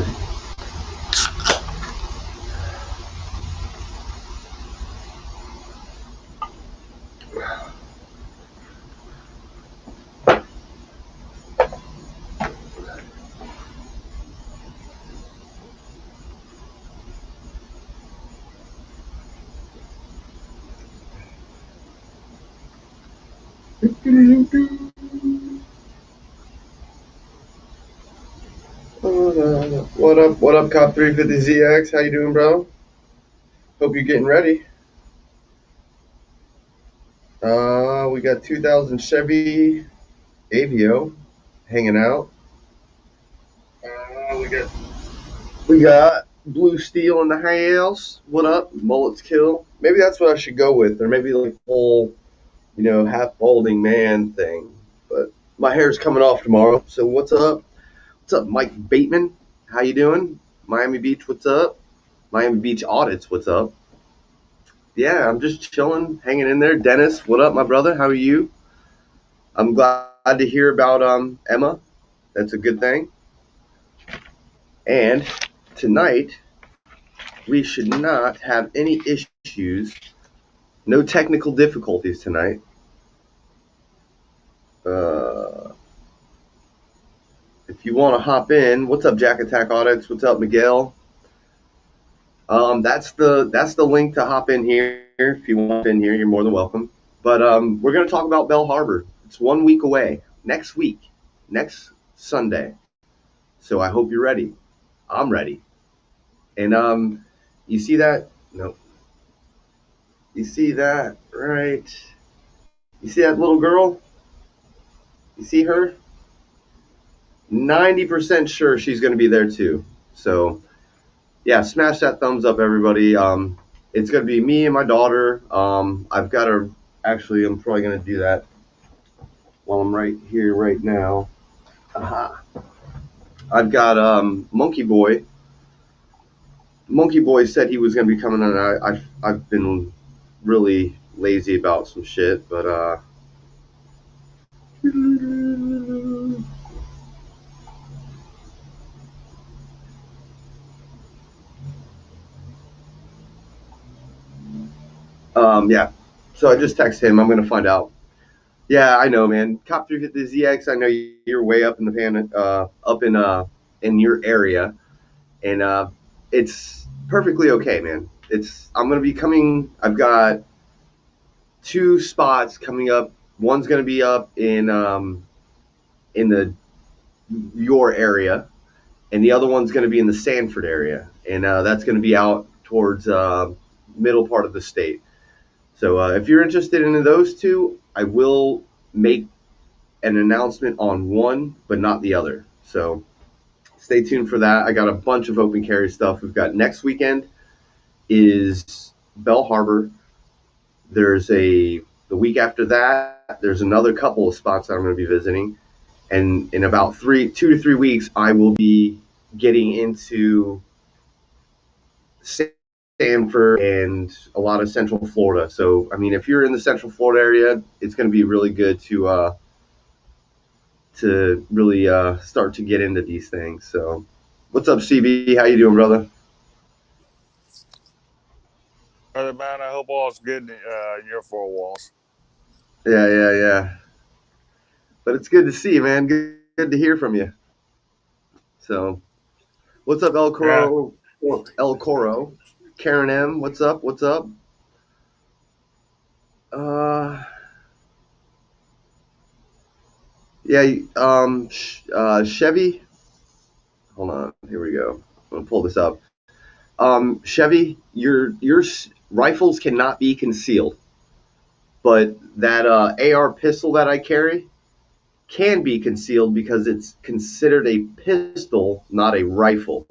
boy. What up? What up, Cop 350ZX? How you doing, bro? Hope you're getting ready. We got 2000 Chevy Avio hanging out. We got Blue Steel in the house. What up? Mullets kill. Maybe that's what I should go with, or maybe like full, half balding man thing. But my hair's coming off tomorrow. So what's up? What's up, Mike Bateman? How you doing? Miami Beach, what's up? Miami Beach Audits, what's up? Yeah, I'm just chilling, hanging in there. Dennis, what up, my brother? How are you? I'm glad to hear about Emma. That's a good thing. And tonight, we should not have any issues. No technical difficulties tonight. If you want to hop in, what's up, Jack Attack Audits? What's up, Miguel? That's the link to hop in here. If you want in here, you're more than welcome. But we're going to talk about Bell Harbor. It's 1 week away. Next week. Next Sunday. So I hope you're ready. I'm ready. And you see that? No. You see that? Right. You see that little girl? You see her? 90% sure she's going to be there too. So, yeah, smash that thumbs up, everybody. It's going to be me and my daughter. I've got her. Actually, I'm probably going to do that while I'm right here right now. Aha. I've got Monkey Boy. Monkey Boy said he was going to be coming on. I've been really lazy about some shit, but yeah. So I just texted him. I'm going to find out. Yeah, I know, man. Cop 350ZX, I know you're way up in the pan, up in your area, and it's perfectly okay, man. I'm going to be coming. I've got 2 spots coming up. One's going to be up in your area, and the other one's going to be in the Sanford area, and that's going to be out towards middle part of the state. So if you're interested in those 2, I will make an announcement on one, but not the other. So stay tuned for that. I got a bunch of open carry stuff. We've got next weekend is Bell Harbor. There's the week after that, there's another couple of spots that I'm going to be visiting. And in about 2 to 3 weeks, I will be getting into Stanford and a lot of Central Florida. So, I mean, if you're in the Central Florida area, it's going to be really good to really start to get into these things. So, what's up, CB? How you doing, brother? Brother, man, I hope all's good in your 4 walls. Yeah. But it's good to see you, man. Good to hear from you. So, what's up, El Coro? Yeah. El Coro. Karen M, what's up? Chevy. Hold on, here we go. I'm gonna pull this up. Chevy, your rifles cannot be concealed, but that AR pistol that I carry can be concealed because it's considered a pistol, not a rifle.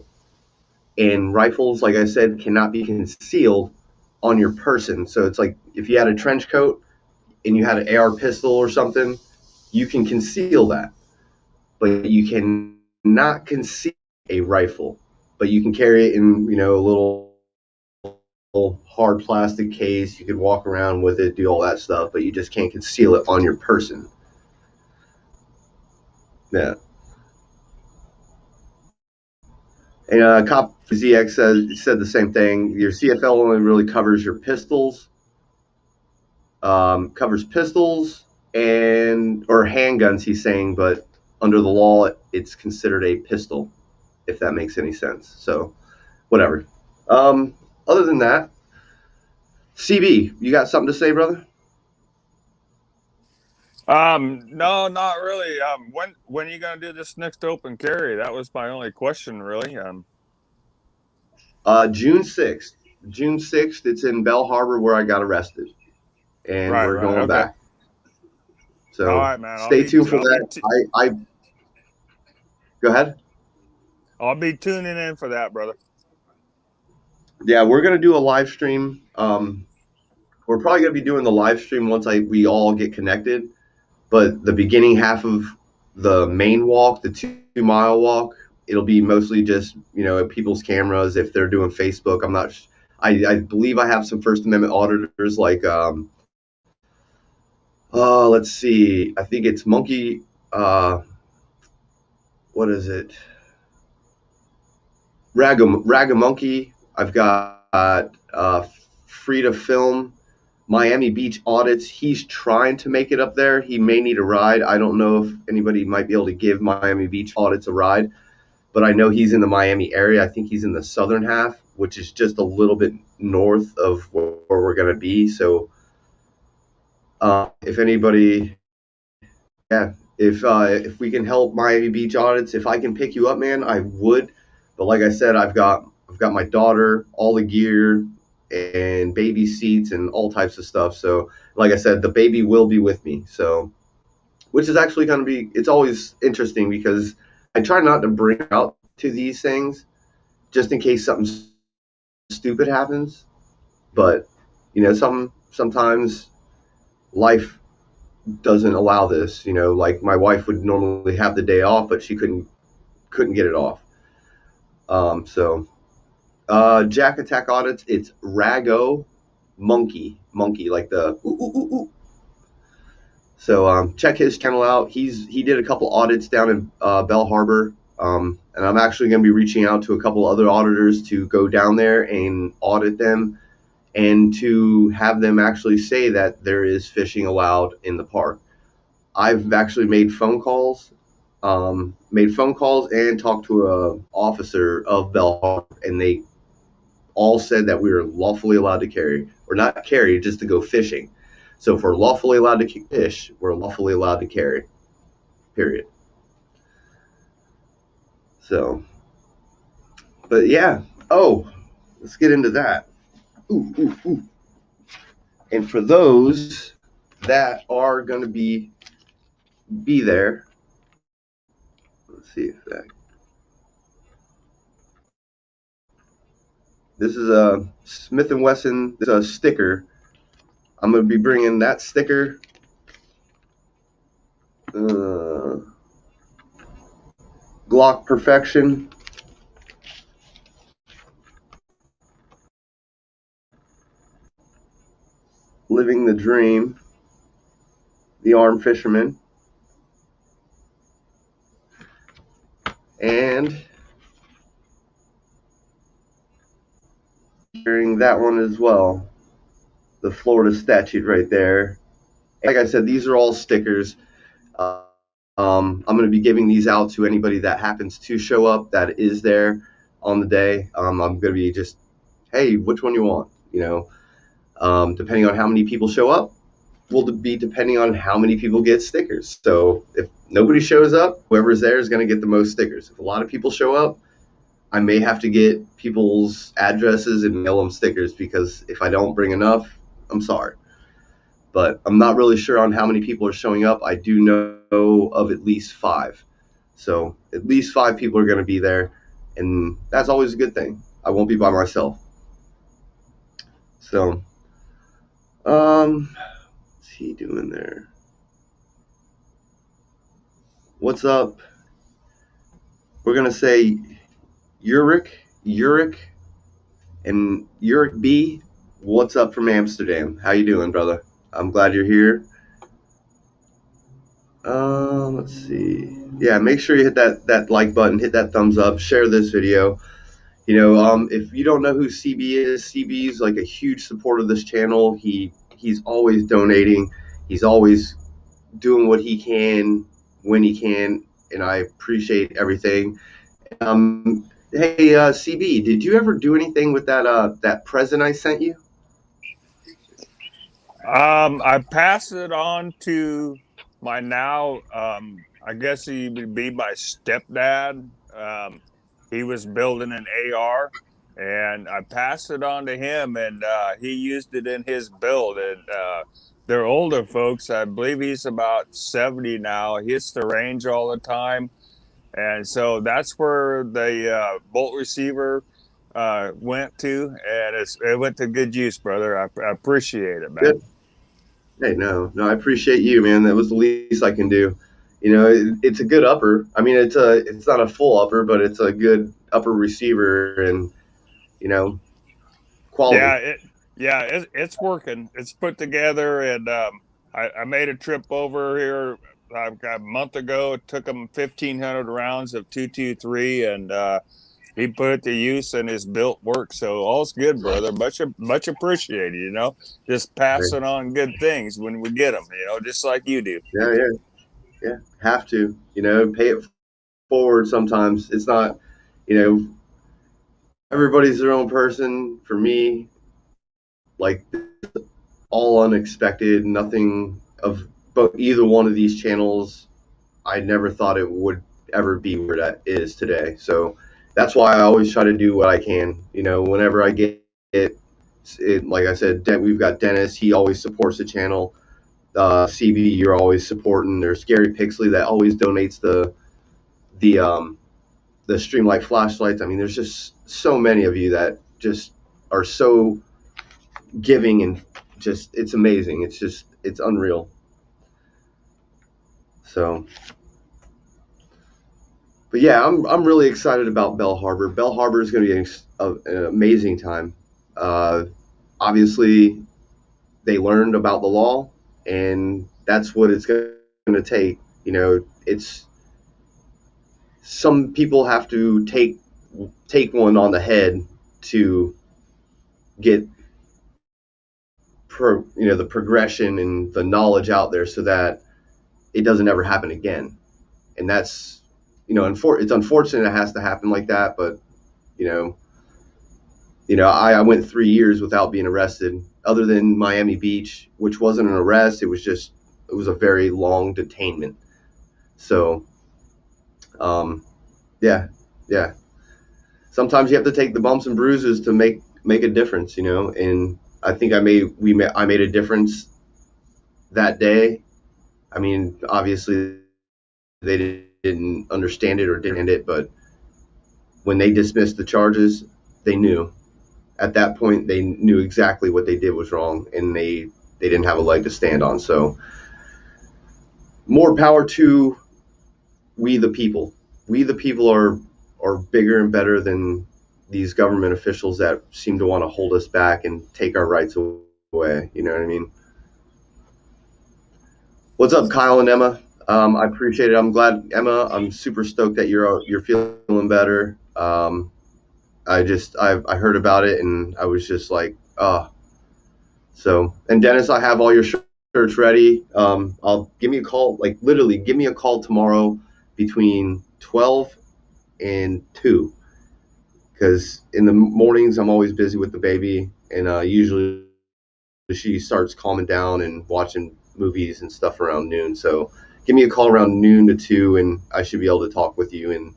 And rifles, like I said, cannot be concealed on your person. So it's like if you had a trench coat and you had an AR pistol or something, you can conceal that. But you cannot conceal a rifle. But you can carry it in, a little hard plastic case. You could walk around with it, do all that stuff, but you just can't conceal it on your person. Yeah. And Cop ZX said the same thing. Your CFL only really covers your pistols, covers pistols and or handguns. He's saying, but under the law, it's considered a pistol, if that makes any sense. So, whatever. Other than that, CB, you got something to say, brother? No, not really. When are you gonna do this next open carry? That was my only question, really. June 6th. June 6th, it's in Bell Harbor where I got arrested, and we're Right, going okay. back. All So right, man. stay tuned for that. I go ahead. I'll be tuning in for that, brother. Yeah, we're gonna do a live stream. We're probably gonna be doing the live stream once we all get connected. But the beginning half of the main walk, the 2 mile walk, it'll be mostly just people's cameras if they're doing Facebook. I'm not. I believe I have some First Amendment auditors like let's see. I think it's Monkey. What is it? Ragamonkey. I've got Free to Film, Miami Beach Audits. He's trying to make it up there. He may need a ride. I don't know if anybody might be able to give Miami Beach Audits a ride, but I know he's in the Miami area. I think he's in the southern half, which is just a little bit north of where we're going to be. So if anybody, yeah, if we can help Miami Beach Audits, if I can pick you up, man, I would. But like I said, I've got my daughter, all the gear, and baby seats and all types of stuff. So like I said, the baby will be with me. So, which is actually going to be, it's always interesting because I try not to bring out to these things just in case something stupid happens. But sometimes life doesn't allow this. Like my wife would normally have the day off, but she couldn't get it off. So Jack Attack Audits, it's Rago Monkey, like the ooh, ooh, ooh, ooh. So check his channel out. He did a couple audits down in Bell Harbor, and I'm actually going to be reaching out to a couple other auditors to go down there and audit them, and to have them actually say that there is fishing allowed in the park. I've actually made phone calls and talked to a officer of Bell Harbor, and they all said that we were lawfully allowed to carry, or not carry, just to go fishing. So if we're lawfully allowed to fish, we're lawfully allowed to carry, period. So, but yeah. Oh, let's get into that. Ooh, ooh, ooh. And for those that are going to be there, let's see if that. This is a Smith & Wesson. This is a sticker. I'm going to be bringing that sticker. Glock Perfection. Living the Dream. The Armed Fisherman. And carrying that one as well. The Florida statute right there. Like I said, these are all stickers. I'm going to be giving these out to anybody that happens to show up that is there on the day. I'm going to be just, hey, which one you want? Depending on how many people show up, will be depending on how many people get stickers. So if nobody shows up, whoever's there is going to get the most stickers. If a lot of people show up, I may have to get people's addresses and mail them stickers, because if I don't bring enough, I'm sorry. But I'm not really sure on how many people are showing up. I do know of at least 5. So at least 5 people are going to be there, and that's always a good thing. I won't be by myself. So, what's he doing there? What's up? We're going to say Uric, and Uric B. What's up from Amsterdam? How you doing, brother? I'm glad you're here. Let's see. Yeah, make sure you hit that like button, hit that thumbs up, share this video. If you don't know who CB is, CB is like a huge supporter of this channel. He's always donating. He's always doing what he can when he can, and I appreciate everything. Hey, CB, did you ever do anything with that present I sent you? I passed it on to my now, I guess he would be my stepdad. He was building an AR, and I passed it on to him, and he used it in his build. And they're older folks. I believe he's about 70 now. He hits the range all the time. And so that's where the bolt receiver went to, and it went to good use, brother. I appreciate it, man. Good. Hey, no, I appreciate you, man. That was the least I can do. It's a good upper. I mean, it's not a full upper, but it's a good upper receiver, and Yeah, quality. it's working. It's put together, and I made a trip over here. I've got a month ago. It took him 1,500 rounds of 223, and he put it to use, and his built work. So all's good, brother. Much appreciated. Just passing on good things when we get them. Just like you do. Yeah, yeah. Have to, pay it forward sometimes. It's not, you know, everybody's their own person. For me, like all unexpected, nothing of but either one of these channels. I never thought it would ever be where that is today. So that's why I always try to do what I can. Whenever I get it, like I said, we've got Dennis. He always supports the channel. CB, you're always supporting. There's Gary Pixley that always donates the Streamlight flashlights. I mean, there's just so many of you that just are so giving, and just it's amazing. It's unreal. So, but yeah, I'm really excited about Bell Harbor. Bell Harbor is going to be an amazing time. Obviously, they learned about the law, and that's what it's going to take. It's some people have to take one on the head to get the progression and the knowledge out there so that it doesn't ever happen again. And that's it's unfortunate it has to happen like that, but I went 3 years without being arrested, other than Miami Beach, which wasn't an arrest. It was a very long detainment. So yeah, yeah. Sometimes you have to take the bumps and bruises to make a difference, and I think I made a difference that day. I mean, obviously they didn't understand it or didn't it, but when they dismissed the charges, they knew. At that point, they knew exactly what they did was wrong, and they didn't have a leg to stand on. So more power to we the people. We the people are bigger and better than these government officials that seem to want to hold us back and take our rights away. You know what I mean? What's up, Kyle and Emma? I appreciate it. I'm glad, Emma. I'm super stoked that you're feeling better. I heard about it, and I was just like, oh. So, and Dennis, I have all your shirts ready. I'll give me a call. Like literally, give me a call tomorrow between 12 and 2, because in the mornings I'm always busy with the baby, and usually she starts calming down and watching movies and stuff around noon. So give me a call around noon to 2, and I should be able to talk with you, and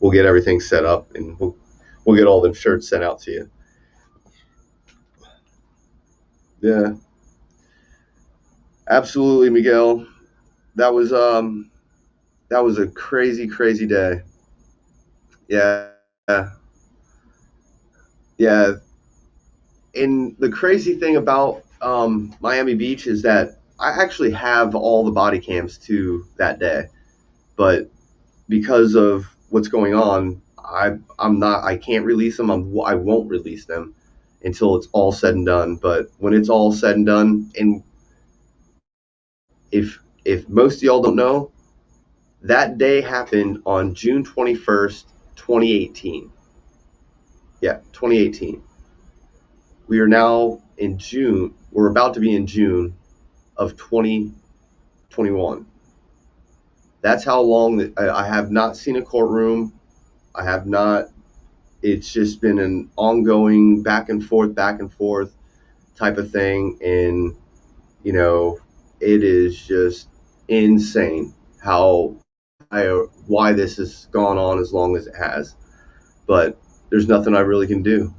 we'll get everything set up, and we'll get all them shirts sent out to you. Yeah, absolutely, Miguel. That was a crazy day. Yeah, yeah. And the crazy thing about Miami Beach is that I actually have all the body cams to that day, but because of what's going on, I can't release them. I won't release them until it's all said and done. But when it's all said and done, and if most of y'all don't know, that day happened on June 21st, 2018. Yeah, 2018. We are now in June. We're about to be in June of 2021. That's how long that I have not seen a courtroom. I have not. It's just been an ongoing back and forth type of thing, and you know, it is just insane how why this has gone on as long as it has. But there's nothing I really can do.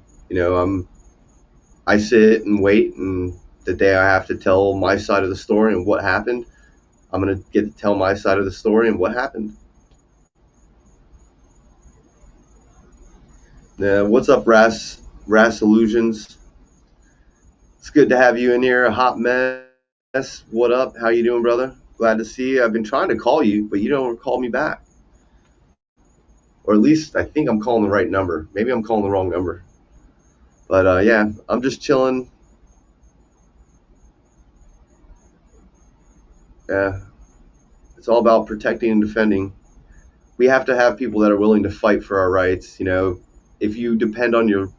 I sit and wait, and the day I have to tell my side of the story and what happened, I'm gonna get to tell my side of the story and what happened. What's up, Ras Illusions? It's good to have you in here. A hot mess. What up? How you doing, brother? Glad to see you. I've been trying to call you, but you don't call me back. Or at least I think I'm calling the right number. Maybe I'm calling the wrong number. But yeah, I'm just chilling. Yeah, it's all about protecting and defending. We have to have people that are willing to fight for our rights. If you depend on your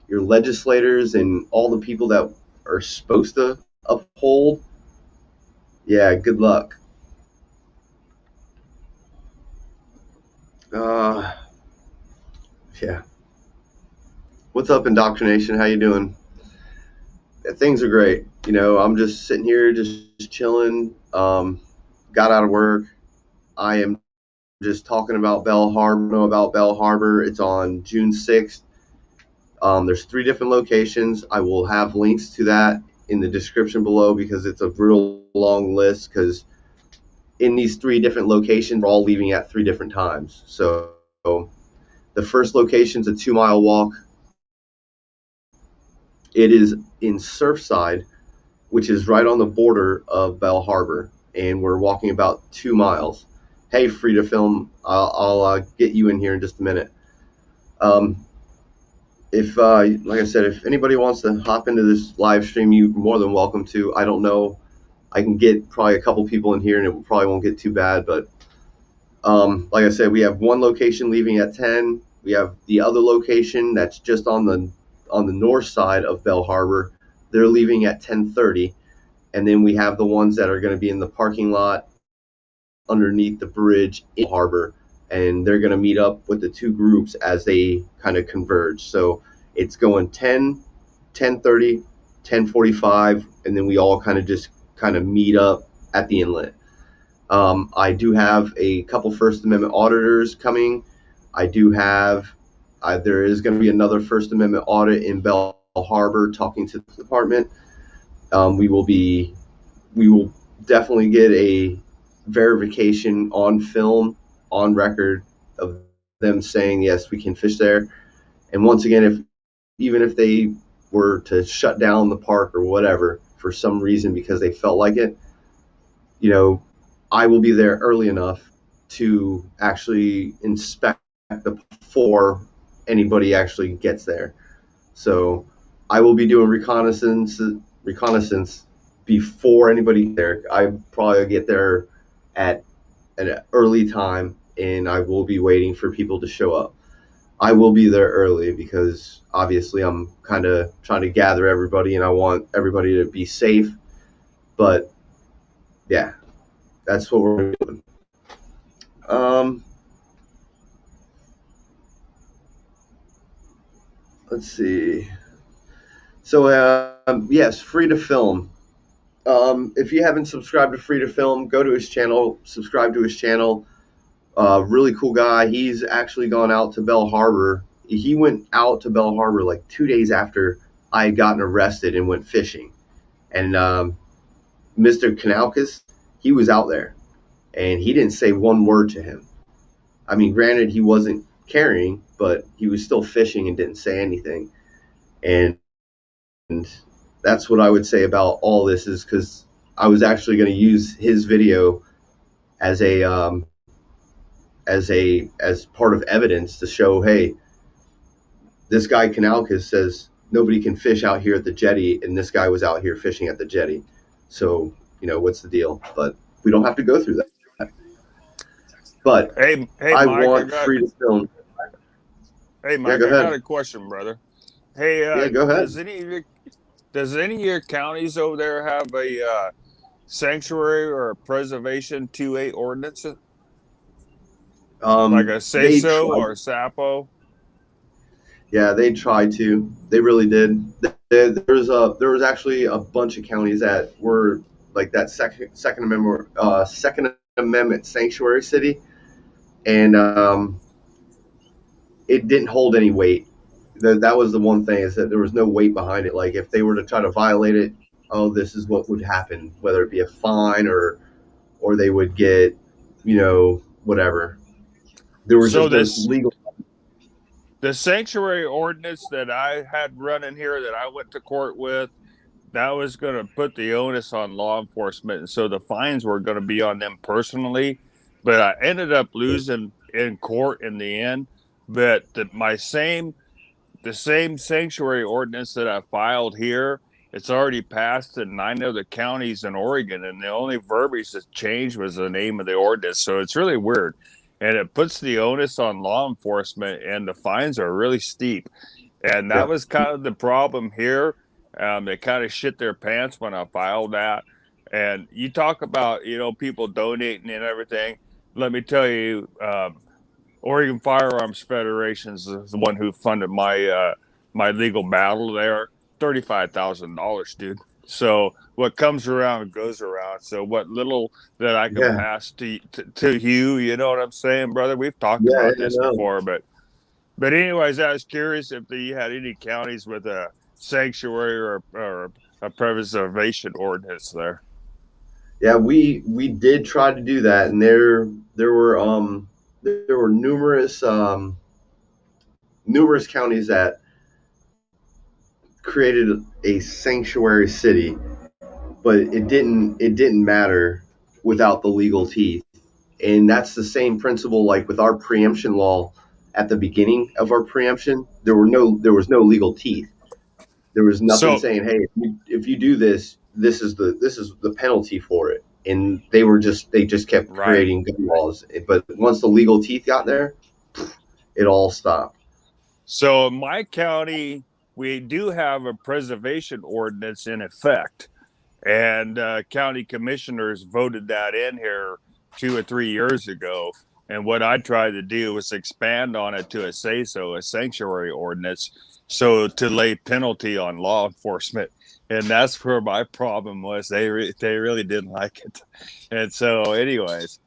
legislators and all the people that are supposed to uphold, yeah, good luck. Uh, yeah. What's up, Indoctrination? How you doing? Things are great. I'm just sitting here, just chilling. Got out of work. I am just talking about Bell Harbor. Know about Bell Harbor. It's on June 6th. There's 3 different locations. I will have links to that in the description below because it's a real long list. Because in these 3 different locations, we're all leaving at 3 different times. So the first location is a 2-mile walk. It is in Surfside, which is right on the border of Bell Harbor, and we're walking about 2 miles. Hey, Free to Film, I'll get you in here in just a minute. If like I said, if anybody wants to hop into this live stream, you're more than welcome to. I don't know. I can get probably a couple people in here, and it probably won't get too bad. But like I said, we have one location leaving at 10. We have the other location that's just on the north side of Bell Harbor. They're leaving at 10:30, and then we have the ones that are going to be in the parking lot underneath the bridge in Harbor, and they're going to meet up with the 2 groups as they kind of converge. So it's going 10, 10:30, 10:45, and then we all kind of meet up at the inlet. I do have a couple First Amendment auditors coming. There is going to be another First Amendment audit in Bell Harbor talking to the department. We will definitely get a verification on film, on record, of them saying, yes, we can fish there. And once again, even if they were to shut down the park or whatever for some reason because they felt like it, I will be there early enough to actually inspect before anybody actually gets there. So I will be doing reconnaissance before anybody there. I probably get there at an early time, and I will be waiting for people to show up. I will be there early because obviously I'm kind of trying to gather everybody, and I want everybody to be safe. But yeah, that's what we're doing. Let's see. So yes, Free to Film. If you haven't subscribed to Free to Film, go to his channel, subscribe to his channel. Really cool guy. He's actually gone out to Bell Harbor. He went out to Bell Harbor like 2 days after I had gotten arrested and went fishing. And Mr. Kanalkas, he was out there, and he didn't say one word to him. I mean, granted, he wasn't carrying, but he was still fishing and didn't say anything. And that's what I would say about all this, is because I was actually going to use his video as part of evidence to show, hey, this guy Kanalkas says nobody can fish out here at the jetty, and this guy was out here fishing at the jetty. So, what's the deal? But we don't have to go through that. But hey, I Mike, want Free to Film. Hey, Yeah, Mike, go I got ahead. a question, brother. Hey, Yeah, go ahead. does any of your counties over there have a sanctuary or a preservation 2A ordinance, like a say They so tried. or sapo? Yeah, they tried to. They really did. There was actually a bunch of counties that were like that Second Amendment sanctuary city, and it didn't hold any weight. That was the one thing, is that there was no weight behind it. Like if they were to try to violate it, oh, this is what would happen, whether it be a fine or they would get, whatever. There was So just no this legal. the sanctuary ordinance that I had running here that I went to court with, that was going to put the onus on law enforcement, and so the fines were going to be on them personally. But I ended up losing in court in the end. But the same sanctuary ordinance that I filed here, it's already passed in 9 other counties in Oregon, and the only verbiage that changed was the name of the ordinance. So it's really weird, and it puts the onus on law enforcement, and the fines are really steep. And that Yeah, was kind of the problem here. They kind of shit their pants when I filed that. And you talk about, people donating and everything. Let me tell you, Oregon Firearms Federation is the one who funded my legal battle there. $35,000, dude. So what comes around goes around. So what little that I can yeah, pass to you, you know what I'm saying, brother? We've talked yeah. about this No. before, but anyways, I was curious if you had any counties with a sanctuary or a preservation ordinance there. Yeah, we did try to do that, and there were numerous counties that created a sanctuary city, but it didn't matter without the legal teeth. And that's the same principle like with our preemption law. At the beginning of our preemption, there was no legal teeth. There was nothing So saying, hey, if you do this, this is the penalty for it. And they just kept right. creating gun laws. But once the legal teeth got there, it all stopped. So in my county, we do have a preservation ordinance in effect, and county commissioners voted that in here 2 or 3 years ago. And what I tried to do was expand on it to a say so, a sanctuary ordinance, so to lay penalty on law enforcement. And that's where my problem was. They really didn't like it. And so, anyways,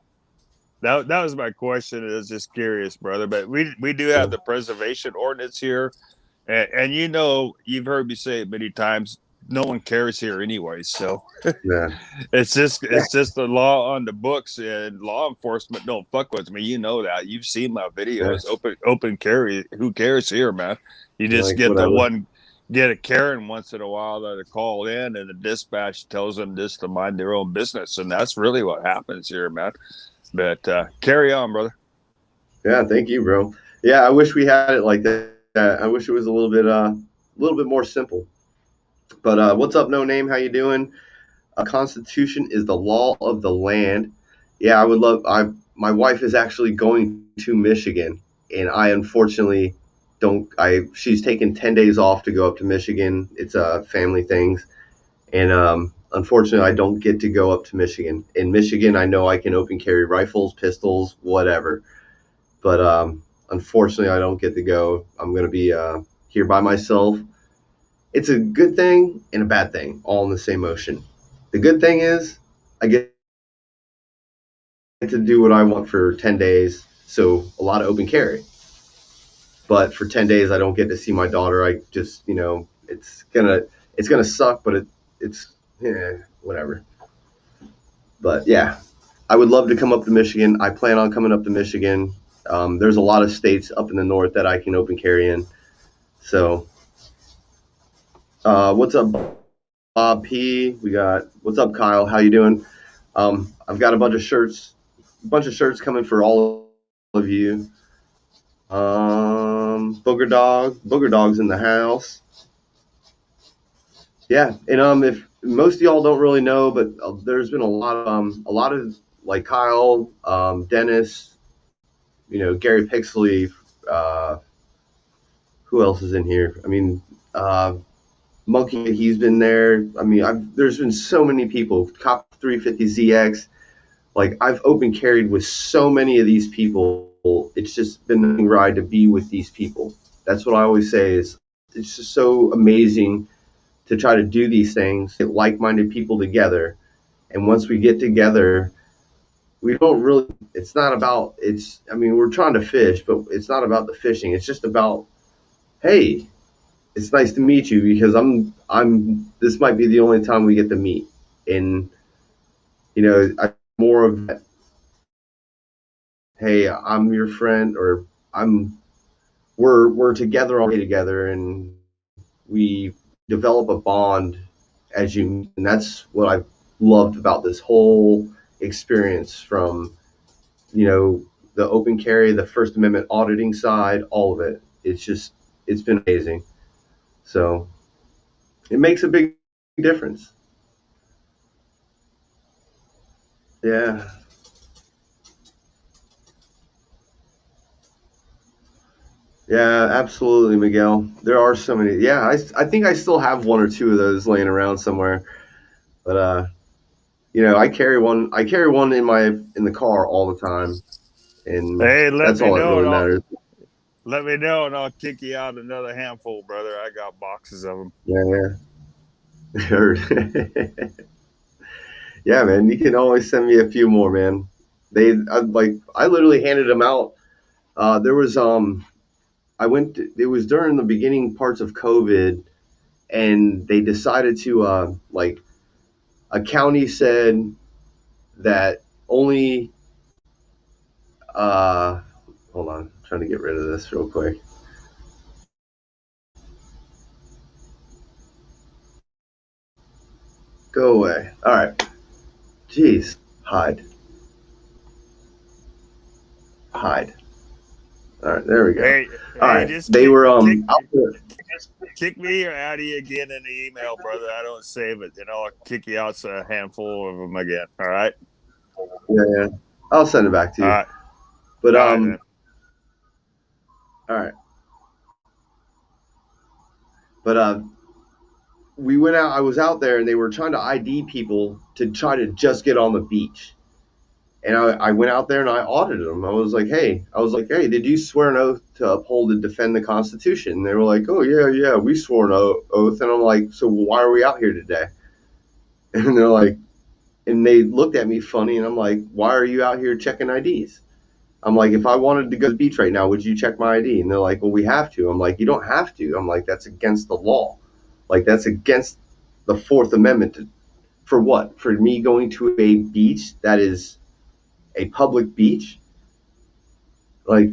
that was my question. I was just curious, brother. But we do have Yeah. the preservation ordinance here, and you've heard me say it many times. No one cares here anyway, so Yeah. Yeah. it's just the law on the books, and law enforcement don't fuck with me. You know that. You've seen my Yeah. videos. Open carry. Who cares here, man? You just Like get the whatever. one. Get a Karen once in a while that are called in, and the dispatch tells them just to mind their own business, and that's really what happens here, man. But carry on, brother. Yeah. Thank you, bro. Yeah. I wish we had it like that. I wish it was a little bit more simple. But what's up, No Name? How you doing? Constitution is the law of the land. Yeah, I would love. My wife is actually going to Michigan, and I unfortunately don't. I She's taken 10 days off to go up to Michigan. It's family things, and unfortunately, I don't get to go up to Michigan. In Michigan, I know I can open carry rifles, pistols, whatever, but unfortunately, I don't get to go. I'm going to be here by myself. It's a good thing and a bad thing all in the same ocean. The good thing is I get to do what I want for 10 days, so a lot of open carry. But for 10 days, I don't get to see my daughter. I just, it's gonna suck, but it's whatever. But yeah, I would love to come up to Michigan. I plan on coming up to Michigan. There's a lot of states up in the north that I can open carry in. So, what's up, Bob P? We got what's up, Kyle? How you doing? I've got a bunch of shirts coming for all of you. Booger Dog's in the house. Yeah, and if most of y'all don't really know, but there's been a lot of like Kyle, Dennis, Gary Pixley, uh, who else is in here? I mean, Monkey, he's been there. I mean, there's been so many people. Cop 350ZX. Like, I've open carried with so many of these people. It's just been a ride to be with these people. That's what I always say is it's just so amazing to try to do these things, get like-minded people together. And once we get together, we don't really, it's not about, I mean, we're trying to fish, but it's not about the fishing. It's just about, hey, it's nice to meet you because this might be the only time we get to meet. And, more of that, hey, I'm your friend, or we're together all day together, and we develop a bond as you meet. And that's what I've loved about this whole experience from, the open carry, the First Amendment auditing side, all of it. It's been amazing. So it makes a big difference. Yeah. Yeah, absolutely, Miguel. There are so many. Yeah, I think I still have one or two of those laying around somewhere. But I carry one. I carry one in the car all the time, and Hey, that's all that really matters. Let me know, and I'll kick you out another handful, brother. I got boxes of them. Yeah. Yeah, man. You can always send me a few more, man. I literally handed them out. There was it was during the beginning parts of COVID, and they decided to a county said that only hold on, I'm trying to get rid of this real quick. Go away. All right. Jeez. Hide. All right, there we go. All right. They were out there. Kick me out of you again in the email, brother. I don't save it. I'll kick you out a handful of them again. All right. Yeah. I'll send it back to you. All right. But all right. But we went out. I was out there, and they were trying to ID people to try to just get on the beach. And I went out there and I audited them. I was like, hey, did you swear an oath to uphold and defend the Constitution? And they were like, oh, yeah, we swore an oath. And I'm like, so why are we out here today? And they're like, and they looked at me funny, and I'm like, why are you out here checking IDs? I'm like, if I wanted to go to the beach right now, would you check my ID? And they're like, well, we have to. I'm like, you don't have to. I'm like, that's against the law. Like, that's against the Fourth Amendment. For what? For me going to a beach that is a public beach? Like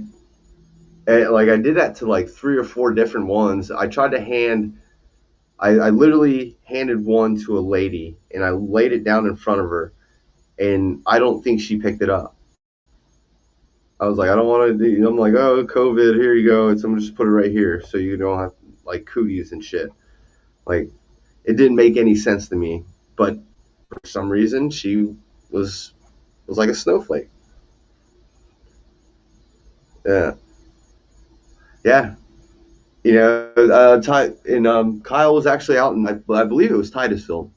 I did that to like 3 or 4 different ones. I tried to I literally handed one to a lady, and I laid it down in front of her, and I don't think she picked it up. I was like, I don't want to do, I'm like, oh, COVID, here you go. And someone just put it right here so you don't have like cooties and shit. Like, it didn't make any sense to me. But for some reason, she was like a snowflake. Yeah. Yeah. Kyle was actually out in, I believe it was Titusville.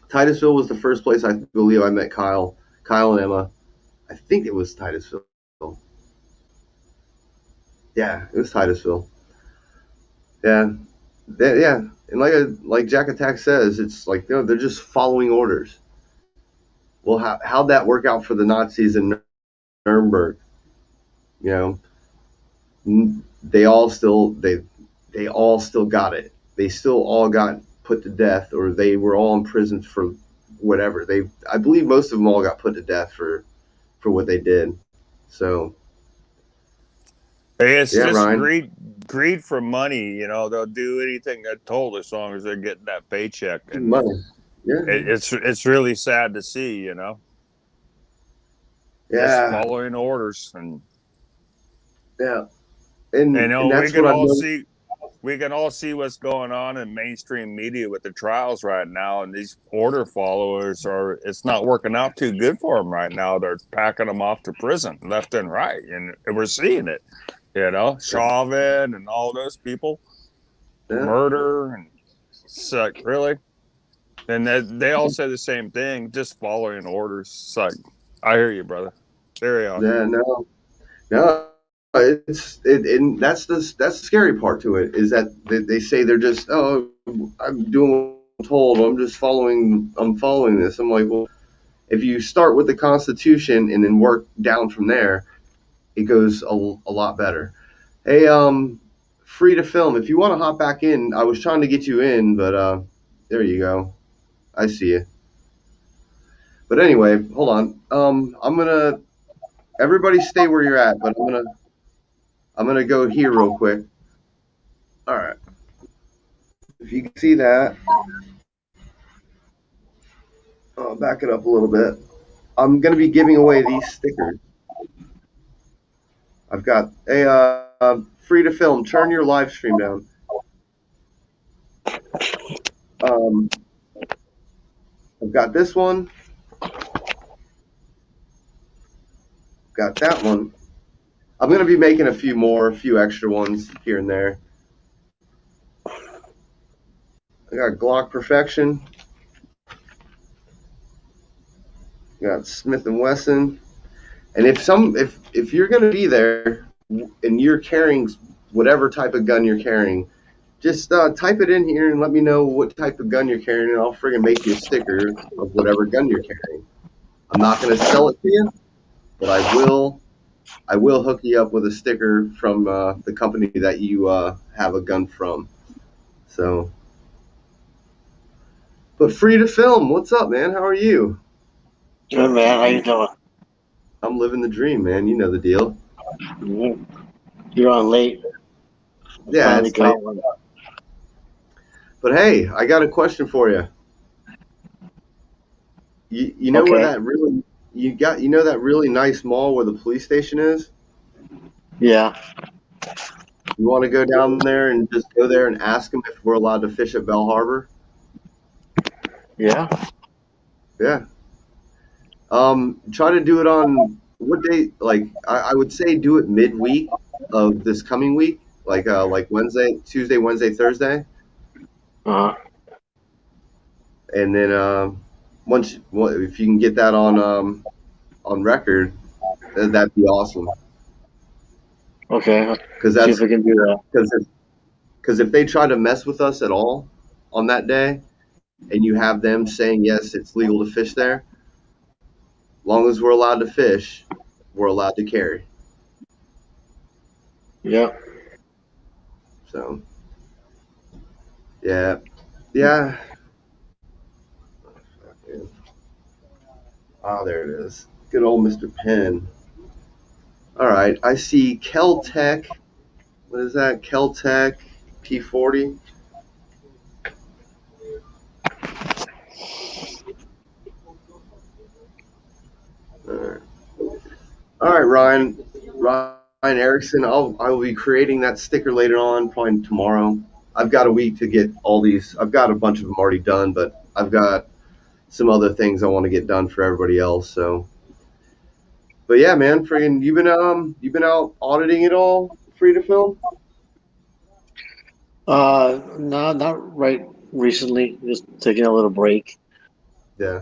Titusville was the first place I believe I met Kyle and Emma. I think it was Titusville. Yeah, it was Titusville. Yeah. Yeah. And like Jack Attack says, it's like, they're just following orders. Well, how'd that work out for the Nazis in Nuremberg? They all still got it. They still all got put to death, or they were all imprisoned for whatever. I believe most of them all got put to death for what they did. So it's just Ryan. greed for money. They'll do anything they're told as long as they're getting that paycheck. And money. Yeah. It's really sad to see. Yeah. Just following orders. And yeah. And that's we can all see what's going on in mainstream media with the trials right now, and these order followers it's not working out too good for them right now. They're packing them off to prison left and right, and we're seeing it. You know, Chauvin and all those people, Yeah. murder, and it's like, really? And they all say the same thing, just following orders. It's like, I hear you, brother. Carry on. Yeah, no, and that's the scary part to it is that they say they're just, oh, I'm doing what I'm told. I'm following this. I'm like, well, if you start with the Constitution and then work down from there, it goes a lot better. Hey, free to film. If you want to hop back in, I was trying to get you in, but there you go. I see you. But anyway, hold on. I'm gonna everybody stay where you're at, but I'm gonna go here real quick. All right. If you can see that, I'll back it up a little bit. I'm gonna be giving away these stickers. I've got a free to film. Turn your live stream down. Um, I've got this one. Got that one. I'm going to be making a few extra ones here and there. I got Glock Perfection. Got Smith and Wesson. And if you're going to be there and you're carrying whatever type of gun you're carrying, just type it in here and let me know what type of gun you're carrying, and I'll friggin' make you a sticker of whatever gun you're carrying. I'm not going to sell it to you, but I will hook you up with a sticker from the company that you have a gun from. So, but free to film. What's up, man? How are you? Good, man. How you doing? I'm living the dream, man. You know the deal. Mm-hmm. You're on late. Yeah, Finally it's got late. one. But hey, I got a question for you. You know where Okay. that really you know that really nice mall where the police station is? Yeah. You want to go down there and just go there and ask them if we're allowed to fish at Bell Harbor? Yeah. Yeah. Try to do it on what day? Like I would say do it midweek of this coming week, like Wednesday, Tuesday, Wednesday, Thursday, Uh-huh. and then if you can get that on record, that'd be awesome. Okay. Because See if we can do that. because if they try to mess with us at all on that day, and you have them saying yes, it's legal to fish there, long as we're allowed to fish, we're allowed to carry. Yeah. So, yeah. Ah, there it is. Good old Mr. Penn. All right, I see Keltec. What is that? Keltec P40. All right, all right, Ryan Erickson. I will be creating that sticker later on, probably tomorrow. I've got a week to get all these. I've got a bunch of them already done, but I've got some other things I want to get done for everybody else. So, but yeah, man, friggin', you've been out auditing it all, free to film. No, not right recently. Just taking a little break. Yeah,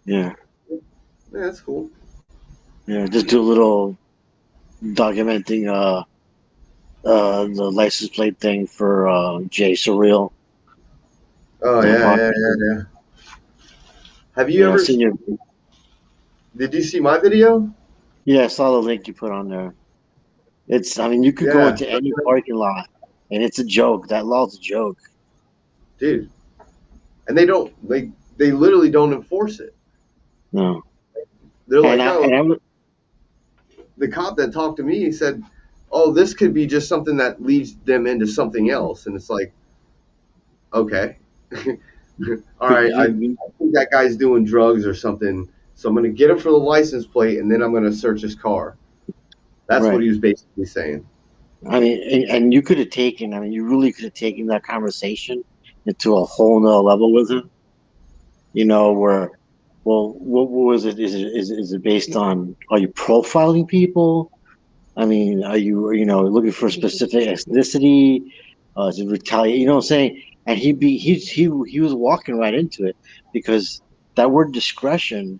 Yeah. yeah, that's cool. Yeah. Just do a little documenting the license plate thing for Jay Surreal. Oh The yeah. Have you Yeah, I ever? seen your Did you see my video? yeah, I saw the link you put on there. I mean, you could go Yeah, into any parking lot and it's a joke. That law's a joke. dude. And they literally don't enforce it. No. They're And like, I oh, and I was the cop that talked to me, he said, oh, this could be just something that leads them into something else, and it's like, okay, all But right, I think that guy's doing drugs or something, so I'm gonna get him for the license plate, and then I'm gonna search his car. That's what right. he was basically saying. I mean, and you could have taken. I mean, you really could have taken that conversation into a whole nother level with him. Where, well, what was it? Is it based on? Are you profiling people? I mean, are you looking for a specific ethnicity? To retaliate, you know what I'm saying? And he was walking right into it because that word discretion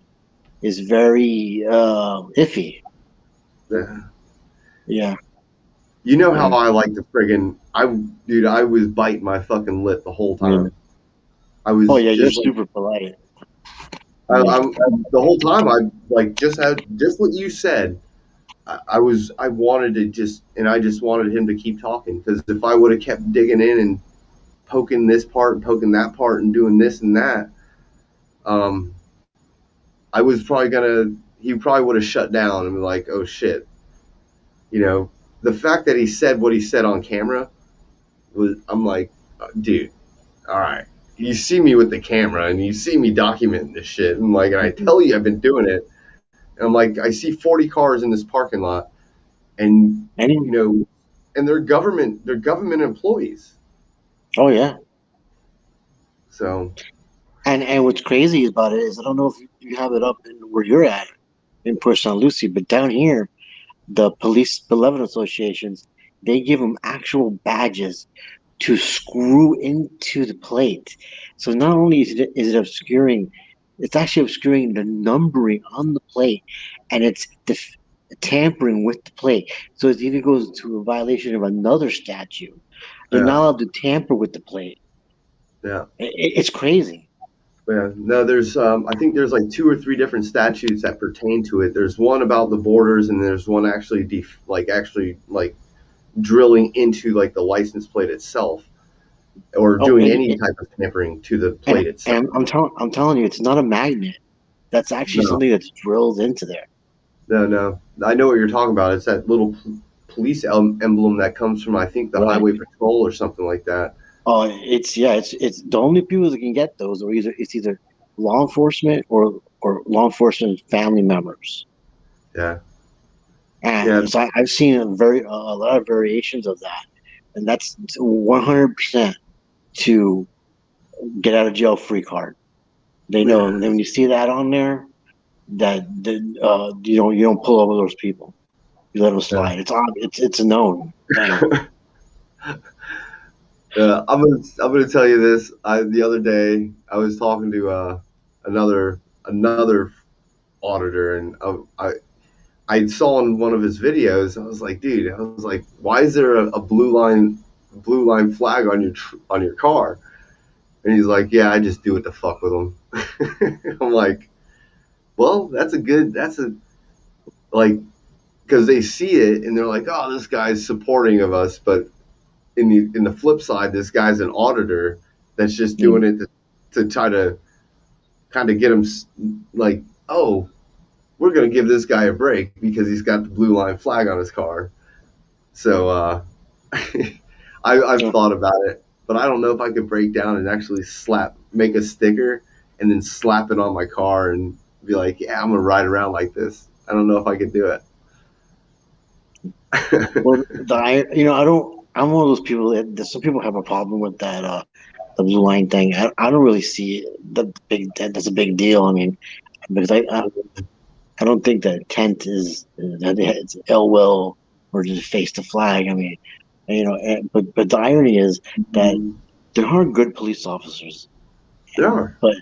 is very iffy. Yeah. Yeah. You know how Yeah. I like to friggin' dude, I was biting my fucking lip the whole Yeah. time. I Oh was yeah, you're just like, super polite. Yeah. I'm the whole time I like just had just what you said. I wanted to just, and I just wanted him to keep talking because if I would have kept digging in and poking this part and poking that part and doing this and that, um, I was probably gonna. He probably would have shut down and be like, "Oh shit," you know. The fact that he said what he said on camera was, I'm like, dude, all right. You see me with the camera and you see me documenting this shit. And like, and I tell you, I've been doing it. And I'm like, I see 40 cars in this parking lot, and Any? you know, and they're government employees. Oh yeah. So And what's crazy about it is I don't know if you have it up in where you're at in Port St. Lucie, but down here, the police benevolent associations, they give them actual badges to screw into the plate. So not only is it obscuring, it's actually obscuring the numbering on the plate, and it's tampering with the plate. So it even goes to a violation of another statute. They're yeah, not allowed to tamper with the plate. yeah, It's crazy. yeah. No, there's I think there's like two or three different statutes that pertain to it. There's one about the borders, and there's one actually actually like drilling into like the license plate itself, or Oh, doing any type of tampering to the plate itself. and I'm telling you, it's not a magnet. That's actually No, something that's drilled into there. no, no. I know what you're talking about. It's that little police emblem that comes from, I think, the Right. highway patrol or something like that. Oh, it's the only people that can get those, or either law enforcement or law enforcement family members. Yeah, yeah, And so I've seen a lot of variations of that, and that's 100% to get out of jail free card. They know, and then when you see that on there, that you don't pull over those people. You let them yeah. slide. It's a known thing. Yeah, I'm gonna tell you this. The other day I was talking to another auditor, and I saw in one of his videos. I was like, dude, I was like, why is there a blue line flag on your car? And he's like, yeah, I just do it to fuck with them. I'm like, well, that's a like, because they see it and they're like, oh, this guy's supporting of us, but in the flip side, this guy's an auditor that's just doing Mm. it to try to kind of get him like, oh, we're gonna give this guy a break because he's got the blue line flag on his car. So I've Yeah. thought about it, but I don't know if I could break down and actually make a sticker and then slap it on my car and be like, yeah, I'm gonna ride around like this. I don't know if I could do it. Well, I don't. I'm one of those people that some people have a problem with that. The blue line thing. I don't really see that's a big deal. I mean, because I don't think that intent is that it's ill will or just face the flag. I mean, but the irony is that there are good police officers, There are. but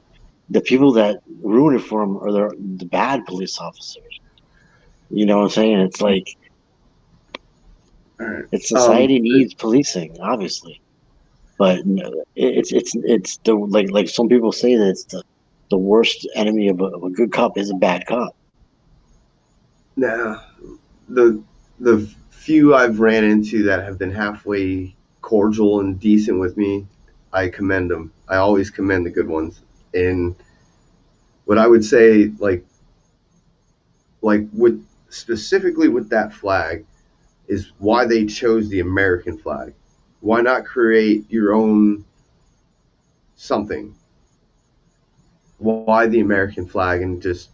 the people that ruin it for them are the bad police officers. You know what I'm saying? It's like All right. society needs policing, obviously, but it's the like some people say that it's the worst enemy of a good cop is a bad cop. Now, the few I've ran into that have been halfway cordial and decent with me, I commend them. I always commend the good ones. And what I would say, like with specifically with that flag, is why they chose the American flag. Why not create your own something? Why the American flag and just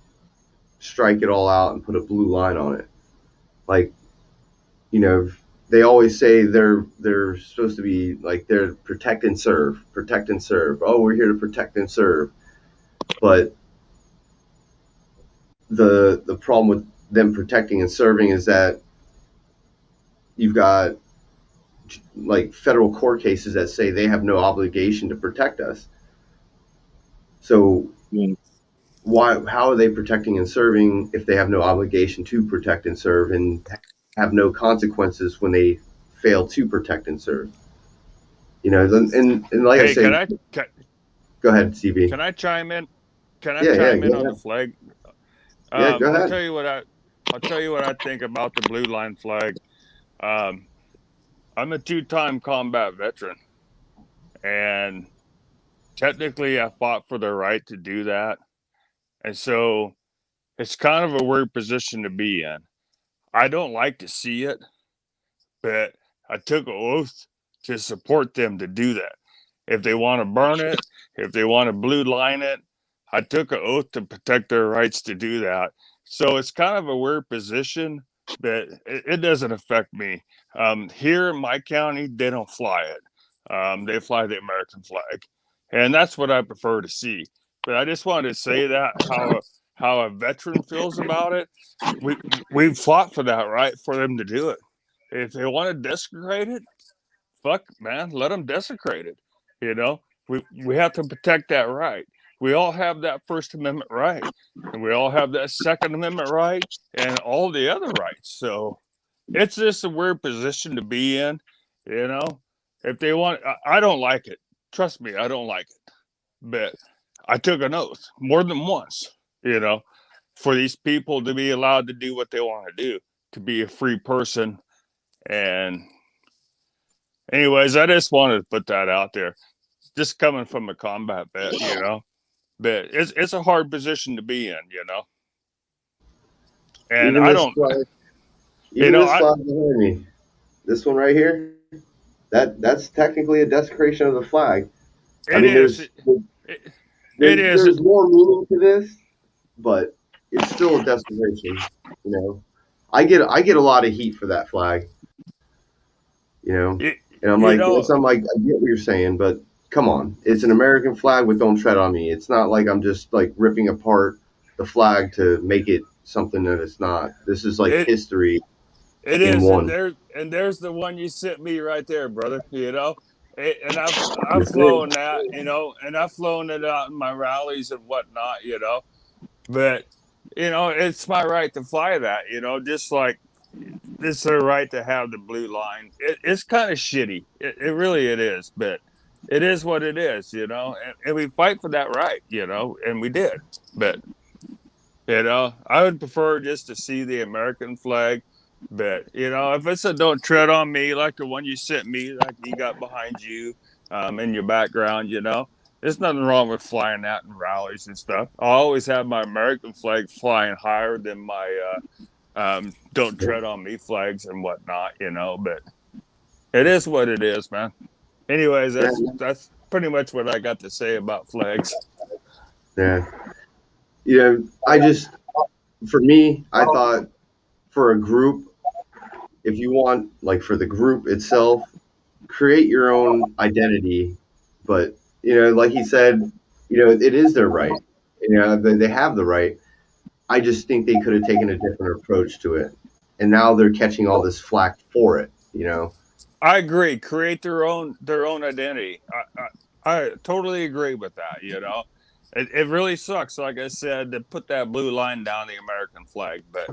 strike it all out and put a blue line on it? Like, you know, they always say they're supposed to be like they're protect and serve, protect and serve. Oh, we're here to protect and serve. But the problem with them protecting and serving is that you've got like federal court cases that say they have no obligation to protect us. So how are they protecting and serving if they have no obligation to protect and serve and have no consequences when they fail to protect and serve? You know, and like I say, go ahead, CB. Can I chime in? Can I chime in on the flag? Yeah, go ahead. I'll tell you what I think about the blue line flag. I'm a 2-time combat veteran, and technically I fought for the right to do that. And so it's kind of a weird position to be in. I don't like to see it, but I took an oath to support them to do that. If they want to burn it, if they want to blue line it, I took an oath to protect their rights to do that. So it's kind of a weird position, but it doesn't affect me. Here in my county, they don't fly it. They fly the American flag. And that's what I prefer to see. But I just wanted to say that how a veteran feels about it. We fought for that right for them to do it. If they want to desecrate it, fuck, man, let them desecrate it. You know, we have to protect that right. We all have that First Amendment right, and we all have that Second Amendment right, and all the other rights. So it's just a weird position to be in. You know, if they want, I don't like it. Trust me, I don't like it. But I took an oath more than once, you know, for these people to be allowed to do what they want to do, to be a free person. And anyways, I just wanted to put that out there. Just coming from a combat vet, you know, but it's a hard position to be in, you know. And I don't, you know, this flag behind me, this one right here, that's technically a desecration of the flag. It is. There's more meaning to this, but it's still a desecration. You know, I get a lot of heat for that flag. You know, and I'm like, I get what you're saying, but come on, it's an American flag with "Don't Tread on Me." It's not like I'm just like ripping apart the flag to make it something that it's not. This is like history. It is, and there's the one you sent me right there, brother. You know, and I've flown that, you know, and I've flown it out in my rallies and whatnot, you know. But you know, it's my right to fly that, you know, just like it's their right to have the blue line. It's kind of shitty. It really is, but it is what it is, you know. And we fight for that right, you know, and we did. But you know, I would prefer just to see the American flag. But you know, if it's a "Don't Tread on Me" like the one you sent me, like you got behind you, in your background, you know, there's nothing wrong with flying that in rallies and stuff. I always have my American flag flying higher than my "Don't Tread on Me" flags and whatnot, you know. But it is what it is, man. Anyways, that's pretty much what I got to say about flags. Yeah, you know, for me, I thought for a group, if you want, like for the group itself, create your own identity. But, you know, like he said, you know, it is their right. You know, they have the right. I just think they could have taken a different approach to it. And now they're catching all this flack for it, you know. I agree. Create their own identity. I totally agree with that, you know. It really sucks, like I said, to put that blue line down the American flag. But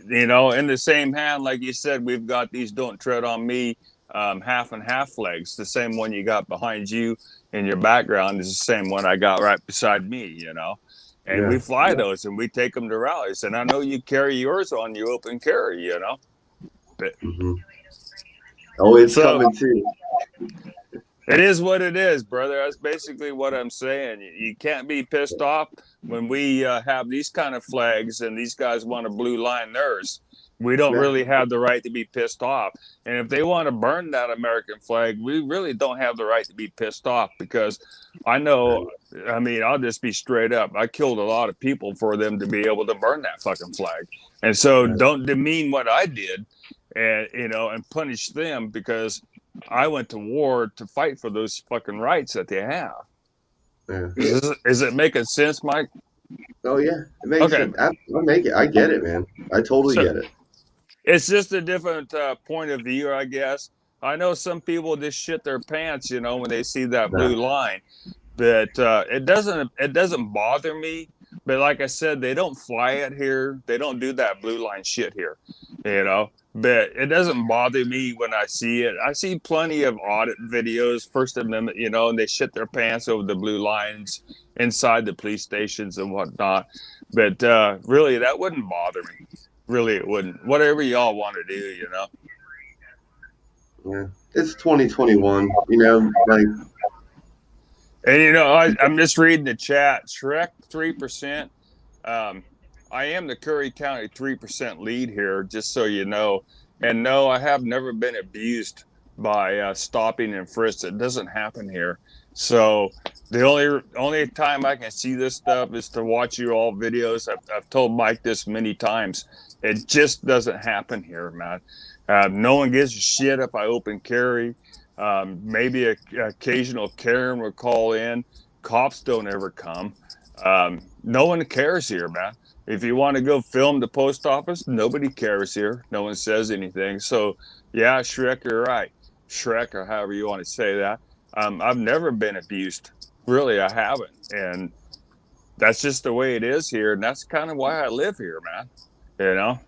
you know, in the same hand, like you said, we've got these "Don't Tread on Me" half and half flags. The same one you got behind you in your background is the same one I got right beside me, you know. And we fly those and we take them to rallies. And I know you carry yours on you open carry, you know. But, oh, it's coming too. It is what it is, brother. That's basically what I'm saying. You can't be pissed off when we have these kind of flags and these guys want to blue line theirs. We don't really have the right to be pissed off. And if they want to burn that American flag, we really don't have the right to be pissed off because I know, I mean, I'll just be straight up. I killed a lot of people for them to be able to burn that fucking flag. And so don't demean what I did and, you know, and punish them because I went to war to fight for those fucking rights that they have. Yeah. Is it making sense, Mike? Oh yeah, it makes sense. I get it, man. I totally get it. It's just a different point of view, I guess. I know some people just shit their pants, you know, when they see that blue line. But it doesn't bother me. But like I said, they don't fly it here. They don't do that blue line shit here, you know. But it doesn't bother me when I see it. I see plenty of audit videos, First Amendment, you know, and they shit their pants over the blue lines inside the police stations and whatnot. But really, that wouldn't bother me. Really, it wouldn't. Whatever y'all want to do, you know. Yeah, it's 2021. You know, like. And you know, I'm just reading the chat. Shrek 3%. I am the Curry County 3% lead here, just so you know. And no, I have never been abused by stopping and frisk. It doesn't happen here. So the only time I can see this stuff is to watch you all videos. I've told Mike this many times. It just doesn't happen here, man. No one gives a shit if I open carry. Maybe an occasional Karen would call in. Cops don't ever come. No one cares here, man. If you want to go film the post office, nobody cares here. No one says anything. So, yeah, Shrek, you're right. Shrek, or however you want to say that. I've never been abused. Really, I haven't. And that's just the way it is here. And that's kind of why I live here, man. You know?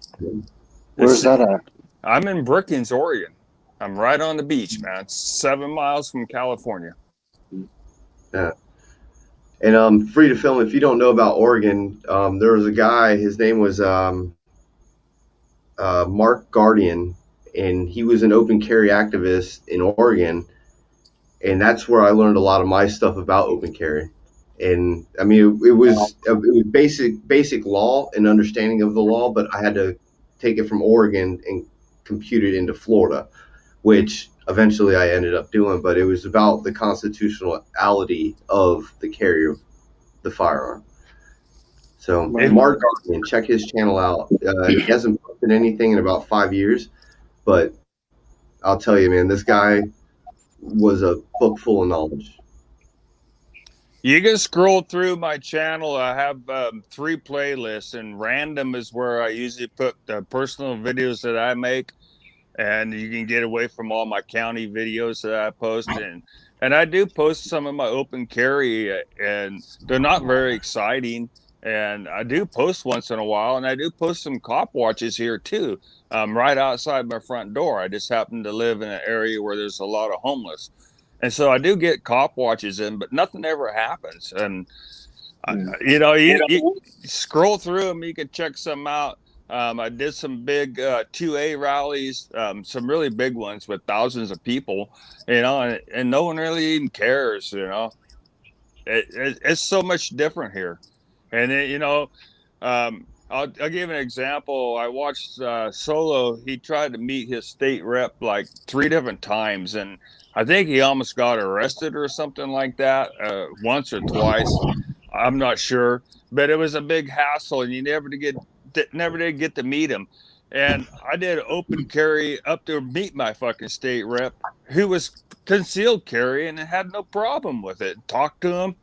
Where's that at? I'm in Brookings, Oregon. I'm right on the beach, man. It's 7 miles from California. Yeah. And free to film. If you don't know about Oregon, there was a guy. His name was Mark Guardian, and he was an open carry activist in Oregon. And that's where I learned a lot of my stuff about open carry. And I mean, it was basic law and understanding of the law, but I had to take it from Oregon and compute it into Florida, which eventually I ended up doing. But it was about the constitutionality of the carry of the firearm. So Mark Garden, check his channel out. He hasn't posted anything in about 5 years, but I'll tell you, man, this guy was a book full of knowledge. You can scroll through my channel. I have 3 playlists, and random is where I usually put the personal videos that I make, and you can get away from all my county videos that I post. And I do post some of my open carry, and they're not very exciting. And I do post once in a while, and I do post some cop watches here too, right outside my front door. I just happen to live in an area where there's a lot of homeless. And so I do get cop watches in, but nothing ever happens. And, you know, you scroll through them, you can check some out. I did some big 2A rallies, some really big ones with thousands of people, you know, and no one really even cares, you know. It's so much different here. And, then, you know, I'll give an example. I watched Solo. He tried to meet his state rep like 3 different times, and I think he almost got arrested or something like that once or twice. I'm not sure, but it was a big hassle, and you never did get to meet him. And I did open carry up to meet my fucking state rep, who was concealed carry and had no problem with it. Talk to him.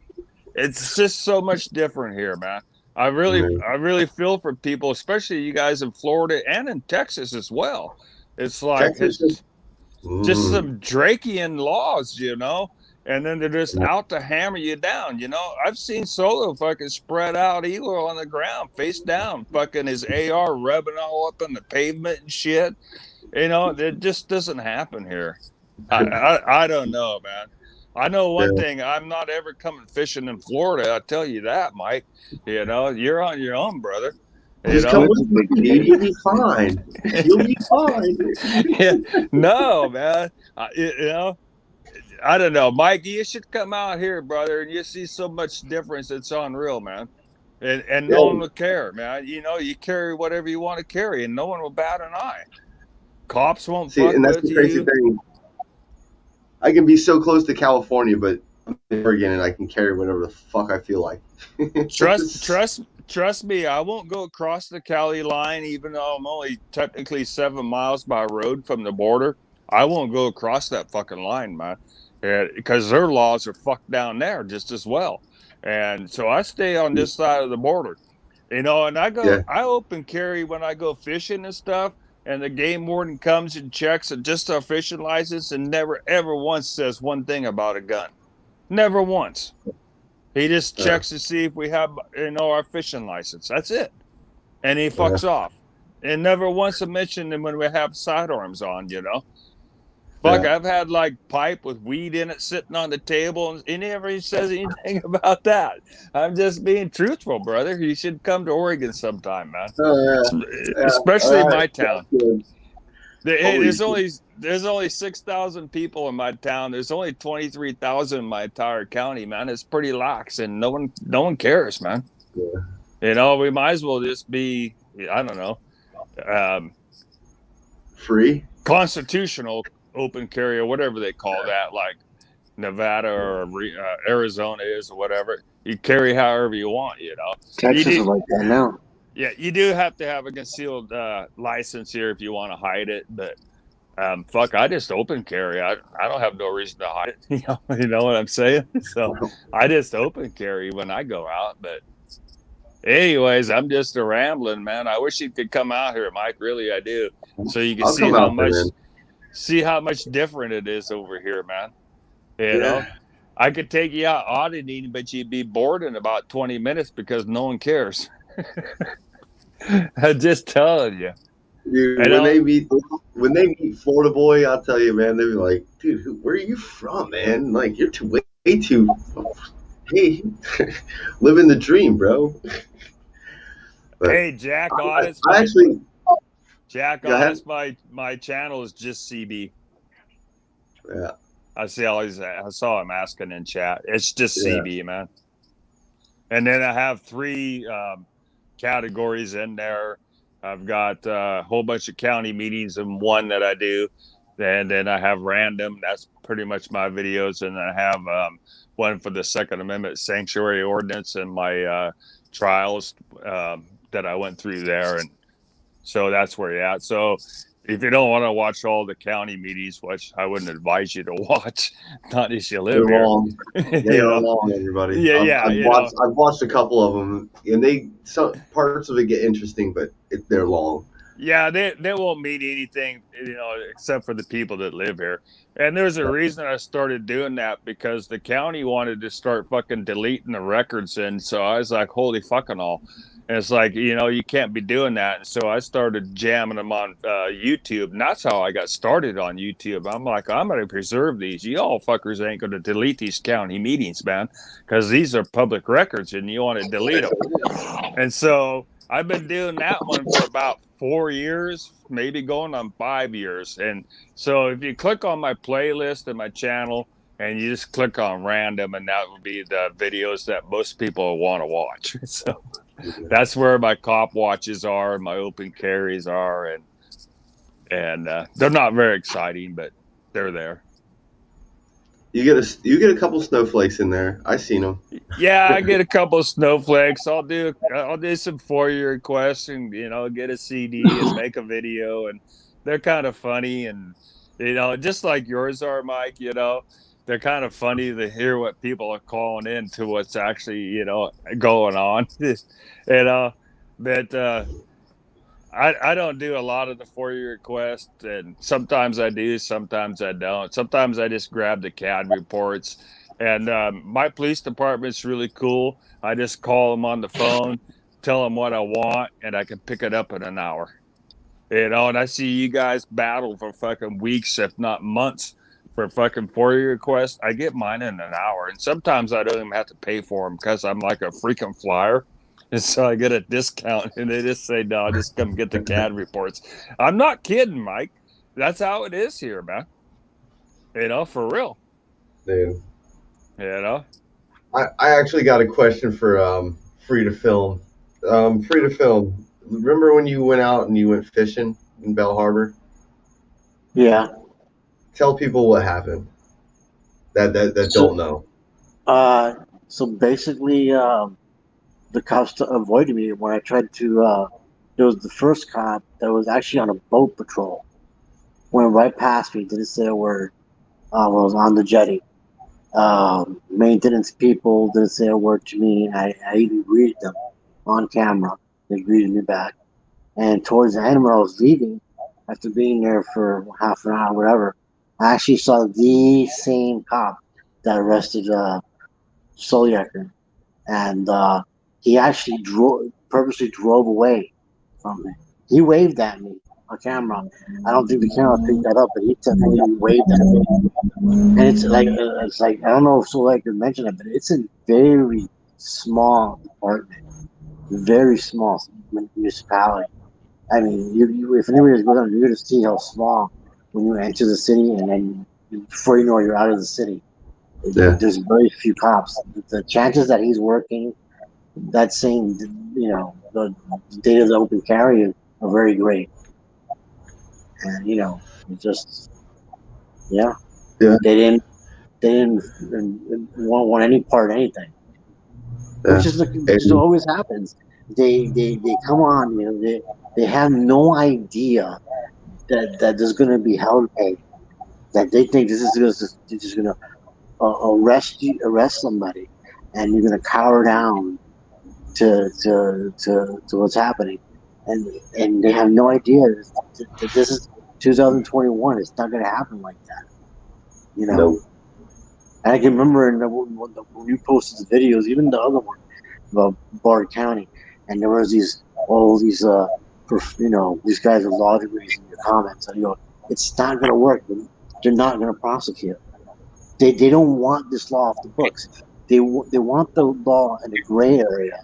It's just so much different here, man. I really feel for people, especially you guys in Florida and in Texas as well. It's like it's just some Drakean laws, you know, and then they're just out to hammer you down. You know, I've seen Solo fucking spread out Eagle on the ground, face down, fucking his AR rubbing all up on the pavement and shit. You know, it just doesn't happen here. I don't know, man. I know one thing. I'm not ever coming fishing in Florida. I tell you that, Mike. You know, you're on your own, brother. Just come with me, dude. You'll be fine. You'll be fine. Yeah, no, man. You know, I don't know, Mike. You should come out here, brother, and you see so much difference. It's unreal, man. And no one will care, man. You know, you carry whatever you want to carry, and no one will bat an eye. Cops won't fuck and that's with the crazy thing. I can be so close to California, but I'm in Oregon, and I can carry whatever the fuck I feel like. Trust me, I won't go across the Cali line, even though I'm only technically 7 miles by road from the border. I won't go across that fucking line, man, because their laws are fucked down there just as well. And so I stay on this side of the border, you know. And I open carry when I go fishing and stuff. and the game warden comes and checks it just our fishing license and never ever once says one thing about a gun. Never once. He just checks to see if we have, our fishing license. That's it. And he fucks off. And never once mentioned him when we have sidearms on, Fuck, I've had like pipe with weed in it sitting on the table, and he never says anything about that. I'm just being truthful, brother. You should come to Oregon sometime, man. Especially my town. There's only 6,000 people in my town. There's only 23,000 in my entire county, man. It's pretty lax, and no one cares, man. Yeah. We might as well just be, I don't know, free, constitutional open carry or whatever they call that, like Nevada or Arizona is or whatever. You carry however you want, Texas is like that now. Yeah, you do have to have a concealed license here if you want to hide it, but fuck, I just open carry. I don't have no reason to hide it. You know what I'm saying? So I just open carry when I go out. But anyways, I'm just a rambling, man. I wish you could come out here, Mike. Really, I do. So you can see how much different it is over here, man. You know, I could take you out auditing, but you'd be bored in about 20 minutes because no one cares. I'm just telling you. Dude, when they meet Florida boy, I'll tell you, man, they'll be like, dude, where are you from, man? Like, you're way too, hey, living the dream, bro. But hey, Jack Audits. Jack Audits, my channel is just CB. Yeah. I saw him asking in chat. It's just CB, man. And then I have 3 categories in there. I've got a whole bunch of county meetings and one that I do. And then I have random. That's pretty much my videos. And I have one for the Second Amendment sanctuary ordinance and my trials that I went through there. And so that's where you're at. So if you don't want to watch all the county meetings, which I wouldn't advise you to watch, not if you live here. Long. They are long, everybody. I've watched a couple of them, and some parts of it get interesting, but they're long. Yeah, they won't mean anything, except for the people that live here. And there's a reason I started doing that, because the county wanted to start fucking deleting the records, and so I was like, holy fucking all. And it's like, you can't be doing that. And so I started jamming them on YouTube. And that's how I got started on YouTube. I'm like, I'm going to preserve these. You all fuckers ain't going to delete these county meetings, man, because these are public records and you want to delete them. And so I've been doing that one for about 4 years, maybe going on 5 years. And so if you click on my playlist and my channel and you just click on random, and that would be the videos that most people want to watch. So that's where my cop watches are, my open carries are, and they're not very exciting, but they're there. You get a couple snowflakes in there. I seen them. Yeah, I get a couple of snowflakes. I'll do some FOIA requests and get a CD and make a video, and they're kind of funny, and just like yours are, Mike. They're kind of funny to hear what people are calling in to what's actually, going on. But I don't do a lot of the FOIA requests, and sometimes I do, sometimes I don't. Sometimes I just grab the CAD reports, and my police department's really cool. I just call them on the phone, tell them what I want, and I can pick it up in an hour. And I see you guys battle for fucking weeks, if not months, for fucking FOIA requests. I get mine in an hour, and sometimes I don't even have to pay for them because I'm like a freaking flyer, and so I get a discount, and they just say, no, just come get the CAD reports. I'm not kidding, Mike. That's how it is here, man. For real. Dude. I actually got a question for Free to Film. Free to Film. Remember when you went out and you went fishing in Bell Harbor? Yeah. Tell people what happened that don't know. So basically, the cops avoided me when I tried to. There was the first cop that was actually on a boat patrol. Went right past me, didn't say a word. When I was on the jetty. Maintenance people didn't say a word to me. I even greeted them on camera. They greeted me back. And towards the end, when I was leaving, after being there for half an hour, whatever, I actually saw the same cop that arrested Solyaker, and he actually purposely drove away from me. He waved at me on camera. I don't think the camera picked that up, but he definitely waved at me. And it's like I don't know if Solyaker mentioned it, but it's a very small department, very small municipality. I mean, if anybody goes on, you're going to see how small when you enter the city, and then before you know it, you're out of the city. Yeah. There's very few cops. The chances that he's working that same, the date of the open carry are very great. And it's just, yeah, Yeah. they didn't want any part of anything, which is always happens. They come on, they have no idea that there's going to be hell to pay. That they think this is just going to arrest somebody, and you're going to cower down to what's happening, and they have no idea that this is 2021. It's not going to happen like that, Nope. And I can remember when you posted the videos, even the other one about Bard County, and there was these these guys with law degrees in your comments, and it's not going to work. They're not going to prosecute. They don't want this law off the books. They want the law in a gray area,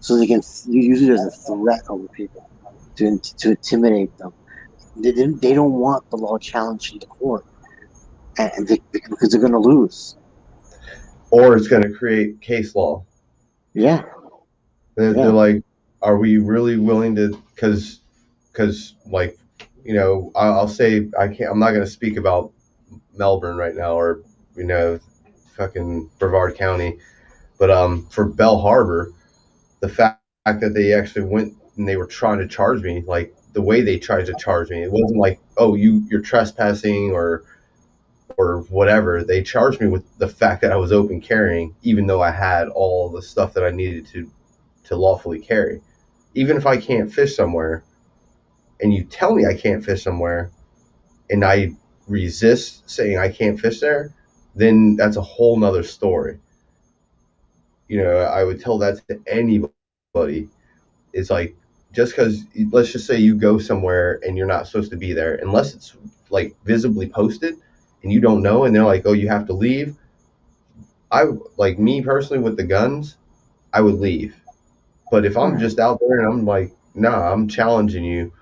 so they can use it as a threat over people to intimidate them. They don't want the law challenged in the court, because they're going to lose. Or it's going to create case law. Yeah. They're like, are we really willing to? Because like, I'll say I'm not going to speak about Melbourne right now, or fucking Brevard County, but for Bell Harbor, the fact that they actually went and they were trying to charge me, like the way they tried to charge me, it wasn't like, oh, you're trespassing or whatever. They charged me with the fact that I was open carrying, even though I had all the stuff that I needed to lawfully carry. Even if I can't fish somewhere, and you tell me I can't fish somewhere, and I resist saying I can't fish there, then that's a whole nother story. I would tell that to anybody. It's like, just because, let's just say you go somewhere and you're not supposed to be there, unless it's like visibly posted and you don't know, and they're like, oh, you have to leave. Like me personally with the guns, I would leave. But if I'm just out there and I'm like, nah, I'm challenging you,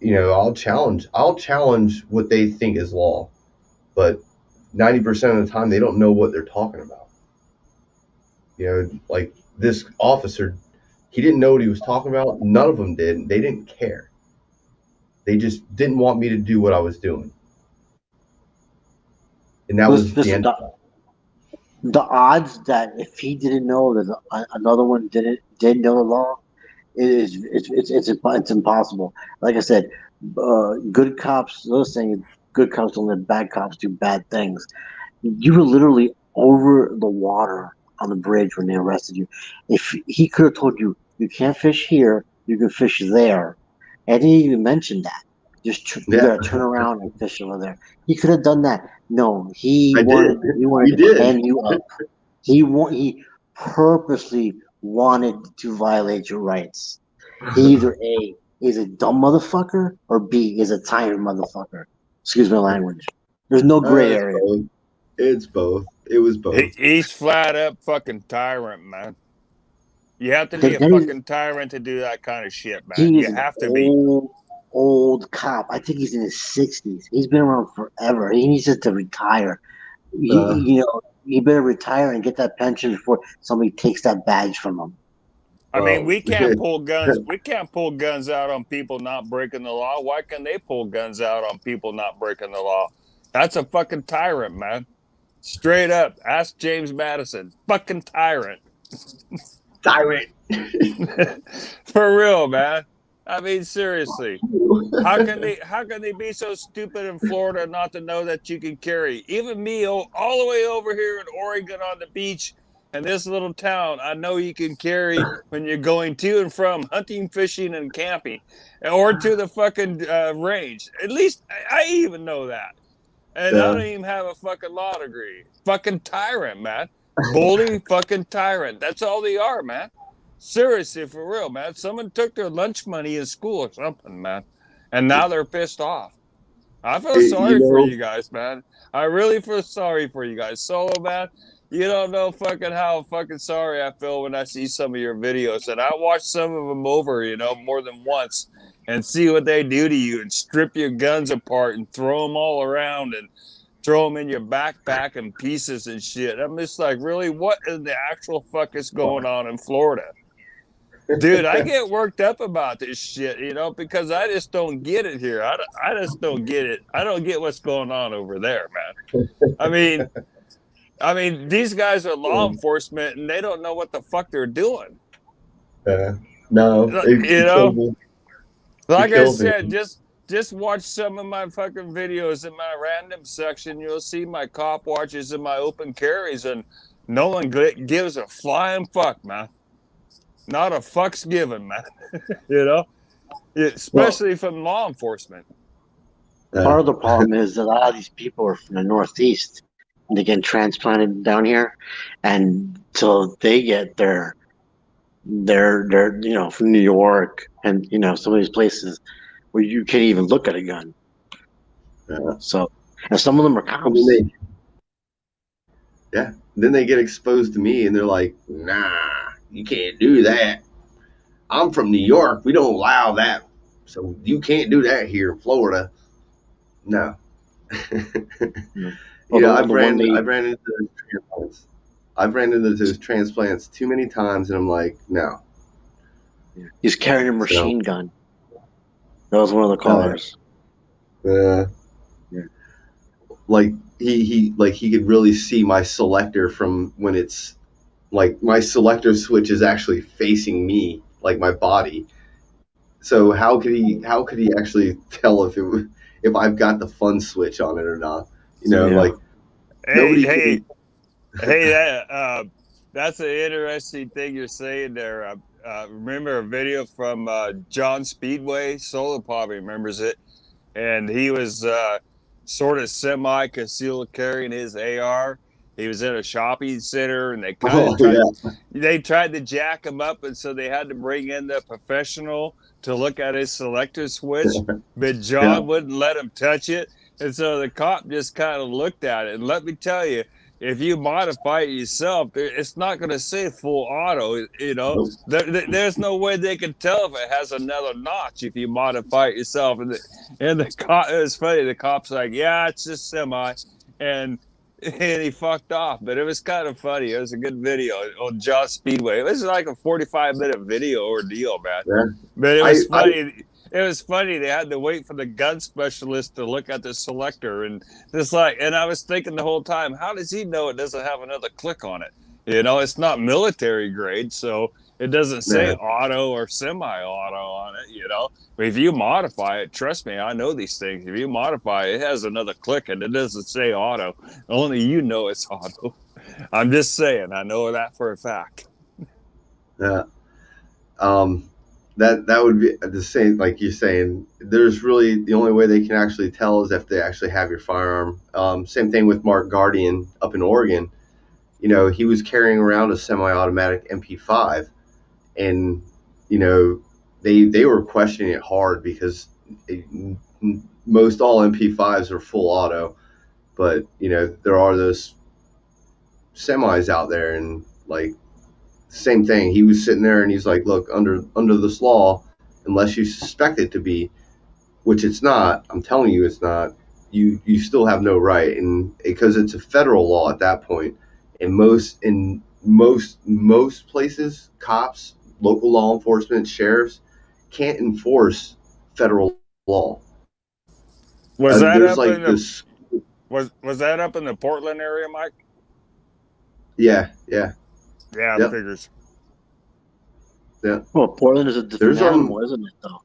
I'll challenge what they think is law. But 90% of the time, they don't know what they're talking about. Like this officer, he didn't know what he was talking about. None of them did. They didn't care. They just didn't want me to do what I was doing. And that was the end. The odds that if he didn't know that another one did know the law, it's impossible. Like I said, good cops. The other thing is, good cops don't let bad cops do bad things. You were literally over the water on the bridge when they arrested you. If he could have told you can't fish here, you can fish there, and he even mentioned that. You gotta turn around and fish over there. He could have done that. No, he wanted to end you up. He purposely wanted to violate your rights. He either A is a dumb motherfucker, or B is a tired motherfucker. Excuse my language. There's no gray area. It's both. It was both. He's flat up fucking tyrant, man. You have to be a fucking tyrant to do that kind of shit, man. You have to be. Old cop. I think he's in his 60s. He's been around forever. He needs to retire. He better retire and get that pension before somebody takes that badge from him. I mean, we can't pull guns. We can't pull guns out on people not breaking the law. Why can they pull guns out on people not breaking the law? That's a fucking tyrant, man. Straight up. Ask James Madison. Fucking tyrant. Tyrant. For real, man. I mean, seriously. How can they be so stupid in Florida not to know that you can carry? Even me, all the way over here in Oregon on the beach, in this little town, I know you can carry when you're going to and from hunting, fishing, and camping, or to the fucking range. At least I even know that. And I don't even have a fucking law degree. Fucking tyrant, man. Bully fucking tyrant. That's all they are, man. Seriously, for real, man. Someone took their lunch money in school or something, man. And now they're pissed off. I feel sorry for you guys, man. I really feel sorry for you guys. Solo, man, you don't know fucking how fucking sorry I feel when I see some of your videos. And I watch some of them over, more than once and see what they do to you and strip your guns apart and throw them all around and throw them in your backpack in pieces and shit. I'm just like, really, what in the actual fuck is going on in Florida? Dude, I get worked up about this shit, because I just don't get it here. I just don't get it. I don't get what's going on over there, man. I mean, these guys are law enforcement and they don't know what the fuck they're doing. No, like I said, just watch some of my fucking videos in my random section. You'll see my cop watches and my open carries, and no one gives a flying fuck, man. Not a fuck's given, man. Especially from law enforcement. Part of the problem is that a lot of these people are from the Northeast and they get transplanted down here, and so they get their from New York and some of these places where you can't even look at a gun. So, and some of them are cops. Then they get exposed to me and they're like, nah, you can't do that. I'm from New York. We don't allow that. So you can't do that here in Florida. No. I've ran into those transplants. I've ran into those transplants too many times, and I'm like, no. He's carrying a machine gun. That was one of the callers. Like he could really see my selector from when it's like my selector switch is actually facing me, like my body. So how could he actually tell if I've got the fun switch on it or not? Like hey, that's an interesting thing you're saying there. Remember a video from John Speedway? Solo probably remembers it, and he was sort of semi-concealed carrying his AR. He was in a shopping center, and they tried to jack him up, and so they had to bring in the professional to look at his selector switch, but John wouldn't let him touch it, and so the cop just kind of looked at it. And let me tell you, if you modify it yourself, it's not going to say full auto. There's no way they can tell if it has another notch if you modify it yourself. And the cop, it was funny. The cop's like, yeah, it's just semi, and he fucked off. But it was kind of funny. It was a good video on John Speedway. It was like a 45-minute video ordeal, man. Yeah. But it was funny. It was funny. They had to wait for the gun specialist to look at the selector, and and I was thinking the whole time, how does he know it doesn't have another click on it? It's not military grade, so it doesn't say auto or semi-auto on it. But if you modify it, trust me, I know these things. If you modify it, it has another click, and it doesn't say auto. Only you know it's auto. I'm just saying, I know that for a fact. Yeah. That would be the same, like you're saying. There's really the only way they can actually tell is if they actually have your firearm. Same thing with Mark Guardian up in Oregon. He was carrying around a semi-automatic MP5, and they were questioning it hard because most all MP5s are full auto, but there are those semis out there, and like. Same thing. He was sitting there and he's like, look, under this law, unless you suspect it to be, which it's not, I'm telling you it's not, you still have no right. And because it's a federal law at that point, in most places, cops, local law enforcement, sheriffs can't enforce federal law. Was that up in was that up in the Portland area, Mike? Yeah. Yeah, yep. Figures. Yeah. Well, Portland is a different animal, isn't it, though?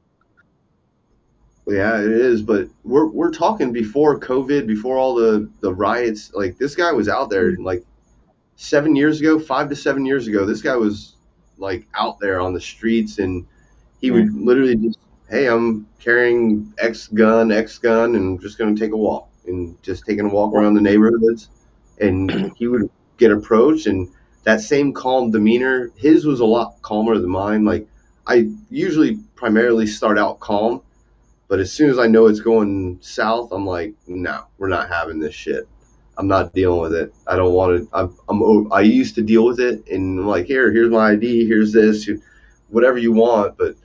Yeah, it is. But we're talking before COVID, before all the riots. Like, this guy was out there, like, 7 years ago, 5 to 7 years ago, this guy was like out there on the streets, and he would literally just, hey, I'm carrying X gun, and just going to take a walk, and just taking a walk around the neighborhoods. And he would get approached, and that same calm demeanor, his was a lot calmer than mine. Like, I usually primarily start out calm, but as soon as I know it's going south, I'm like, no, we're not having this shit. I'm not dealing with it. I don't want to. I used to deal with it, and I'm like, here's my ID, here's this, whatever you want. But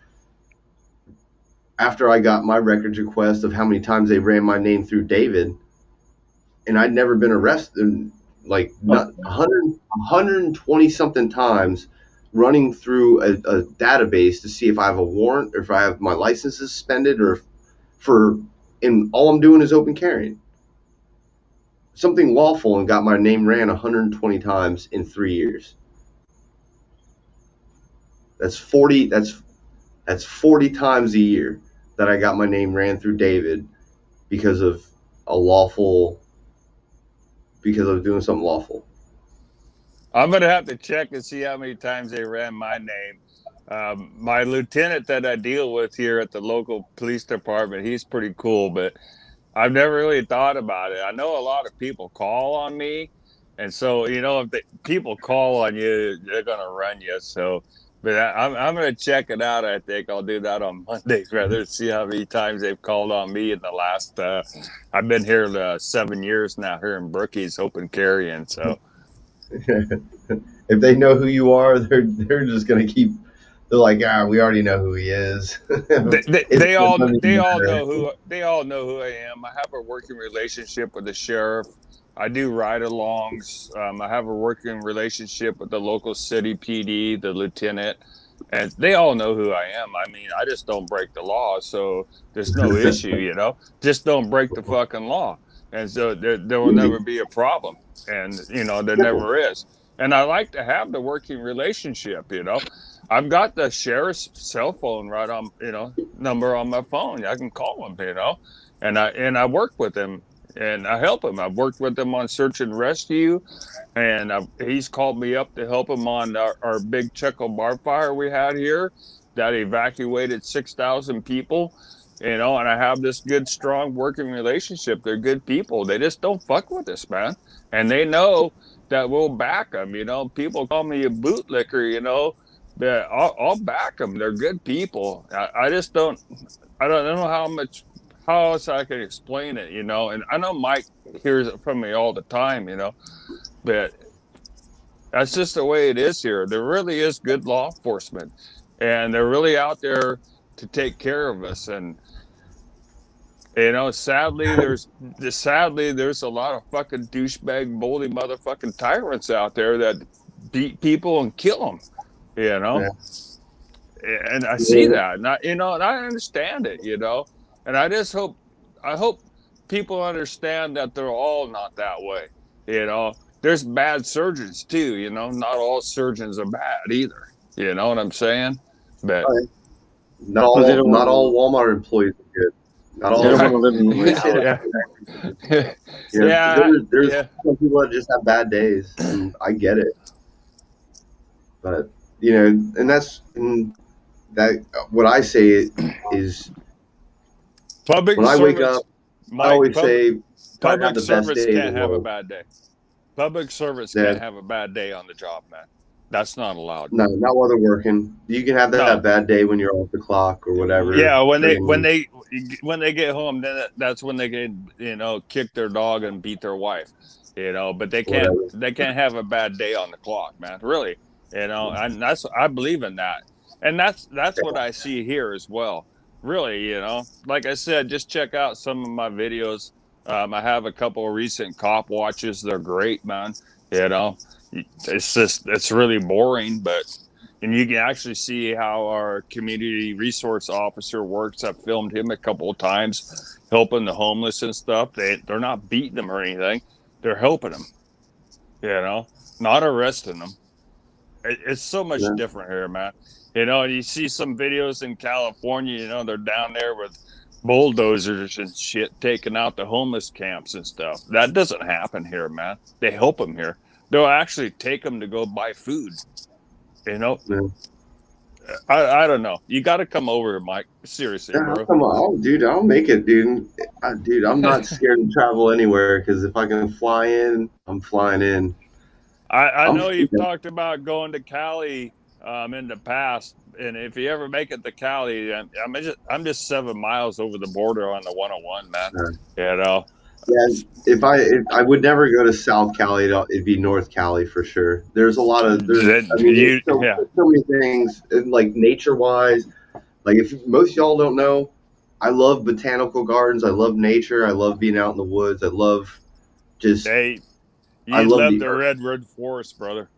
after I got my records request of how many times they ran my name through David, and I'd never been arrested, like not 120 something times, running through a database to see if I have a warrant, or if I have my license suspended, or and all I'm doing is open carrying something lawful, and got my name ran 120 times in 3 years. That's 40 times a year that I got my name ran through David because of because I was doing something lawful. I'm gonna have to check and see how many times they ran my name. My lieutenant that I deal with here at the local police department, he's pretty cool, but I've never really thought about it. I know a lot of people call on me, and so if people call on you, they're gonna run you. So, but I'm gonna check it out. I think I'll do that on Monday, rather see how many times they've called on me in the last. I've been here 7 years now here in Brookings, open carrying. So, if they know who you are, they're just gonna keep. They're like, we already know who he is. they all know who I am. I have a working relationship with the sheriff. I do ride-alongs. I have a working relationship with the local city PD, the lieutenant, and they all know who I am. I mean, I just don't break the law, so there's no issue. Just don't break the fucking law, and so there will never be a problem, and there never is. And I like to have the working relationship. I've got the sheriff's cell phone right on, number on my phone. I can call him, and I work with him and I help him. I've worked with him on search and rescue, and he's called me up to help him on our big Checo bar fire we had here that evacuated 6,000 people. And I have this good, strong working relationship. They're good people. They just don't fuck with us, man. And they know that we'll back them. People call me a bootlicker, but I'll back them. They're good people. I just don't. I don't know how else I can explain it. And I know Mike hears it from me all the time. But that's just the way it is here. There really is good law enforcement, and they're really out there to take care of us. And sadly, there's a lot of fucking douchebag, moldy motherfucking tyrants out there that beat people and kill them. Yeah. And I see that, and I understand it. And I just hope people understand that they're all not that way. There's bad surgeons too. Not all surgeons are bad either. You know what I'm saying? But not all Walmart employees are good. Not all. They don't want to live in There's some people that just have bad days, and I get it. But and that's what I say is public when service, I wake up, I always say public service can't have a bad day. Public service can't have a bad day on the job, man. That's not allowed. No, not while they're working. You can have that bad day when you're off the clock or whatever. Yeah, when they get home, then that's when they get kick their dog and beat their wife. But they can't have a bad day on the clock, man. Really, and I believe in that, and that's what I see here as well. Really, like I said, just check out some of my videos. I have a couple of recent cop watches. They're great, man. It's really boring, and you can actually see how our community resource officer works. I've filmed him a couple of times helping the homeless and stuff. They're not beating them or anything. They're helping them, not arresting them. It's so much different here, man. You see some videos in California, they're down there with bulldozers and shit taking out the homeless camps and stuff. That doesn't happen here, man. They help them here. they'll actually take them to go buy food. You know, Yeah. I don't know. You got to come over, Mike. Seriously, Yeah, bro. come on, dude. I'll make it, dude. Dude, I'm not scared to travel anywhere because if I can fly in, I'm flying in. I I'm know you've talked about going to Cali in the past, and if you ever make it to Cali, I'm just 7 miles over the border on the 101, man. You know, yeah. If I would never go to South Cali, it'd be North Cali for sure. There's a lot of there's that I mean you there's so many things like nature wise. Like if most y'all don't know, I love botanical gardens. I love nature. I love being out in the woods. I love just hey, I you love love the the earth. redwood forest, brother.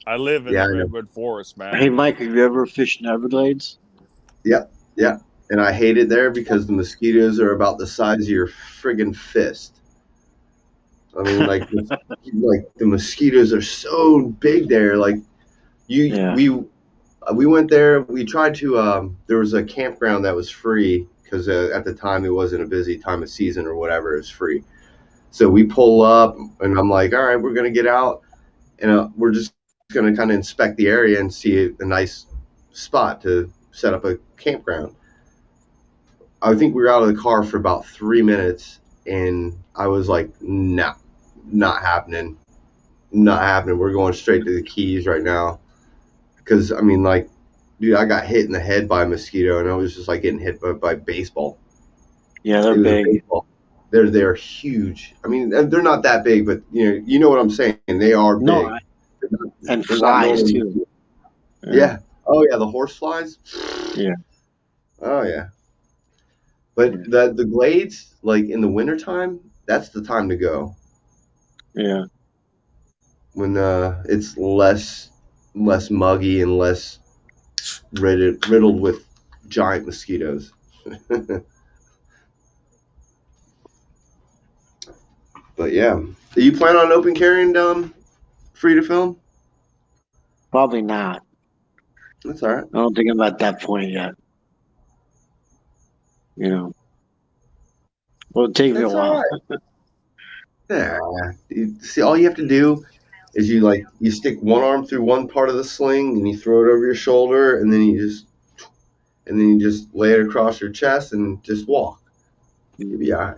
I live in Yeah, the I know. redwood forest, man. Hey, Mike, have you ever fished in Everglades? Yep, yep. And I hate it there because the mosquitoes are about the size of your friggin' fist. I mean, like the mosquitoes are so big there. Like you, Yeah. we went there. We tried to. There was a campground that was free because at the time it wasn't a busy time of season or whatever. It was free. So we pull up, and I'm like, all right, we're gonna get out, and we're just gonna kind of inspect the area and see a nice spot to set up a campground. I think we were out of the car for about 3 minutes, and I was like, "No, not happening, not happening. We're going straight to the Keys right now." Because I mean, like, dude, I got hit in the head by a mosquito, and I was just like getting hit by baseball. Yeah, they're It was a big. baseball. They're huge. I mean, they're not that big, but you know what I'm saying. They are No, big. and They're not flies normal. too. Yeah. Oh yeah, the horse flies. Yeah. Oh yeah. But the glades, like in the wintertime, that's the time to go. Yeah. When it's less muggy and less riddled with giant mosquitoes. But yeah, do you plan on open carrying free to film? Probably not. That's all right. I don't think I'm at that point yet. You know, well, it'll take me a That's all while. right. Yeah. See, all you have to do is you stick one arm through one part of the sling and you throw it over your shoulder and then you just lay it across your chest and just walk. You'll be all right.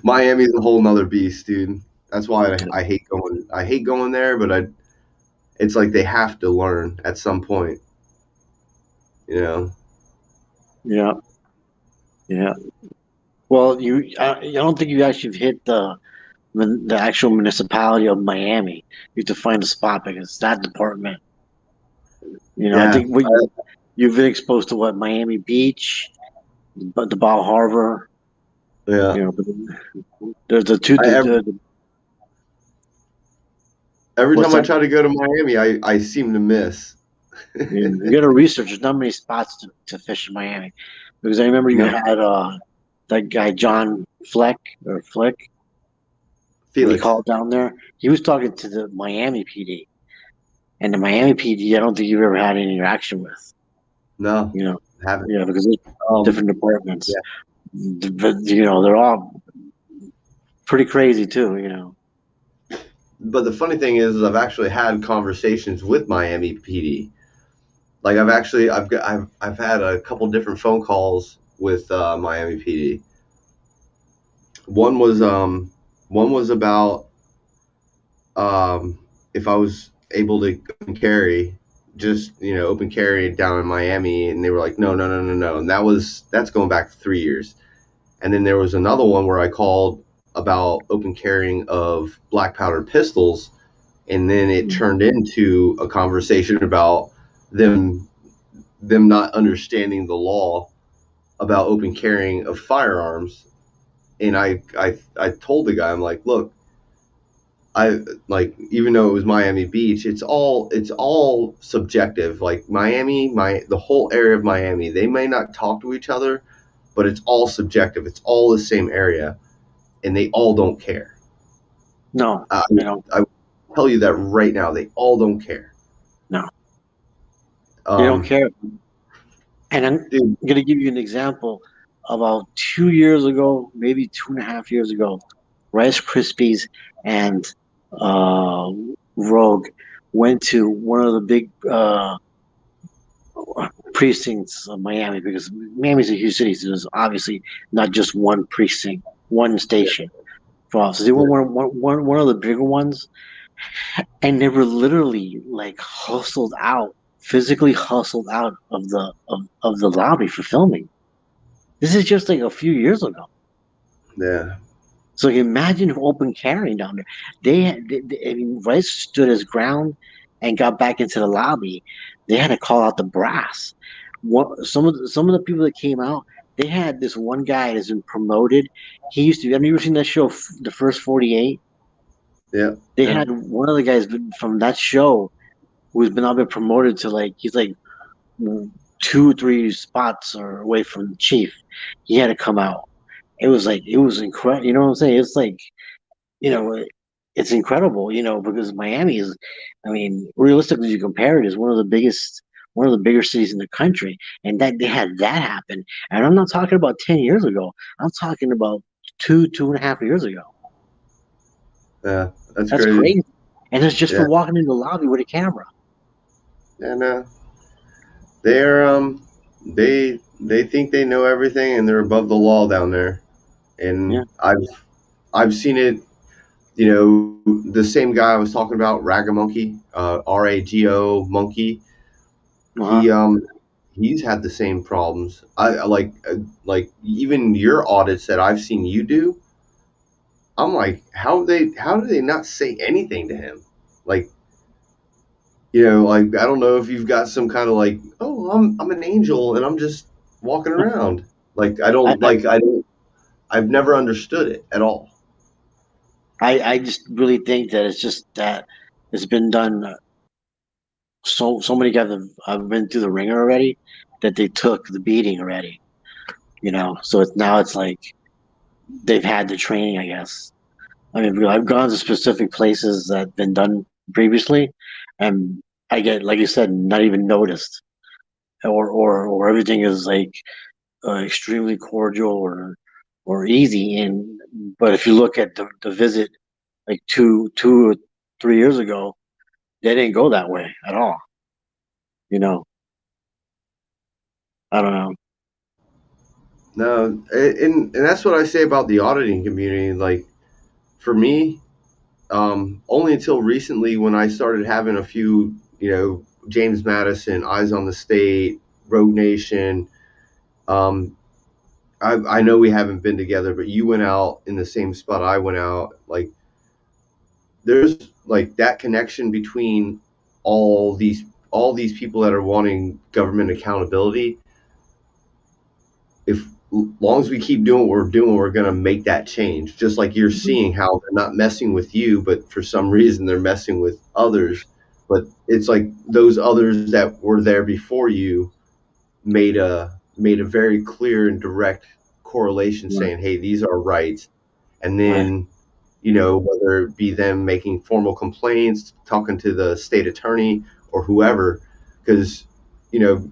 Miami's a whole nother beast, dude. That's why I hate going. I hate going there, but it's like they have to learn at some point. You know. Yeah. Yeah. Well, I don't think you actually hit the actual municipality of Miami. You have to find a spot because it's that department. You know, I Yeah. think you've been exposed to what Miami Beach, but the Bal Harbor. Yeah. You know, but there's the two. Every What's time I that? try to go to Miami, I seem to miss. You got to research. There's not many spots to fish in Miami because I remember you No. had that guy John Flick when he Felix. called down there. He was talking to the Miami PD, and the Miami PD. I don't think you've ever had any interaction with. No. You know, Haven't. yeah, because there's different departments. Yeah. But they're all pretty crazy too. You know. But the funny thing is I've actually had conversations with Miami PD. Like I've had a couple different phone calls with Miami PD. One was about if I was able to open carry, just open carry down in Miami, and they were like, no, no, no, no, no, and that's going back 3 years. And then there was another one where I called about open carrying of black powder pistols, and then it turned into a conversation about them not understanding the law about open carrying of firearms. And I told the guy, I'm like, look, I like, even though it was Miami Beach, it's all subjective. Like the whole area of Miami, they may not talk to each other, but it's all subjective. It's all the same area, and they all don't care. No, I they don't. I tell you that right now, they all don't care. No, they don't care. And I'm Dude, going to give you an example. About 2 years ago, maybe 2.5 years ago, Rice Krispies and uh, Rogue went to one of the big precincts of Miami, because Miami's a huge city, so there's obviously not just one precinct, one station for officers. They were one of the bigger ones, and they were literally like physically hustled out of of the lobby for filming. This is just like a few years ago. Yeah. So imagine open carrying down there. I mean, Rice stood his ground and got back into the lobby. They had to call out the brass. Some of the people that came out, they had this one guy that's been promoted. He used to. Have you ever seen that show, The First 48? Yeah. They Yeah. had one of the guys from that show who's been promoted to, like, he's like 2 or 3 spots or away from the chief. He had to come out. It was incredible. You know what I'm saying? It's like, you know, it's incredible, because Miami is, I mean, realistically, you compare it, is one of the bigger cities in the country, and that they had that happen. And I'm not talking about 10 years ago. I'm talking about 2.5 years ago. Yeah. That's That's crazy. crazy. And it's just for Yeah. walking in the lobby with a camera. And they're they think they know everything and they're above the law down there. Yeah. And I've seen it. You know, the same guy I was talking about, Ragamonkey, Rago Monkey. Uh-huh. He he's had the same problems. Like even your audits that I've seen you do. I'm like, how do they not say anything to him? Like, like I don't know if you've got some kind of like, oh, I'm an angel and I'm just walking around. Like I, I, I don't I've never understood it at all. I just really think that it's just that it's been done. So many guys have been through the ringer already, that they took the beating already. So it's like they've had the training, I guess. I mean, I've gone to specific places that have been done previously, and I get, like you said, not even noticed, or everything is like extremely cordial or easy. And but if you look at the visit like 2 or 3 years ago, they didn't go that way at all. You know, I don't know. No, and that's what I say about the auditing community. Like for me, only until recently when I started having a few, James Madison, Eyes on the State, Rogue Nation. Um, I know we haven't been together, but you went out in the same spot I went out. Like there's like that connection between all these all these people that are wanting government accountability. If long as we keep doing what we're doing, we're going to make that change. Just like you're seeing how they're not messing with you, but for some reason they're messing with others. But it's like those others that were there before you made a very clear and direct correlation, Right, saying, "Hey, these are rights." And right, then, whether it be them making formal complaints, talking to the state attorney or whoever, because you know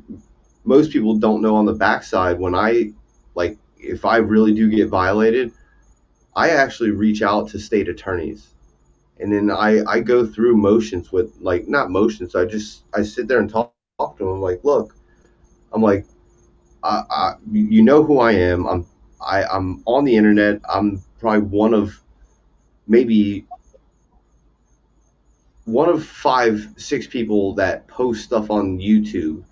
most people don't know on the backside when if I really do get violated, I actually reach out to state attorneys. And then I go through motions with like not motions. I sit there and talk to them. I'm like, look, I'm like, you know who I am. I'm on the internet. I'm probably maybe one of 5, 6 people that post stuff on YouTube,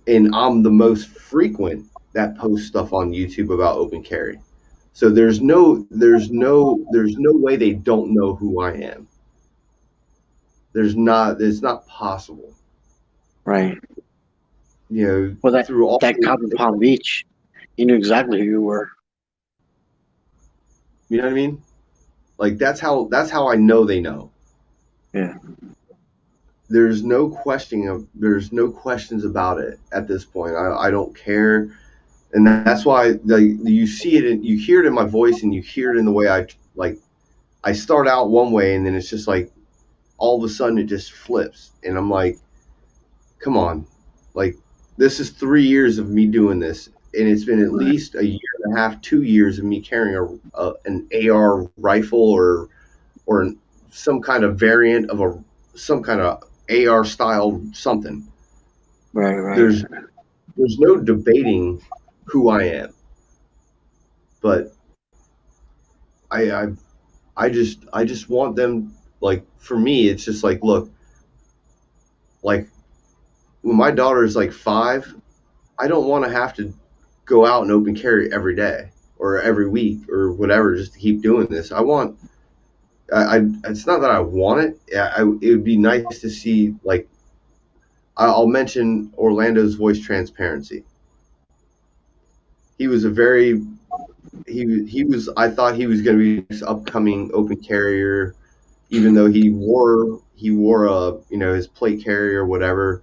and I'm the most frequent that posts stuff on YouTube about open carry. So there's no way they don't know who I am. It's not possible. right. Well, Through all that cop in Palm Beach, he knew exactly who you were. you know what I mean? Like that's how I know they know. Yeah, There's no questions about it at this point. I don't care. And that's why you see it and you hear it in my voice and you hear it in the way I start out one way and then it's just like all of a sudden it just flips and I'm like, come on, like this is 3 years of me doing this and it's been at least a year and a half, 2 years of me carrying an AR rifle or some kind of variant of some kind of AR style something. Right. There's no debating who I am, but I just want them, like, for me, it's just like, look, like when my daughter is like 5, I don't want to have to go out and open carry every day or every week or whatever just to keep doing this. It's not that I want it. It would be nice to see, like, I'll mention Orlando's voice transparency. He was I thought he was going to be this upcoming open carrier, even though he wore a, his plate carrier or whatever.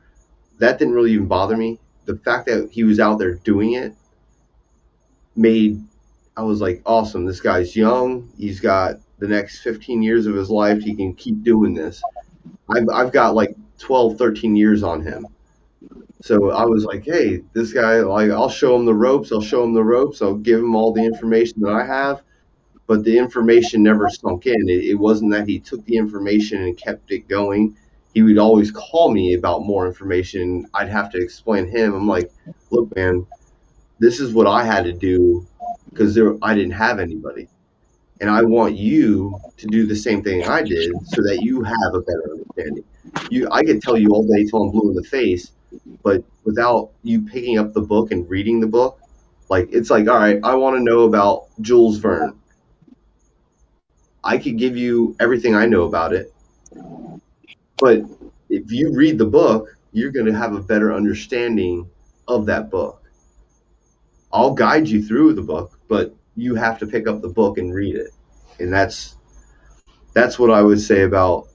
That didn't really even bother me. The fact that he was out there doing it I was like, awesome. This guy's young. He's got the next 15 years of his life. He can keep doing this. I've got like 12, 13 years on him. So I was like, hey, this guy, like, I'll show him the ropes. I'll give him all the information that I have. But the information never sunk in. It wasn't that he took the information and kept it going. He would always call me about more information. I'd have to explain him. I'm like, look, man, this is what I had to do because I didn't have anybody. And I want you to do the same thing I did so that you have a better understanding. I could tell you all day till I'm blue in the face, but without you picking up the book and reading the book, like, it's like, all right, I want to know about Jules Verne. I could give you everything I know about it, but if you read the book, you're going to have a better understanding of that book. I'll guide you through the book, but you have to pick up the book and read it. And that's what I would say about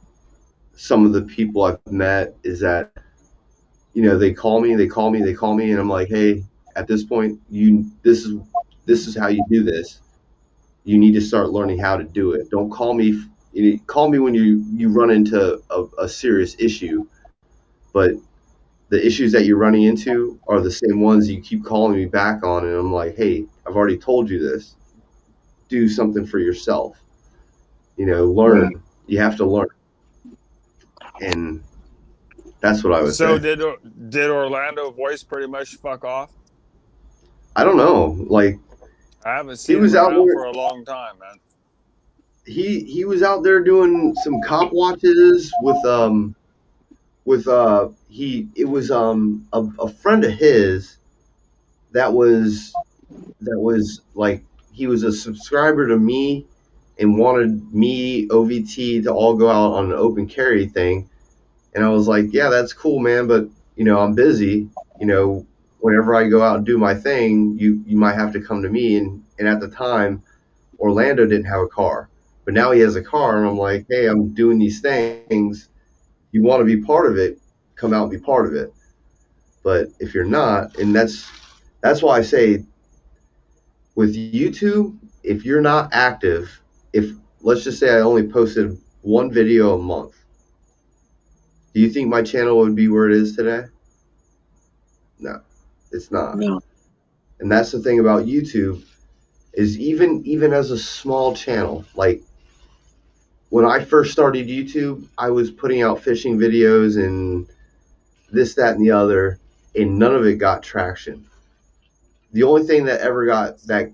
some of the people I've met, is that, they call me, and I'm like, hey, at this point, this is how you do this. You need to start learning how to do it. Don't call me. Call me when you run into a serious issue, but the issues that you're running into are the same ones you keep calling me back on, and I'm like, hey, I've already told you this. Do something for yourself. Learn. You have to learn, and that's what I would say. So did Orlando voice pretty much fuck off? I don't know. Like, I haven't seen him around for a long time, man. He was out there doing some cop watches with a friend of his that was like, he was a subscriber to me and wanted me, OVT, to all go out on an open carry thing. And I was like, yeah, that's cool, man, but I'm busy. Whenever I go out and do my thing, you might have to come to me. And at the time, Orlando didn't have a car, but now he has a car, and I'm like, hey, I'm doing these things. You want to be part of it, come out and be part of it. But if you're not, and that's why I say with YouTube, if you're not active, let's just say I only posted one video a month, do you think my channel would be where it is today? No, it's not. No. And that's the thing about YouTube, is even as a small channel, like, when I first started YouTube, I was putting out fishing videos and this, that, and the other, and none of it got traction. The only thing that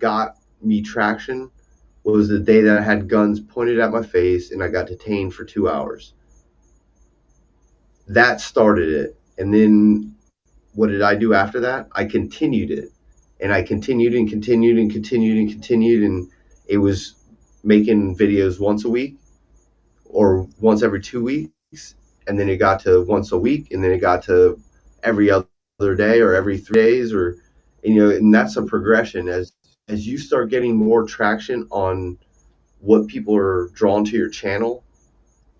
got me traction was the day that I had guns pointed at my face and I got detained for 2 hours. That started it. And then what did I do after that? I continued it. And I continued and continued and continued and continued, and it was making videos once a week or once every 2 weeks, and then it got to once a week, and then it got to every other day or every 3 days, and that's a progression. As you start getting more traction on what people are drawn to your channel,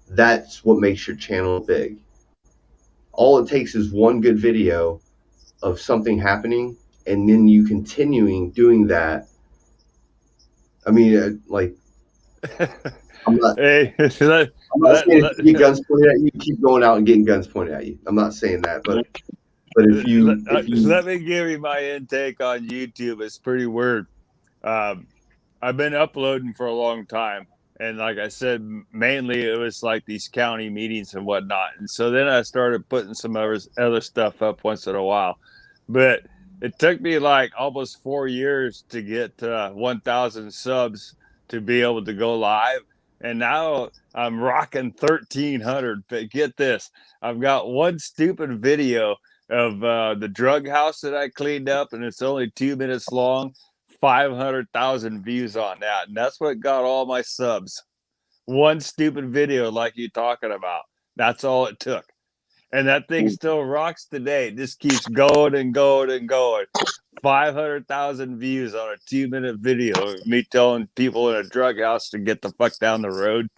that's what makes your channel big. All it takes is one good video of something happening, and then you continuing doing that. I mean, like, I'm not saying get guns pointed at you, keep going out and getting guns pointed at you. I'm not saying that, but But if you let me give you my intake on YouTube. It's pretty weird. I've been uploading for a long time. And like I said, mainly it was like these county meetings and whatnot. And so then I started putting some other stuff up once in a while. But it took me like almost 4 years to get 1,000 subs to be able to go live. And now I'm rocking 1,300. But get this, I've got one stupid video of the drug house that I cleaned up, and it's only 2 minutes long. 500,000 views on that, and that's what got all my subs. One stupid video like you talking about. That's all it took. And that thing still rocks today. It just keeps going and going and going. 500,000 views on a 2-minute video of me telling people in a drug house to get the fuck down the road.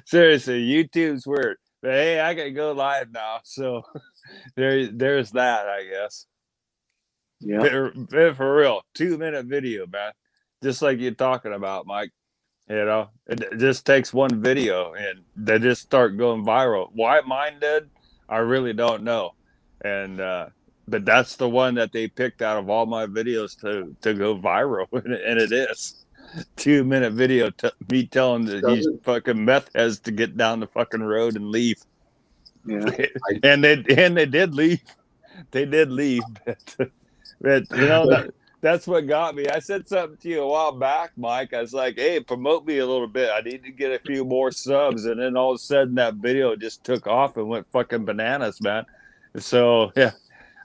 Seriously, YouTube's weird. But hey, I can go live now. So there's that, I guess. Yeah. For real, 2-minute video, man. Just like you're talking about, Mike. You know, it just takes one video and they just start going viral. Why mine did, I really don't know. And but that's the one that they picked out of all my videos to go viral, and it is 2-minute video. Me telling these fucking meth heads to get down the fucking road and leave. Yeah. and they did leave. They did leave. But you know that's what got me. I said something to you a while back, Mike. I was like, "Hey, promote me a little bit. I need to get a few more subs." And then all of a sudden, that video just took off and went fucking bananas, man. So yeah,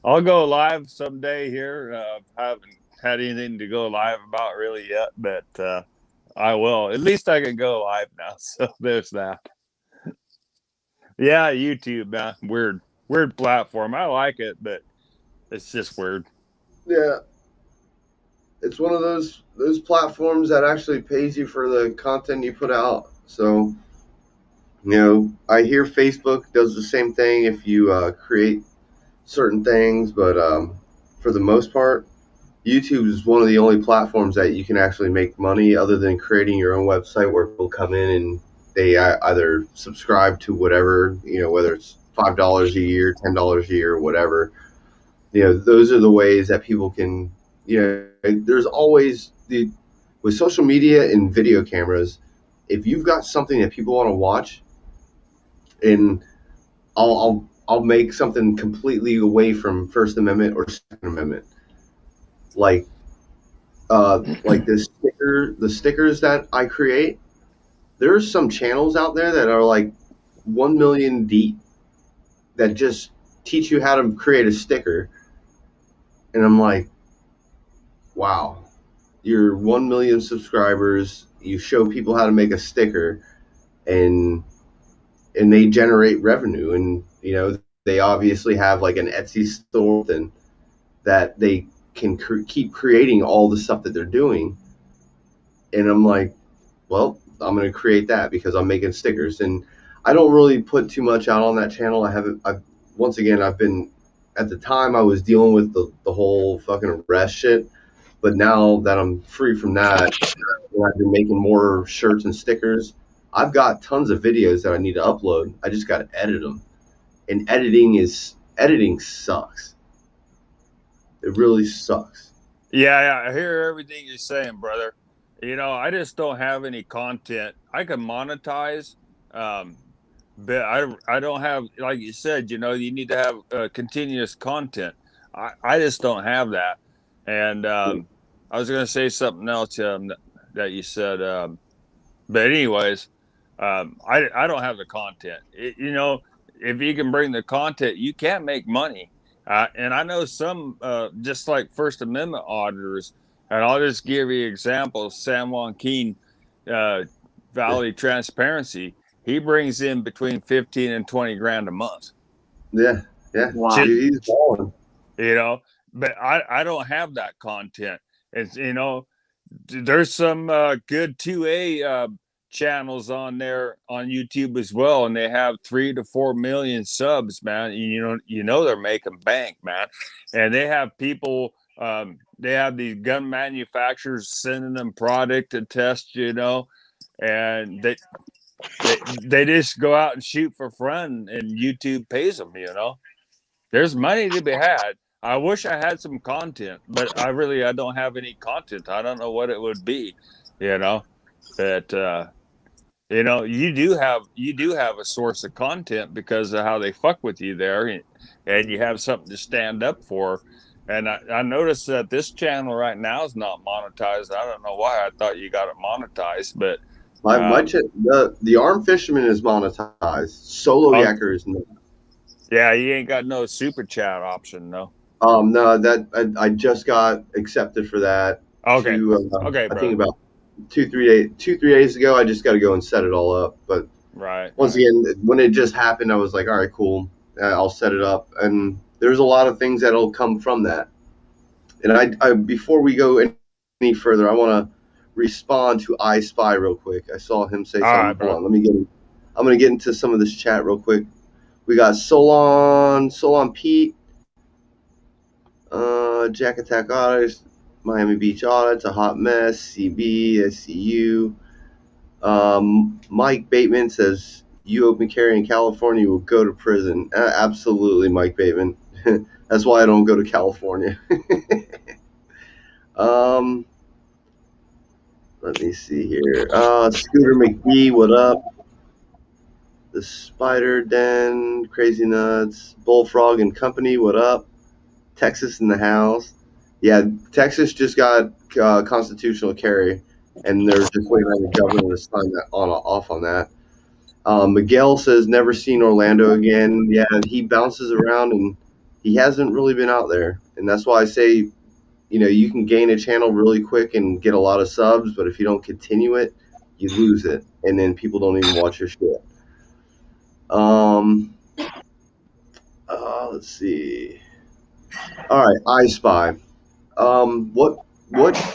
I'll go live someday here. Haven't had anything to go live about really yet, but I will. At least I can go live now. So there's that. Yeah, YouTube, man. Weird platform. I like it, but it's just weird. Yeah, it's one of those platforms that actually pays you for the content you put out. So, I hear Facebook does the same thing if you create certain things, but for the most part, YouTube is one of the only platforms that you can actually make money other than creating your own website where people come in and they either subscribe to whatever, whether it's $5 a year, $10 a year, whatever. Those are the ways that people can, there's always with social media and video cameras, if you've got something that people want to watch, and I'll make something completely away from First Amendment or Second Amendment, like the stickers that I create. There's some channels out there that are like 1 million deep that just teach you how to create a sticker. And I'm like, wow, you're 1 million subscribers. You show people how to make a sticker, and they generate revenue. And they obviously have like an Etsy store and that they can keep creating all the stuff that they're doing. And I'm like, well, I'm going to create that because I'm making stickers. And I don't really put too much out on that channel. I've been, at the time I was dealing with the whole fucking arrest shit, but now that I'm free from that, and I've been making more shirts and stickers, I've got tons of videos that I need to upload. I just got to edit them. And editing sucks. It really sucks. Yeah, I hear everything you're saying, brother. I just don't have any content. I can monetize, but I don't have, like you said, you need to have continuous content. I just don't have that. And I was going to say something else that you said. But anyways, I don't have the content. If you can bring the content, you can make money. And I know some, just like First Amendment auditors, and I'll just give you examples. San Joaquin Valley Transparency, he brings in between 15 and 20 grand a month. Yeah. Wow. He's balling. But I don't have that content. It's, there's some good 2A channels on there on YouTube as well, and they have 3 to 4 million subs, man. And they're making bank, man. And they have people, they have these gun manufacturers sending them product to test, and They just go out and shoot for fun, and YouTube pays them. There's money to be had. I wish I had some content, but I don't have any content. I don't know what it would be, but you do have a source of content because of how they fuck with you there, and you have something to stand up for. And I noticed that this channel right now is not monetized. I don't know why. I thought you got it monetized, but the Armed Fisherman is monetized. Solo Yacker is not. Yeah, you ain't got no super chat option, no. No, that I just got accepted for that. Okay. I think about 2-3 days ago. I just got to go and set it all up. But once again, when it just happened, I was like, all right, cool. I'll set it up. And there's a lot of things that'll come from that. And I before we go any further, I want to respond to EyeSpy real quick. I saw him say something. Hold on, let me get in. I'm going to get into some of this chat real quick. We got Solon Pete, Jack Attack Audits, Miami Beach Audits, A Hot Mess, CB, SCU. Mike Bateman says, you open carry in California, you will go to prison. Absolutely, Mike Bateman. That's why I don't go to California. Let me see here. Scooter McGee, what up? The Spider Den, Crazy Nuts, Bullfrog and Company, what up? Texas in the house. Yeah, Texas just got constitutional carry, and they're just waiting on the governor to sign that off on that. Miguel says, never seen Orlando again. Yeah, he bounces around, and he hasn't really been out there. And that's why I say, you can gain a channel really quick and get a lot of subs, but if you don't continue it, you lose it. And then people don't even watch your shit. Let's see. All right, EyeSpy. What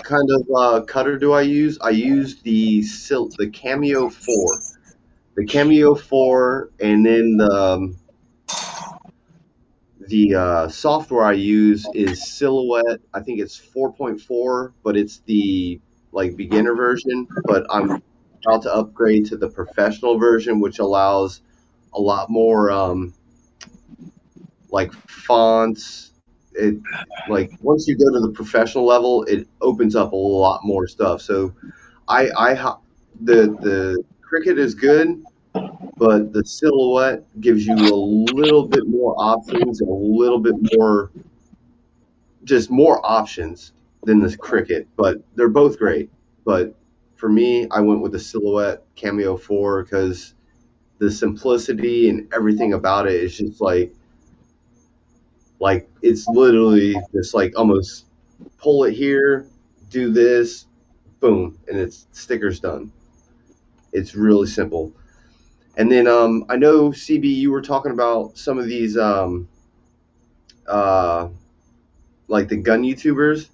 kind of cutter do I use? I use the Cameo 4. The Cameo 4, and then the software I use is Silhouette. I think it's 4.4, but it's the beginner version. But I'm about to upgrade to the professional version, which allows a lot more fonts. It once you go to the professional level, it opens up a lot more stuff. So the Cricut is good, but the Silhouette gives you a little bit more options and a little bit more options than the Cricut. But they're both great. But for me, I went with the Silhouette Cameo 4 because the simplicity and everything about it is just it's literally just almost pull it here, do this, boom, and it's stickers done. It's really simple. And then I know, CB, you were talking about some of these the gun YouTubers.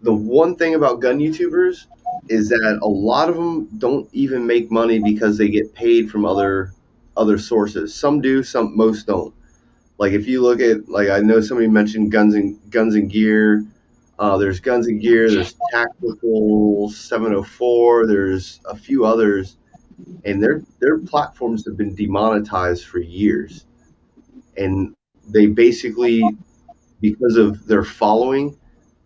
The one thing about gun YouTubers is that a lot of them don't even make money because they get paid from other sources. Some do, most don't. If you look at, I know somebody mentioned Guns and Gear. There's Guns and Gear. There's Tactical 704. There's a few others, and their platforms have been demonetized for years. And they basically, because of their following,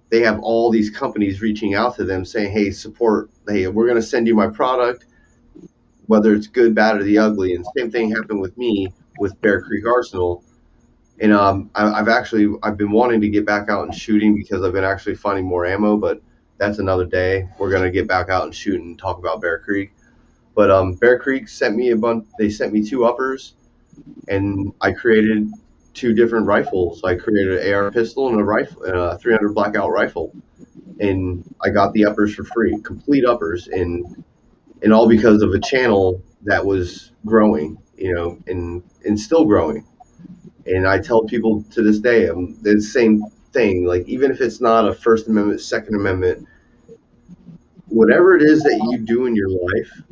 they have all these companies reaching out to them saying, "Hey, support. Hey, we're going to send you my product, whether it's good, bad, or the ugly." And same thing happened with me with Bear Creek Arsenal. And I've been wanting to get back out and shooting because I've been actually finding more ammo, but that's another day. We're gonna get back out and shoot and talk about Bear Creek. But Bear Creek sent me a bunch. They sent me 2 uppers, and I created 2 different rifles. I created an AR pistol and a rifle, and a 300 blackout rifle, and I got the uppers for free, complete uppers, and all because of a channel that was growing, and still growing. And I tell people to this day, the same thing. Even if it's not a First Amendment, Second Amendment, whatever it is that you do in your life,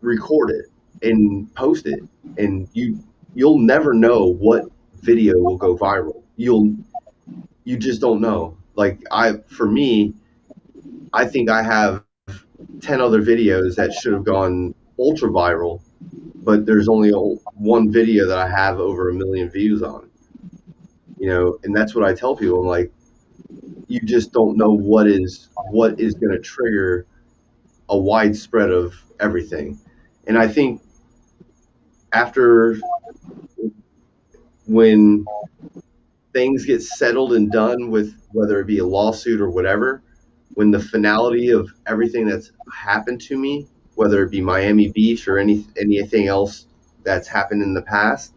record it and post it. And you'll never know what video will go viral. You just don't know. For me, I think I have 10 other videos that should have gone ultra viral, but there's only one video that I have over 1 million views on. And that's what I tell people. I'm like, you just don't know what is going to trigger a widespread of everything. And I think after, when things get settled and done with, whether it be a lawsuit or whatever, when the finality of everything that's happened to me, whether it be Miami Beach or anything else that's happened in the past,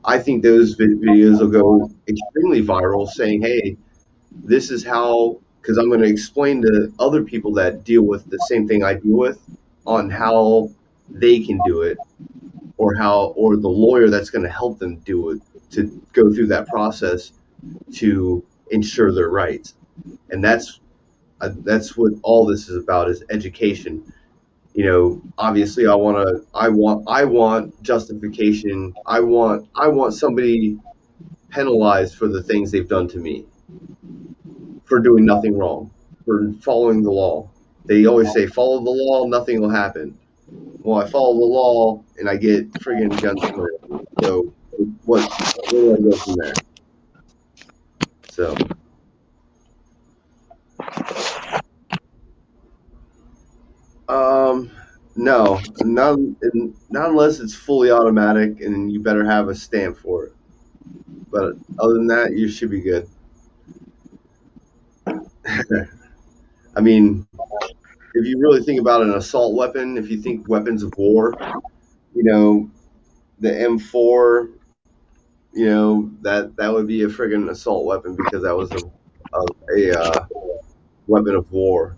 I think those videos will go extremely viral, saying, hey, this is how, because I'm going to explain to other people that deal with the same thing I deal with on how they can do it, or the lawyer that's going to help them do it, to go through that process to ensure their rights. And that's what all this is about, is education. Obviously I want justification. I want somebody penalized for the things they've done to me, for doing nothing wrong, for following the law. They always say, follow the law, nothing will happen. Well, I follow the law and I get friggin' guns murdered. So where do I go from there? So no, not unless it's fully automatic, and you better have a stamp for it. But other than that, you should be good. I mean, if you really think about an assault weapon, if you think weapons of war, the M4, that would be a friggin' assault weapon, because that was a weapon of war.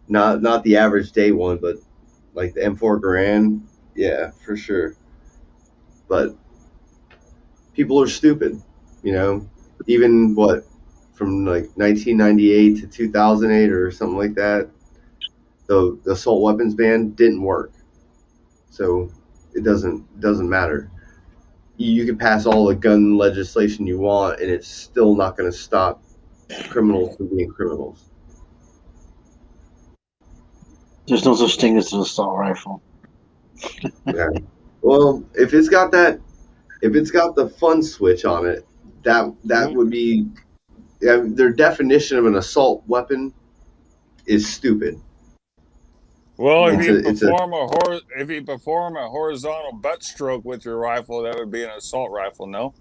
Not the average day one, but like the M4 Garand, yeah, for sure. But people are stupid, even from like 1998 to 2008 or something like that, the assault weapons ban didn't work. So it doesn't matter. You can pass all the gun legislation you want, and it's still not going to stop criminals from being criminals. There's no such thing as an assault rifle. Yeah. Well, if it's got the fun switch on it, that would be, their definition of an assault weapon is stupid. Well, if you perform a horizontal butt stroke with your rifle, that would be an assault rifle, no?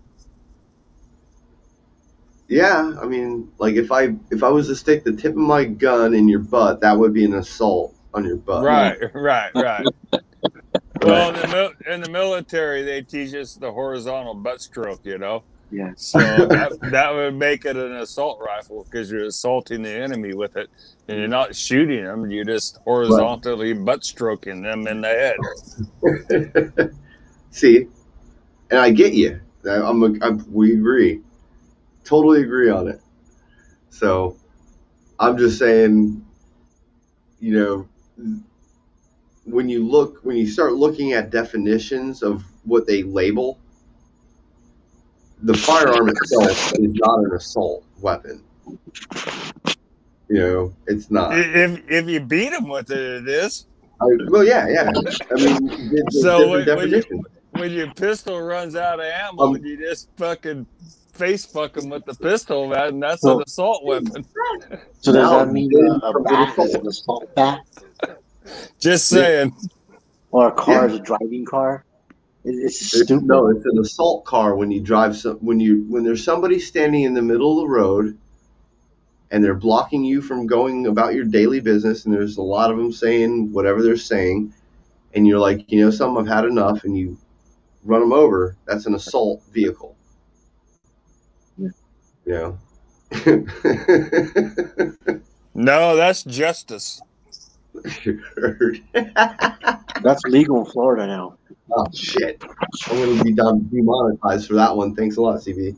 Yeah, I mean, like if I was to stick the tip of my gun in your butt, that would be an assault on your butt. Right. Well, in the military, they teach us the horizontal butt stroke, Yeah. So that would make it an assault rifle, because you're assaulting the enemy with it, and you're not shooting them. You're just horizontally butt stroking them in the head. See, and I get you. We agree. Totally agree on it. So I'm just saying, when you start looking at definitions of what they label, the firearm itself is not an assault weapon. It's not. If you beat them with it, it is. Well, yeah. I mean, so when your pistol runs out of ammo, you just fucking face fuck them with the pistol, man, and that's an assault weapon. So does that mean a bat is an assault bat? Just saying. Or a car is a driving car? It's stupid. No, it's an assault car when you drive when there's somebody standing in the middle of the road and they're blocking you from going about your daily business, and there's a lot of them saying whatever they're saying, and you're like, something, I've had enough, and you run them over. That's an assault vehicle. Yeah. No, that's justice. That's legal in Florida now. Oh shit! I'm going to be demonetized for that one. Thanks a lot, CB.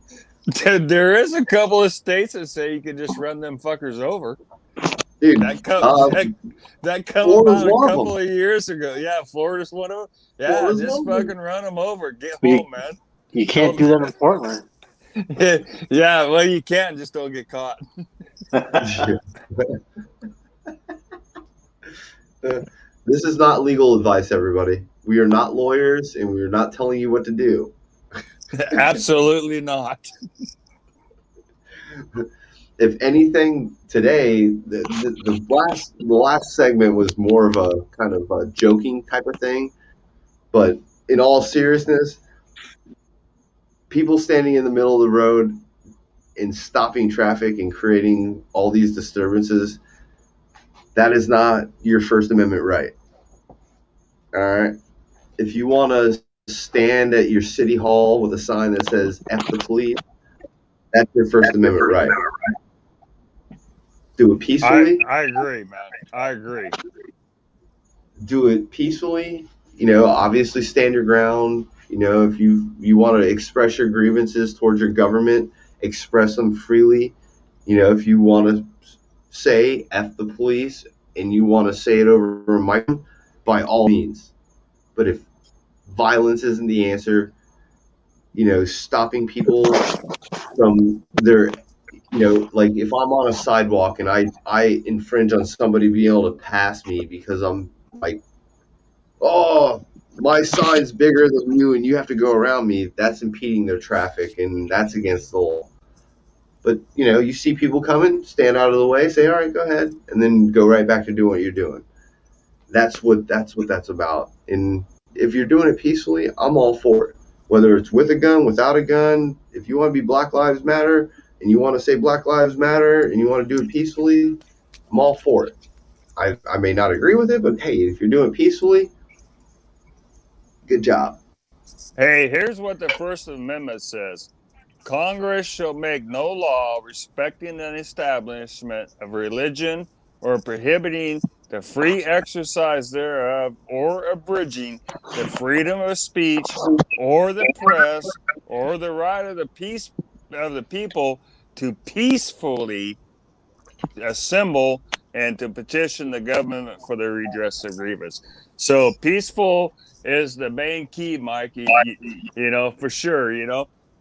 There is a couple of states that say you can just run them fuckers over. Dude, that come about a couple of years ago. Yeah, Florida's one of them. Yeah, just fucking run them over. Get home, man. You can't do that in Portland. Yeah, well, you can, just don't get caught. This is not legal advice, everybody. We are not lawyers, and we are not telling you what to do. Absolutely not. If anything, today the last segment was more of a kind of a joking type of thing, but in all seriousness, people standing in the middle of the road and stopping traffic and creating all these disturbances, that is not your First Amendment right. All right. If you want to stand at your city hall with a sign that says F the police, that's your First Amendment right. Do it peacefully. I agree, man. I agree. Do it peacefully. Obviously stand your ground. If you want to express your grievances towards your government, express them freely. If you want to say F the police and you want to say it over a microphone, by all means. But if violence isn't the answer, stopping people from their, like if I'm on a sidewalk and I infringe on somebody being able to pass me because I'm like, oh, my sign's bigger than you and you have to go around me, that's impeding their traffic and that's against the law. But you see people coming, stand out of the way, say, all right, go ahead, and then go right back to doing what you're doing. That's what that's about. And if you're doing it peacefully, I'm all for it. Whether it's with a gun, without a gun, if you want to be Black Lives Matter and you want to say Black Lives Matter and you want to do it peacefully, I'm all for it. I may not agree with it, but hey, if you're doing it peacefully, good job. Hey, here's what the First Amendment says. Congress shall make no law respecting an establishment of religion or prohibiting the free exercise thereof or abridging the freedom of speech or the press or the right of the people to peacefully assemble and to petition the government for the redress of grievance. So peaceful is the main key, Mikey. For sure.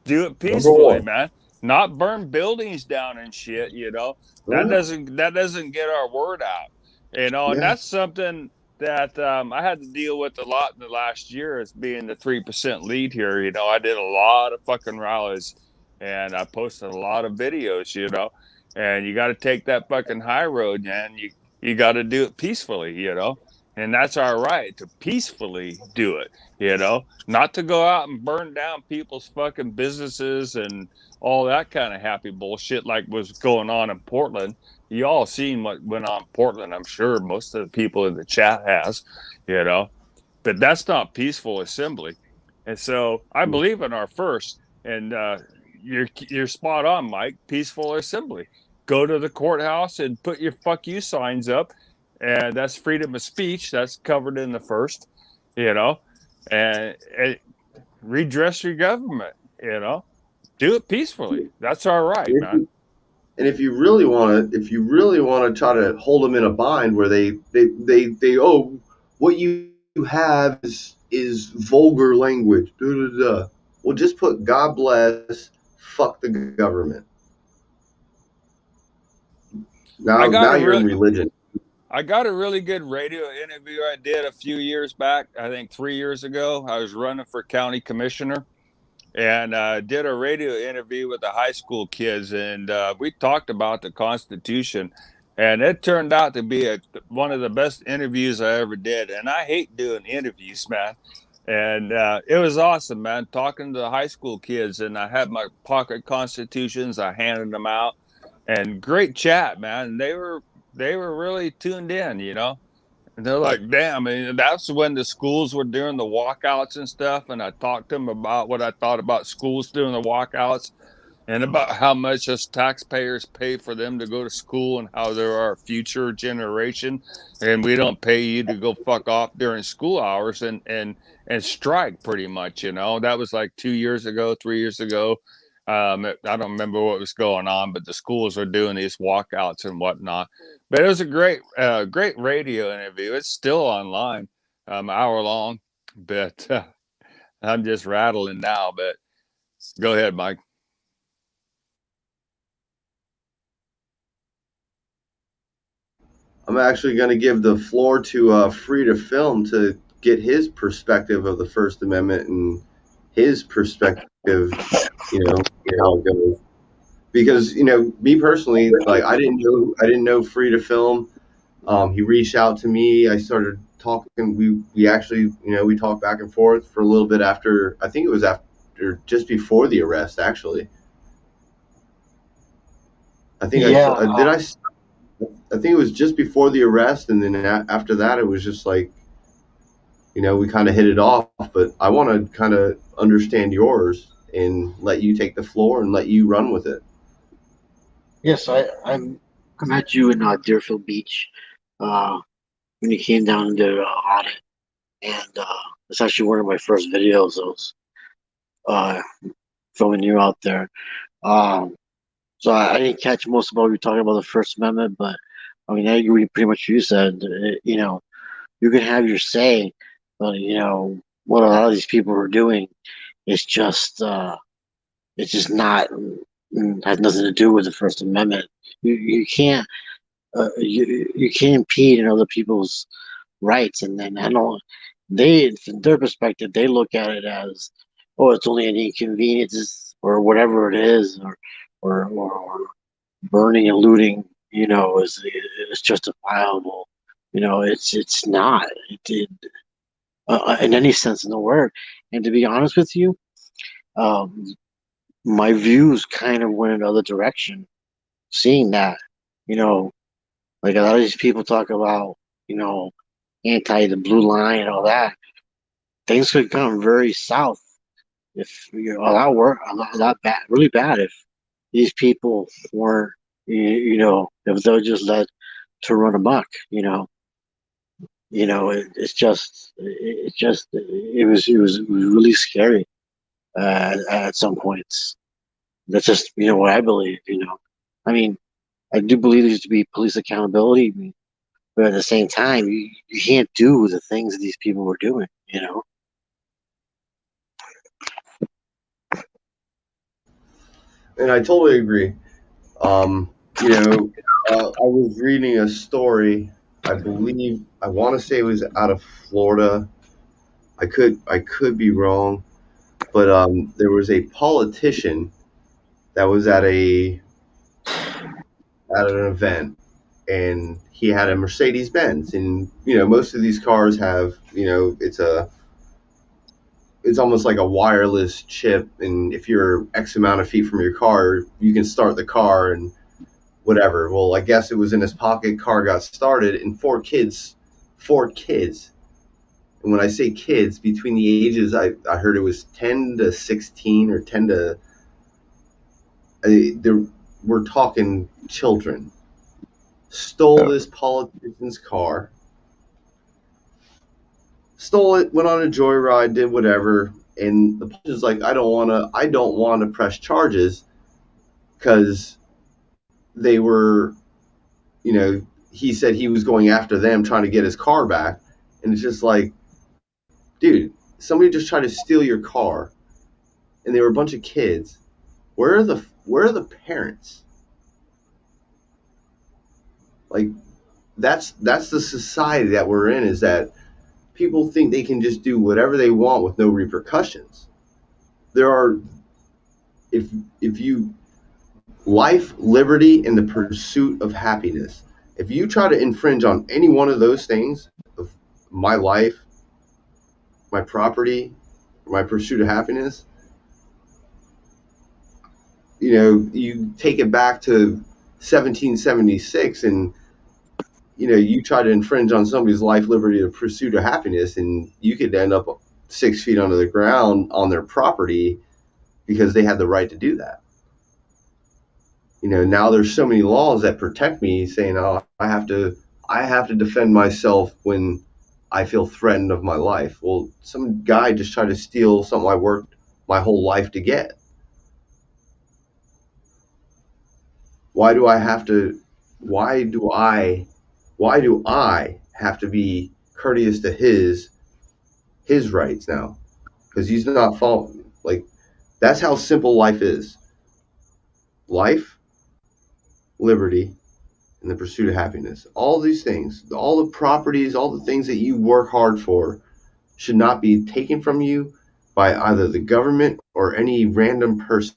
Do it Number peacefully, one. man. Not burn buildings down and shit. That Uh, doesn't get our word out. And yeah. that's something that I had to deal with a lot in the last year as being the 3% lead here. I did a lot of fucking rallies and I posted a lot of videos. And you got to take that fucking high road, man. You got to do it peacefully. And that's our right to peacefully do it. Not to go out and burn down people's fucking businesses and all that kind of happy bullshit like was going on in Portland. You all seen what went on in Portland, I'm sure most of the people in the chat has. But that's not peaceful assembly. And so I believe in our first, and you're spot on, Mike. Peaceful assembly. Go to the courthouse and put your "fuck you" signs up, and that's freedom of speech. That's covered in the first, you know, and redress your government. Do it peacefully. That's all right, man. And if you really want to try to hold them in a bind where they oh, what you have is vulgar language. Duh, duh, duh. Well, just put God bless, fuck the government. I got Now a you're in real religion. I got a really good radio interview I did a few years back. I think 3 years ago. I was running for county commissioner and did a radio interview with the high school kids, and we talked about the Constitution. And it turned out to be one of the best interviews I ever did. And I hate doing interviews, man. And it was awesome, man. Talking to the high school kids, and I had my pocket constitutions. I handed them out, and great chat, man. And they were really tuned in. And they're like, damn, and that's when the schools were doing the walkouts and stuff. And I talked to them about what I thought about schools doing the walkouts and about how much us taxpayers pay for them to go to school and how they're our future generation. And we don't pay you to go fuck off during school hours and strike pretty much. That was like 2 years ago, 3 years ago. I don't remember what was going on, but the schools were doing these walkouts and whatnot. But it was a great radio interview. It's still online, hour long. But I'm just rattling now. But go ahead, Mike. I'm actually going to give the floor to Free to Film to get his perspective of the First Amendment and his perspective, how it goes. Because me personally, like I didn't know Free to Film. He reached out to me. I started talking. We actually we talked back and forth for a little bit after. I think it was after just before the arrest. Actually, I think Yeah, I think it was just before the arrest, and then after that, it was just like we kind of hit it off. But I want to kind of understand yours and let you take the floor and let you run with it. yes, I met you in Deerfield Beach when you came down to audit, and it's actually one of my first videos. I was uh, filming you out there. Um, so I didn't catch most of what you were talking about the First Amendment, but I mean, I agree pretty much what you said. You can have your say, but what a lot of these people are doing is just it's just not has nothing to do with the First Amendment. You can't you can't impede in other people's rights, and then I don't. They, from their perspective, they look at it as, oh, it's only an inconvenience or whatever it is, or burning and looting, is justifiable. It's not in any sense in the word. And to be honest with you, um, my views kind of went in the other direction, seeing that, you know, like a lot of these people talk about, you know, anti the blue line and all that. Things could come very south if a lot work, a lot bad, really bad if these people weren't, if they were just let to run amok, it was really scary at some points. That's just what I believe. I mean, I do believe there needs to be police accountability, but at the same time, you can't do the things that these people were doing. And I totally agree. Um, I was reading a story. I believe I want to say it was out of Florida. I could be wrong, but there was a politician that was at an event, and he had a Mercedes Benz, and most of these cars have it's almost like a wireless chip, and if you're X amount of feet from your car, you can start the car and whatever. Well, I guess it was in his pocket. Car got started, and four kids. And when I say kids, between the ages, I heard it was 10 to 16 or 10 to. We're talking children. Stole this politician's car. Stole it. Went on a joyride. Did whatever. And the politician's like, I don't want to press charges because they were, he said he was going after them, trying to get his car back. And it's just like, dude, somebody just tried to steal your car, and they were a bunch of kids. Where are the parents? Like, that's the society that we're in. Is that people think they can just do whatever they want with no repercussions. There are, if you life, liberty, and the pursuit of happiness. If you try to infringe on any one of those things, of my life, my property, my pursuit of happiness, you take it back to 1776, and you try to infringe on somebody's life, liberty, or pursuit of happiness, and you could end up 6 feet under the ground on their property because they had the right to do that. Now there's so many laws that protect me, saying, "Oh, I have to defend myself when I feel threatened of my life." Well, some guy just tried to steal something I worked my whole life to get. Why do I have to? Why do I? Why do I have to be courteous to his rights now? Because he's not following. Like, that's how simple life is. Life, liberty, in the pursuit of happiness. All these things, all the properties, all the things that you work hard for should not be taken from you by either the government or any random person.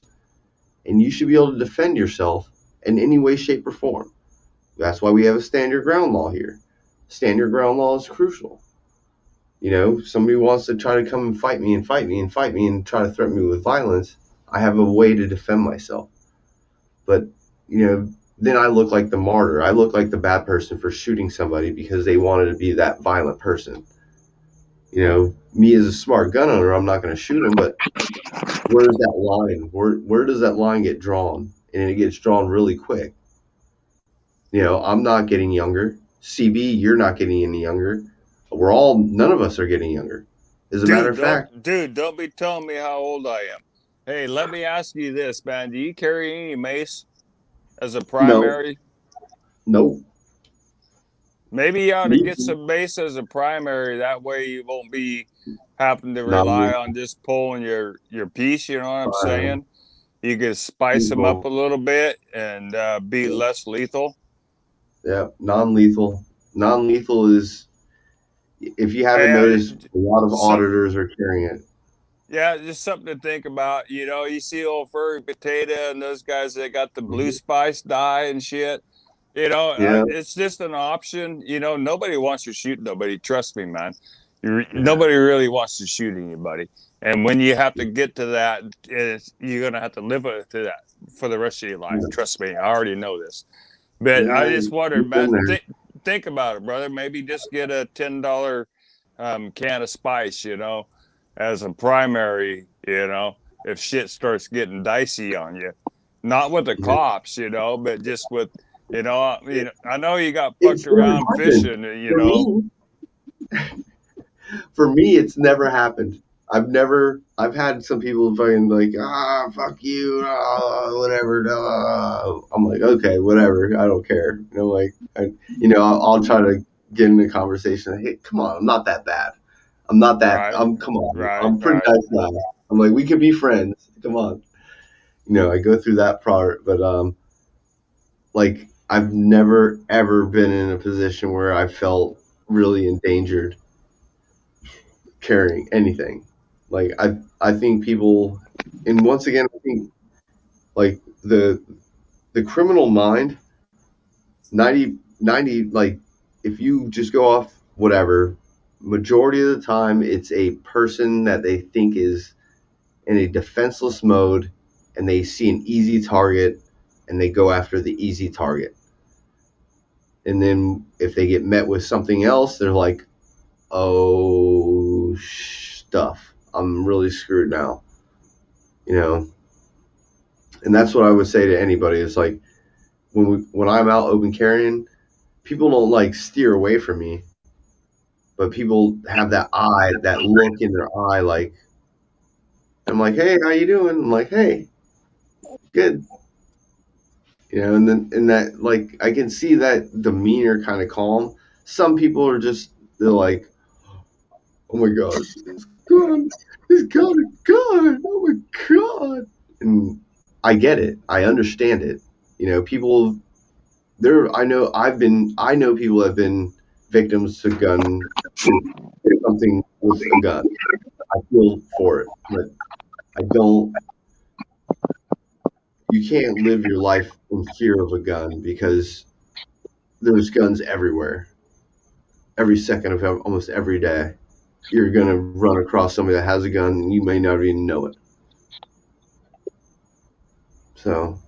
And you should be able to defend yourself in any way, shape, or form. That's why we have a stand your ground law here. Stand your ground law is crucial. You know, somebody wants to try to come and fight me and try to threaten me with violence. I have a way to defend myself. But, you know, then I look like the martyr. I look like the bad person for shooting somebody because they wanted to be that violent person. You know, me as a smart gun owner, I'm not going to shoot them, but where's that line? Where does that line get drawn? And it gets drawn really quick. You know, I'm not getting younger. CB, you're not getting any younger. None of us are getting younger. As a matter of fact. Dude, don't be telling me how old I am. Hey, let me ask you this, man. Do you carry any mace as a primary? No. Maybe you ought to get some mace as a primary. That way you won't be having to rely on just pulling your piece. You know what I'm saying? You can spice them up a little bit and be less lethal. Yeah, non-lethal. Non-lethal is, if you haven't noticed, a lot of auditors are carrying it. Yeah, just something to think about. You know, you see old Furry Potato and those guys that got the blue spice dye and shit. You know, it's just an option. You know, nobody wants to shoot nobody. Trust me, man. Nobody really wants to shoot anybody. And when you have to get to that, you're going to have to live to that for the rest of your life. Trust me, I already know this. But I just wondered, man, think about it, brother. Maybe just get a $10 can of spice, you know, as a primary, you know, if shit starts getting dicey on you. Not with the cops, you know, but just with, you know, I know you got fucked around fishing, you know. For me, it's never happened. I've had some people fucking like, fuck you, whatever. I'm like, okay, whatever. I don't care. You know, like, I'll try to get in a conversation. Hey, come on, I'm not that bad. I'm not that. Come on. I'm pretty nice guy. I'm like, we can be friends. Come on. You know, I go through that part, but like, I've never ever been in a position where I felt really endangered carrying anything. Like, I think people, and once again, I think like the criminal mind, 90 like, if you just go off whatever, majority of the time it's a person that they think is in a defenseless mode and they see an easy target and they go after the easy target. And then if they get met with something else, they're like, oh, stuff. I'm really screwed now. You know? And that's what I would say to anybody. It's like, when I'm out open carrying, people don't like steer away from me, but people have that look in their eye, like, I'm like, hey, how you doing? I'm like, hey, good. You know, and then that, like, I can see that demeanor kind of calm. Some people are just, they're like, oh my God, he's got a gun. Oh my God. And I get it. I understand it. You know, people, I know people have been victims to something with a gun. I feel for it, but you can't live your life in fear of a gun because there's guns everywhere. Every second of almost every day, you're going to run across somebody that has a gun and you may not even know it. So.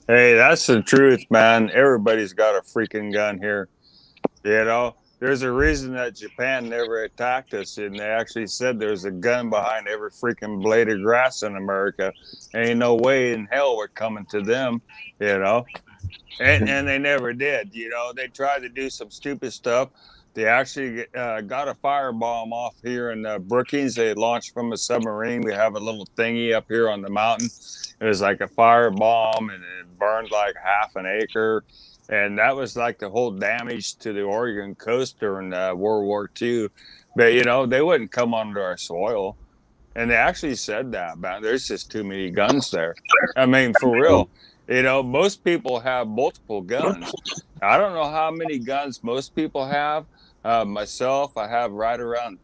Hey, that's the truth, man. Everybody's got a freaking gun here. You know, there's a reason that Japan never attacked us, and they actually said there's a gun behind every freaking blade of grass in America. Ain't no way in hell we're coming to them, you know. And they never did. You know, they tried to do some stupid stuff. They actually got a firebomb off here in Brookings. They launched from a submarine. We have a little thingy up here on the mountain. It was like a firebomb, and it burned like half an acre. And that was like the whole damage to the Oregon coast during World War II. But, you know, they wouldn't come onto our soil. And they actually said that, man. There's just too many guns there. I mean, for real. You know, most people have multiple guns. I don't know how many guns most people have. Myself, I have right around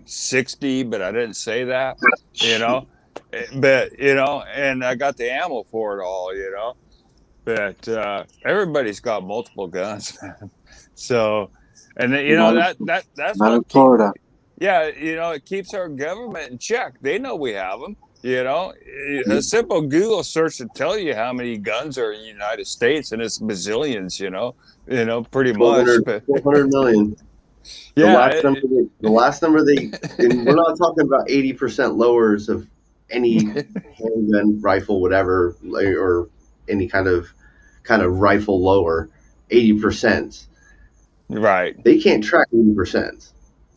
60, but I didn't say that, you know. But, you know, and I got the ammo for it all, you know. But everybody's got multiple guns, man. So, and then, you know, Not in, that's not in what Florida. yeah, you know, it keeps our government in check. They know we have them. You know, a simple Google search will tell you how many guns are in the United States, and it's bazillions. You know, pretty much. 1,200, But 1,200 million. The yeah, last number, the last number and we're not talking about 80% lowers of any handgun, rifle, whatever, or any kind of rifle lower. 80%. right, They can't track 80%.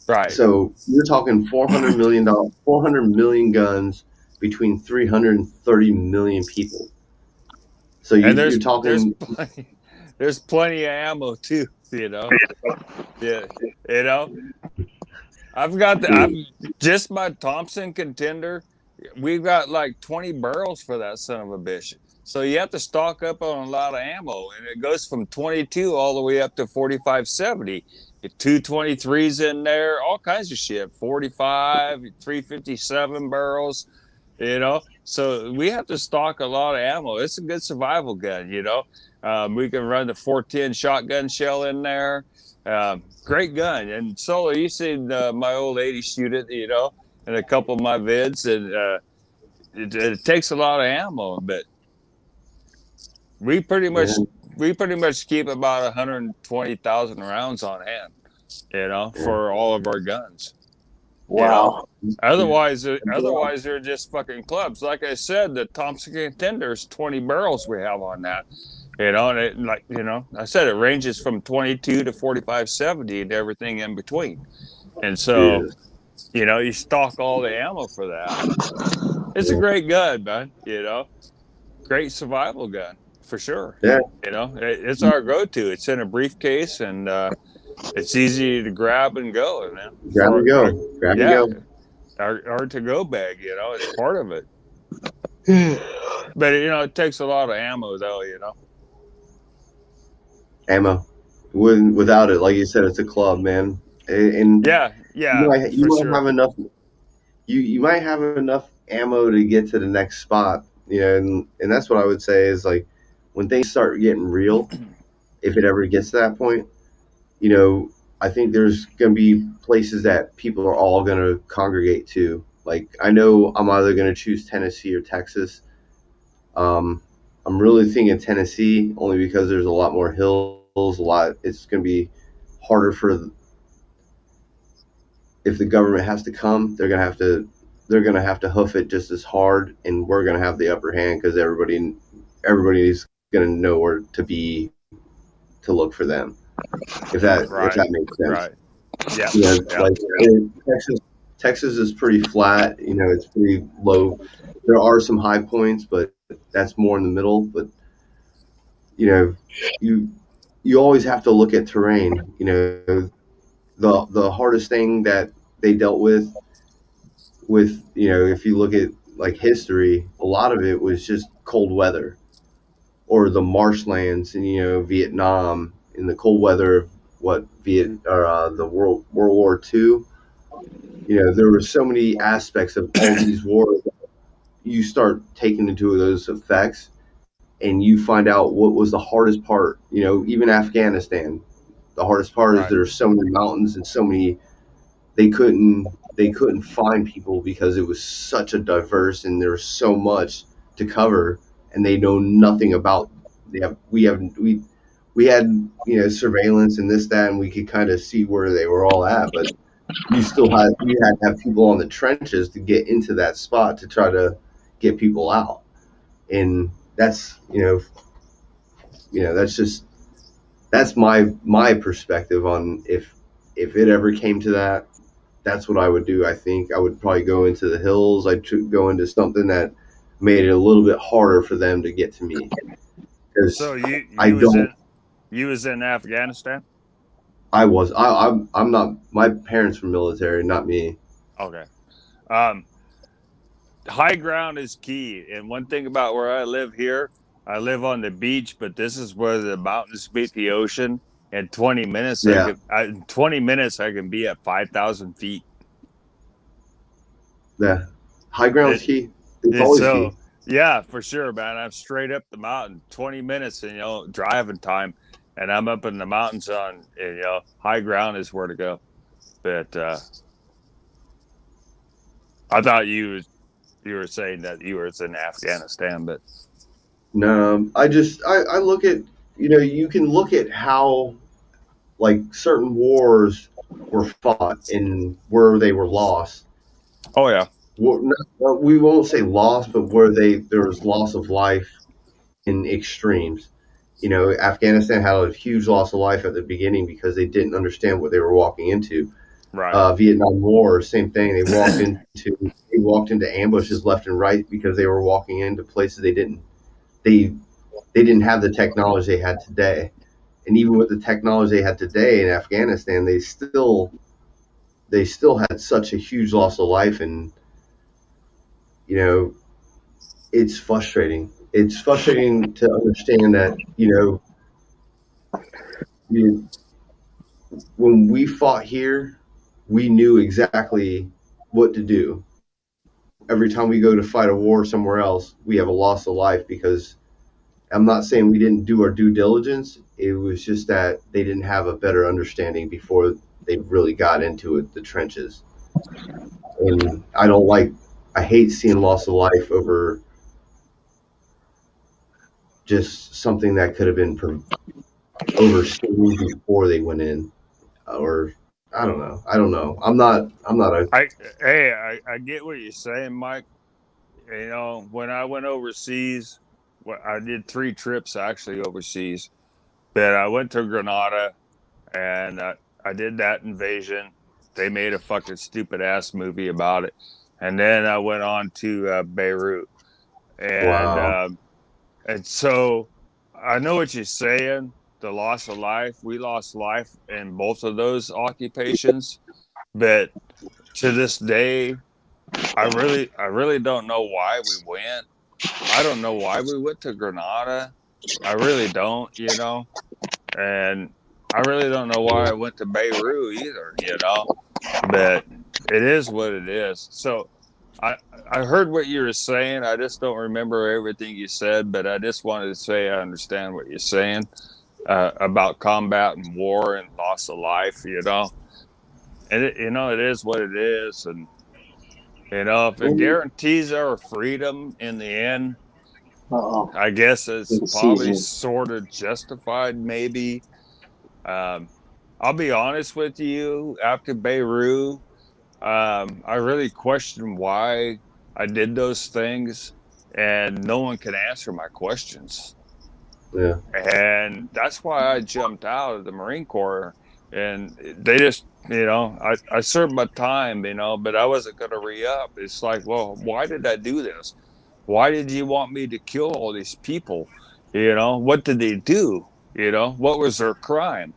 right. So you're talking $400 million, 400 million guns between 330 million people. So And you're talking, there's plenty of ammo too. You know, yeah, you know, I've just my Thompson contender. We've got like 20 barrels for that son of a bitch. So you have to stock up on a lot of ammo, and it goes from 22 all the way up to 45-70. 223s in there, all kinds of shit. 45, 357 barrels, you know. So we have to stock a lot of ammo. It's a good survival gun, you know. We can run the 410 shotgun shell in there. Great gun. And Solo, you seen my old lady shoot it, you know, in a couple of my vids, and it takes a lot of ammo, but we pretty much yeah, we pretty much keep about 120,000 rounds on hand, you know, yeah. for all of our guns. You know, Wow. otherwise they're just fucking clubs. Like I said, the Thompson Contender's 20 barrels we have on that. You know, and it, like, you know, I said it ranges from 22 to 45-70 and everything in between. And so, Jesus. you know, you stock all the ammo for that. It's a Yeah. great gun, man. You know, great survival gun for sure. Yeah. You know, it's our go-to. It's in a briefcase, and it's easy to grab and go. And Grab and go. Grab and yeah, go. our to-go bag. You know, it's part of it. But you know, it takes a lot of ammo, though. You know. Ammo. Without it, like you said, it's a club, man. And Yeah, you yeah, might you for might sure. have enough. You might have enough ammo to get to the next spot. You know, and that's what I would say is like when things start getting real, if it ever gets to that point, you know, I think there's going to be places that people are all going to congregate to. Like, I know I'm either going to choose Tennessee or Texas. Um, I'm really thinking Tennessee only because there's a lot more hills. It's going to be harder for if the government has to come. They're going to have to hoof it just as hard, and we're going to have the upper hand because everybody's going to know where to be to look for them. If Right, that makes sense. right. Yeah, You know, yeah, like Texas is pretty flat. You know, it's pretty low. There are some high points, but that's more in the middle. But you know, you you always have to look at terrain. You know, the hardest thing that they dealt with you know, if you look at like history, a lot of it was just cold weather or the marshlands in Vietnam in the cold weather of the World War II. You know, there were so many aspects of all these wars. You start taking into those effects, and you find out what was the hardest part. You know, even Afghanistan, the hardest part is right, there's so many mountains and so many. They couldn't find people because it was such a diverse and there's so much to cover, and they know nothing about. We had surveillance and this that, and we could kind of see where they were all at, but you had to have people on the trenches to get into that spot to try to get people out. And that's that's my perspective on if it ever came to that. That's what I would do. I think I would probably go into the hills. I'd go into something that made it a little bit harder for them to get to me, because So I don't. you was in Afghanistan? I'm not. My parents were military, not me. Okay. Um, High ground is key, and one thing about where I live here, I live on the beach, but this is where the mountains meet the ocean. In 20 minutes, Yeah. in 20 minutes, I can be at 5,000 feet. Yeah. High ground's key. It's And always key. so, yeah, for sure, man. I'm straight up the mountain, 20 minutes, and driving time, and I'm up in the mountains and high ground is where to go. But I thought you were saying that you were in Afghanistan, but No, I look at, you can look at how like certain wars were fought and where they were lost. oh yeah, We won't say lost, but where there was loss of life in extremes. Afghanistan had a huge loss of life at the beginning because they didn't understand what they were walking into. right, Vietnam War, same thing. They walked into ambushes left and right because they were walking into places they didn't have the technology they had today. And even with the technology they had today in Afghanistan, they still had such a huge loss of life, and it's frustrating. It's frustrating to understand that when we fought here, we knew exactly what to do. Every time we go to fight a war somewhere else, we have a loss of life because I'm not saying we didn't do our due diligence. It was just that they didn't have a better understanding before they really got into it, the trenches. And I hate seeing loss of life over just something that could have been overseen before they went in, or I don't know. I'm not a I get what you're saying, Mike. When I went overseas, I did 3 trips actually overseas. But I went to Grenada and I did that invasion. They made a fucking stupid ass movie about it. And then I went on to Beirut. And wow. uh, and so I know what you're saying. The loss of life. We lost life in both of those occupations. But to this day, I really don't know why we went. I don't know why we went to Grenada. I really don't, and I really don't know why I went to Beirut either. But it is what it is. So I heard what you were saying. I just don't remember everything you said, but I just wanted to say I understand what you're saying about combat and war and loss of life. And it is what it is, and if it guarantees our freedom in the end, Uh-oh. I guess it's In probably season. sort of justified, maybe. Um, I'll be honest with you, after Beirut, I really questioned why I did those things, and no one can answer my questions. Yeah. And that's why I jumped out of the Marine Corps. And they just, I served my time, but I wasn't going to re up. It's like, well, why did I do this? Why did you want me to kill all these people? What did they do? What was their crime?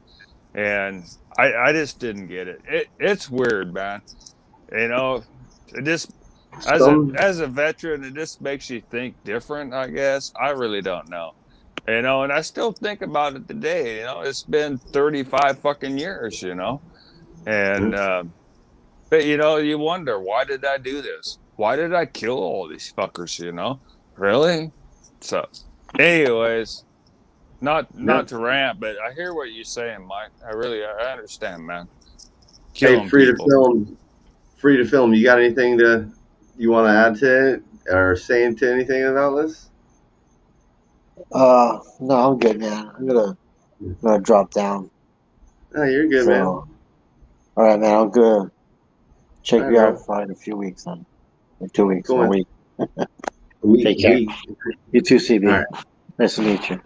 And I just didn't get it. It's weird, man. It just Some as a veteran, it just makes you think different, I guess. I really don't know. And I still think about it today. It's been 35 fucking years. And but you wonder, why did I do this? Why did I kill all these fuckers? Really? So, anyways, yeah. not to rant, but I hear what you're saying, Mike. I understand, man. Hey, Killing people. Free to film. You got anything you want to add to it or saying to anything about this? No, I'm good, man. I'm gonna drop down. No, you're good, man. So, all right, man. I'm gonna check All you right, out bro. probably in a few weeks, then. In 2 weeks, Cool, a man. week. Take A care. week. You too, CB. All right. Nice to meet you.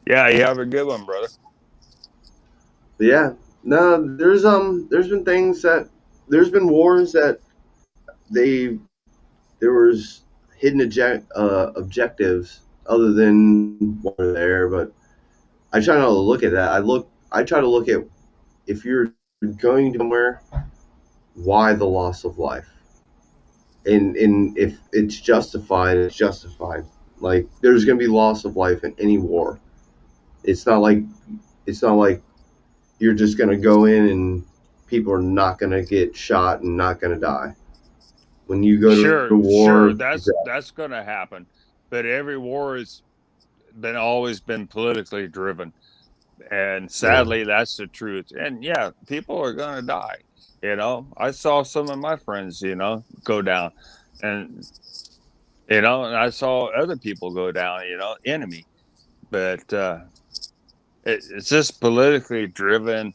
Yeah, you have a good one, brother. Yeah. No, there's been wars that there was hidden objectives other than what were there, but I try not to look at that. I try to look at, if you're going somewhere, why the loss of life, and if it's justified, it's justified. Like, there's going to be loss of life in any war. It's not like you're just going to go in and people are not going to get shot and not going to die. When you go to war, that's going to happen. But every war has always been politically driven. And sadly, that's the truth. And yeah, people are going to die. You know, I saw some of my friends, you know, go down, and you know, and I saw other people go down, you know, enemy. But it's just politically driven,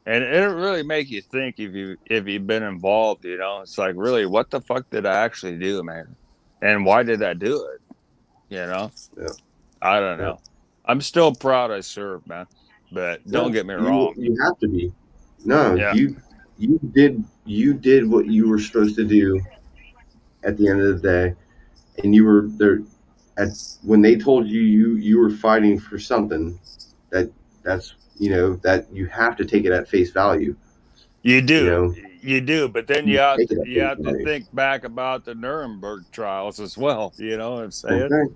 and it really make you think if you've been involved. You know, it's like, really, what the fuck did I actually do, man? And why did I do it? You know, I don't know. I'm still proud I served, man. But don't get me wrong. You have to be. No, you did what you were supposed to do at the end of the day, and you were there when they told you were fighting for something. That's that you have to take it at face value. You do, but then you have to think back about the Nuremberg trials as well. You know what I'm saying? Okay.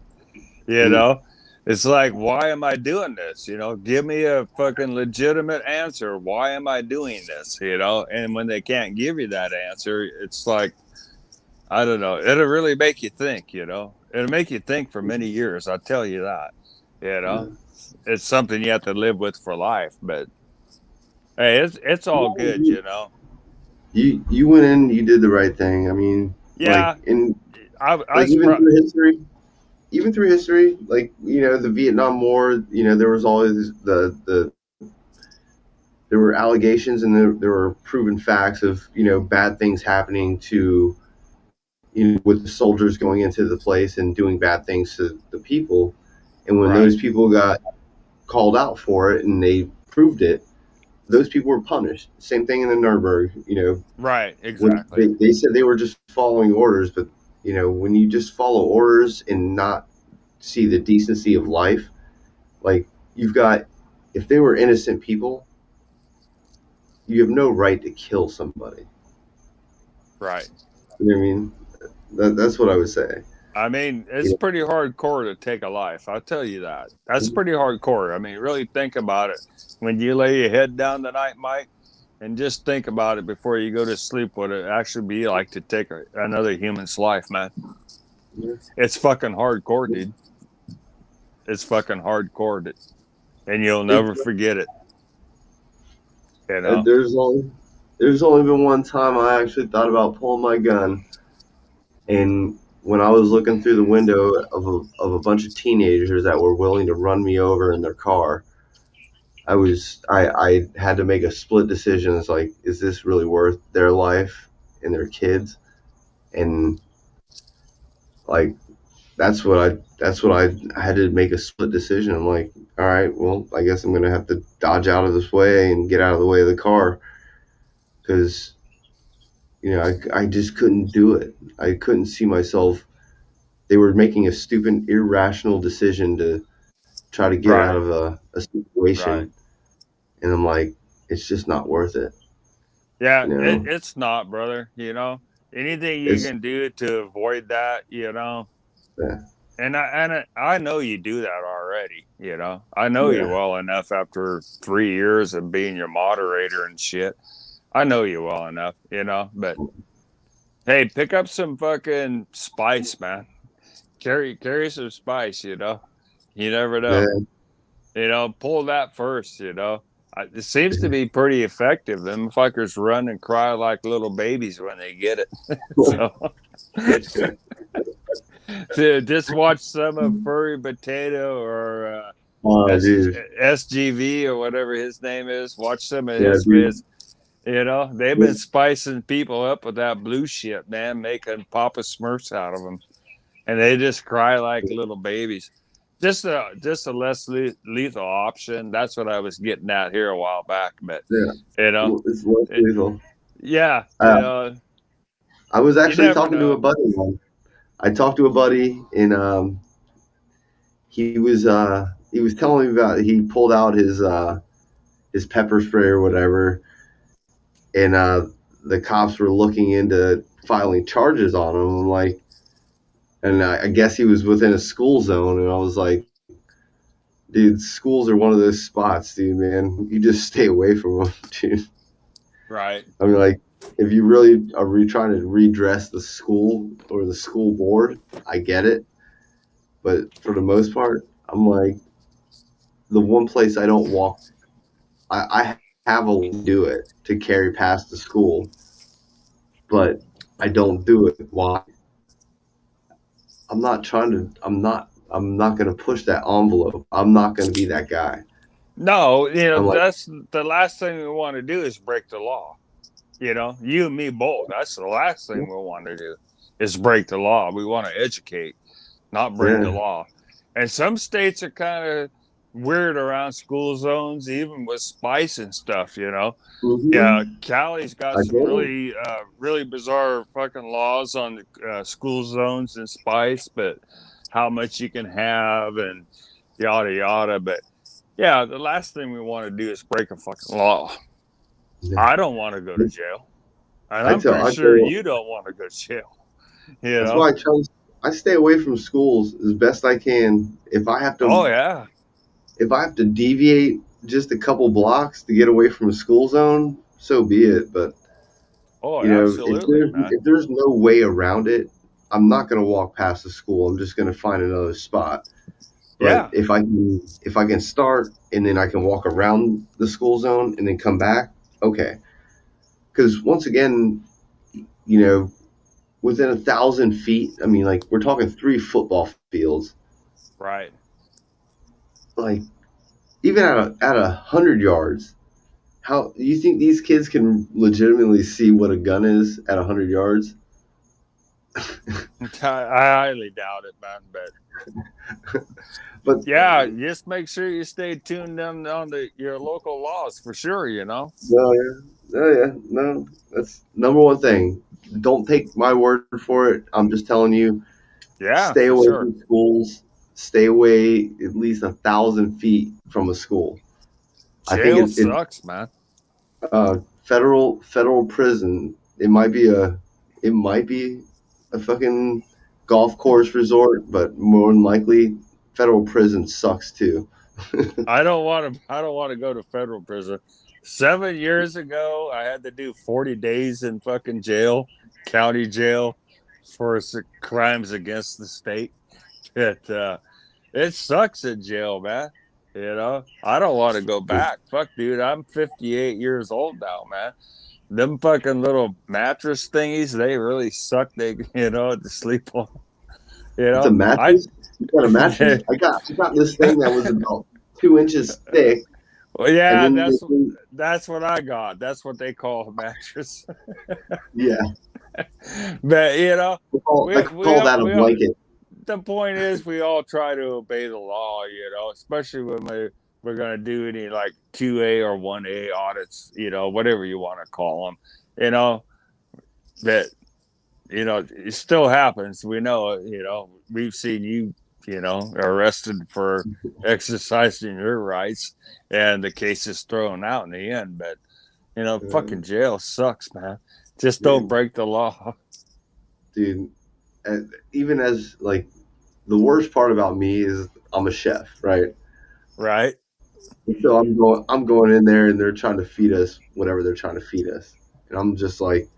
You know, it's like, why am I doing this? You know, give me a fucking legitimate answer. Why am I doing this? You know, and when they can't give you that answer, it's like, I don't know. It'll really make you think. You know, it'll make you think for many years. I'll tell you that. You know, it's something you have to live with for life. But hey, it's all good. You know. You went in. You did the right thing. I mean, yeah. Even through history, like, the Vietnam War, there was always there were allegations and there were proven facts of, bad things happening to, with the soldiers going into the place and doing bad things to the people. And when those people got called out for it and they proved it, those people were punished. Same thing in the Nuremberg, Right, exactly. They said they were just following orders, but when you just follow orders and not see the decency of life, like, if they were innocent people, you have no right to kill somebody. Right. You know what I mean? That's what I would say. I mean, it's pretty hardcore to take a life. I'll tell you that. That's pretty hardcore. I mean, really think about it. When you lay your head down tonight, Mike, and just think about it before you go to sleep, what it actually be like to take another human's life, man. Yeah. It's fucking hardcore, dude. It's fucking hardcore, and you'll never forget it. You know? There's only been one time I actually thought about pulling my gun, and when I was looking through the window of a bunch of teenagers that were willing to run me over in their car, I had to make a split decision. It's like, is this really worth their life and their kids? And like, that's what I had to make a split decision. I'm like, all right, well, I guess I'm going to have to dodge out of this way and get out of the way of the car, because I just couldn't do it. I couldn't see myself. They were making a stupid, irrational decision to try to get out of a situation. Right. And I'm like, it's just not worth it. Yeah, it's not, brother. Anything you can do to avoid that, Yeah. And I know you do that already, I know you well enough after 3 years of being your moderator and shit. I know you well enough, but hey, pick up some fucking spice, man. Carry some spice, You never know. Pull that first, It seems to be pretty effective. Them fuckers run and cry like little babies when they get it. So just watch some of Furry Potato or SGV or whatever his name is. Watch some of his vids. They've been spicing people up with that blue shit, man, making Papa Smurfs out of them. And they just cry like little babies. Just a less lethal option. That's what I was getting at here a while back. But it's less lethal. Yeah. I was actually talking to a buddy. I talked to a buddy, and he was telling me about, he pulled out his pepper spray or whatever, and the cops were looking into filing charges on him. I'm like, And I guess he was within a school zone, and I was like, dude, schools are one of those spots, dude, man. You just stay away from them, dude. Right. I mean, like, if you really are trying to redress the school or the school board, I get it. But for the most part, I'm like, the one place I don't walk, I have a do it to carry past the school, but I don't do it. Why? I'm not trying to. I'm not going to push that envelope. I'm not going to be that guy. No, I'm like, that's the last thing we want to do is break the law. You and me both. That's the last thing we want to do is break the law. We want to educate, not break the yeah. law. And some states are kind of weird around school zones, even with spice and stuff. Yeah, Mm-hmm. Cali's got I some do. really bizarre fucking laws on school zones and spice, but how much you can have and yada yada. But yeah, the last thing we want to do is break a fucking law. Yeah. I don't want to go to jail, and I'm pretty I sure tell you don't want to go to jail. That's why I stay away from schools as best I can. Oh yeah. If I have to deviate just a couple blocks to get away from a school zone, so be it. But Oh, absolutely, man. if there's no way around it, I'm not going to walk past the school. I'm just going to find another spot. But Yeah. if I can start and then I can walk around the school zone and then come back, okay. Because once again, within 1,000 feet, I mean, like, we're talking 3 football fields. Right. Like, even at 100 yards, how you think these kids can legitimately see what a gun is at 100 yards? I highly doubt it, man. But Yeah, just make sure you stay tuned on your local laws for sure. no, no, that's number one thing. Don't take my word for it. I'm just telling you, Yeah, stay for away sure. from schools. Stay away at least 1,000 feet from a school. I think Jail sucks, man. Federal prison. It might be a fucking golf course resort, but more than likely, federal prison sucks too. I don't want to go to federal prison. 7 years ago, I had to do 40 days in fucking jail, county jail, for crimes against the state. It sucks in jail, man. I don't want to go back. Fuck, dude, I'm 58 years old now, man. Them fucking little mattress thingies, they really suck. They, to sleep on. It's a I, mattress. You got a mattress? I got this thing that was about 2 inches thick, well, and yeah, then that's what I got. That's what they call a mattress. yeah, But I call that a blanket. the point is we all try to obey the law, especially when we're going to do any like 2A or 1A audits, whatever you want to call them, that, it still happens. We know it, we've seen you, arrested for exercising your rights and the case is thrown out in the end. But, fucking jail sucks, man. Just don't break the law. Dude, even as like the worst part about me is I'm a chef, right? Right. So I'm going in there and they're trying to feed us whatever they're trying to feed us. And I'm just like,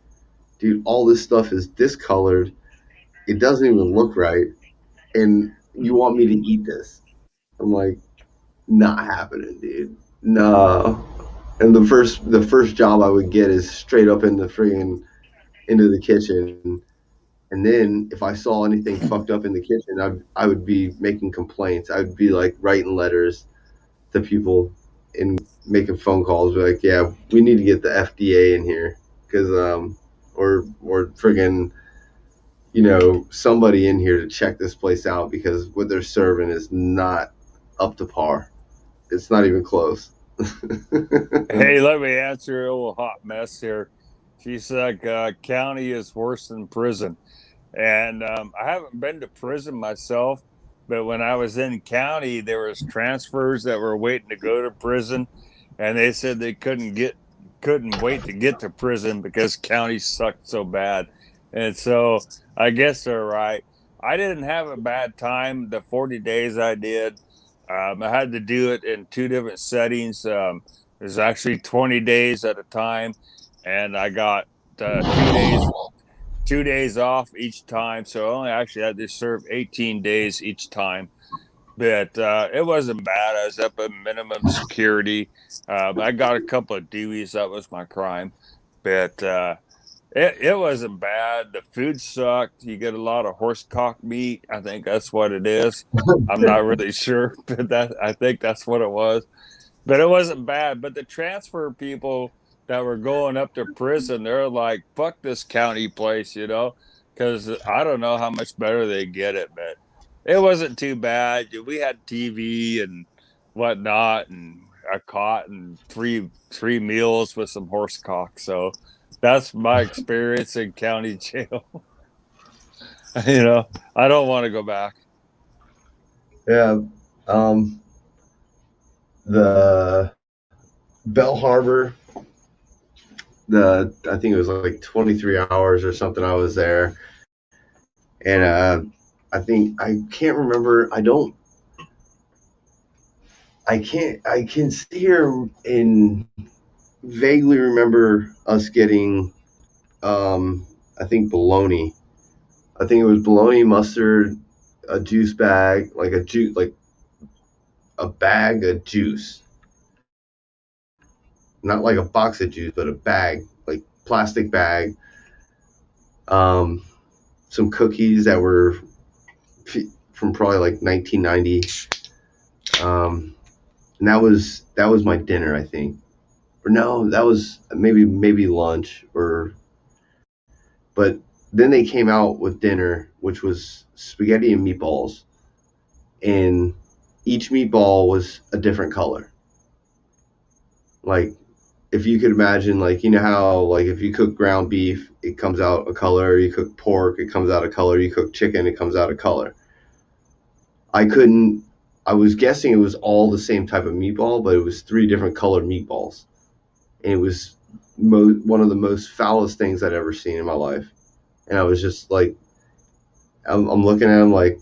dude, all this stuff is discolored. It doesn't even look right. And you want me to eat this? I'm like, not happening, dude. No. And the first job I would get is straight up in the friggin' into the kitchen. And then if I saw anything fucked up in the kitchen, I would be making complaints. I would be like writing letters to people and making phone calls. Be like, yeah, we need to get the FDA in here because or friggin' somebody in here to check this place out because what they're serving is not up to par. It's not even close. Hey, let me answer a little hot mess here. She said county is worse than prison. And I haven't been to prison myself, but when I was in county, there was transfers that were waiting to go to prison, and they said they couldn't wait to get to prison because county sucked so bad. And so I guess they're right. I didn't have a bad time. The 40 days I did, I had to do it in two different settings. It was actually 20 days at a time, and I got 2 days off each time. So I only actually had to serve 18 days each time. But it wasn't bad. I was up at minimum security. I got a couple of Deweys. That was my crime. But it wasn't bad. The food sucked. You get a lot of horsecock meat. I think that's what it is. I'm not really sure, but I think that's what it was. But it wasn't bad. But the transfer people that were going up to prison, they're like, "Fuck this county place," because I don't know how much better they get it, but it wasn't too bad. We had TV and whatnot, and a cot and three meals with some horsecock. So that's my experience in county jail. I don't want to go back. Yeah. The Bell Harbor, I think it was like 23 hours or something I was there. And I can't remember. I can sit here and vaguely remember us getting, I think bologna. I think it was bologna, mustard, a juice bag, like a bag of juice. Not like a box of juice, but a bag, like plastic bag. Some cookies that were from probably like 1990. And that was my dinner, I think. Or no, that was maybe lunch but then they came out with dinner, which was spaghetti and meatballs. And each meatball was a different color. Like, if you could imagine, like, you know how, like, if you cook ground beef, it comes out a color. You cook pork, it comes out a color. You cook chicken, it comes out a color. I was guessing it was all the same type of meatball, but it was 3 different colored meatballs. And it was one of the most foulest things I'd ever seen in my life. And I was just like, I'm looking at him like,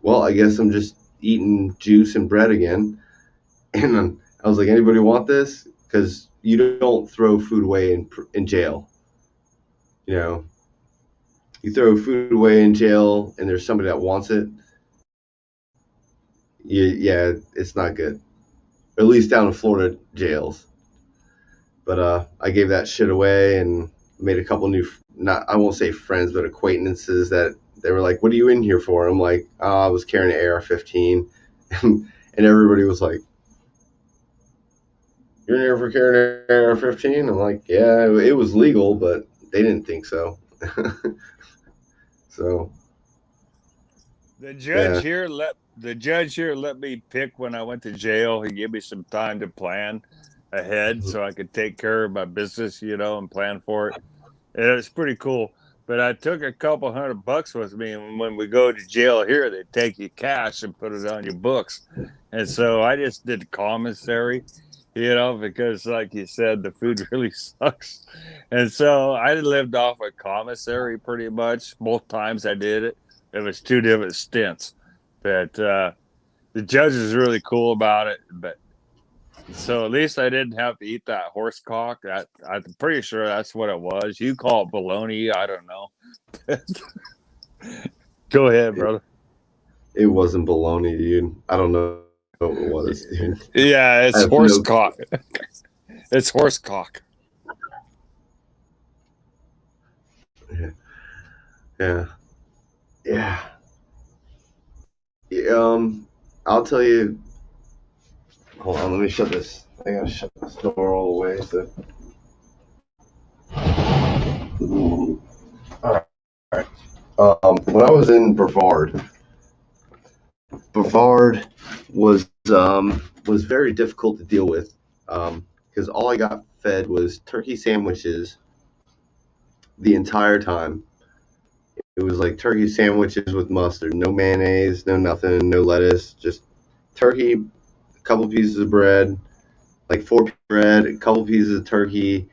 well, I guess I'm just eating juice and bread again. And I was like, anybody want this? Because you don't throw food away in jail. You throw food away in jail and there's somebody that wants it. Yeah, it's not good. Or at least down in Florida jails. But I gave that shit away and made a couple new, I won't say friends, but acquaintances that they were like, what are you in here for? I'm like, oh, I was carrying an AR-15. And everybody was like, you're in here for carrying an AR-15? I'm like, yeah, it was legal, but they didn't think so. So The judge here let me pick when I went to jail. He gave me some time to plan ahead so I could take care of my business, and plan for it. And it was pretty cool. But I took a couple $100 with me, and when we go to jail here, they take you cash and put it on your books. And so I just did commissary, because like you said, the food really sucks. And so I lived off a commissary pretty much both times I did it. It was 2 different stints. But the judge is really cool about it. But so at least I didn't have to eat that horse cock. I'm pretty sure that's what it was. You call it bologna. I don't know. Go ahead, brother. it wasn't bologna, dude. I don't know what it was, dude. Yeah, it's horse cock. It's horse cock. Yeah. I'll tell you. Hold on, let me shut this. I gotta shut this door all the way. So. All right. When I was in Brevard was very difficult to deal with because all I got fed was turkey sandwiches the entire time. It was like turkey sandwiches with mustard, no mayonnaise, no nothing, no lettuce, just turkey, a couple pieces of bread, like 4 pieces of bread, a couple pieces of turkey,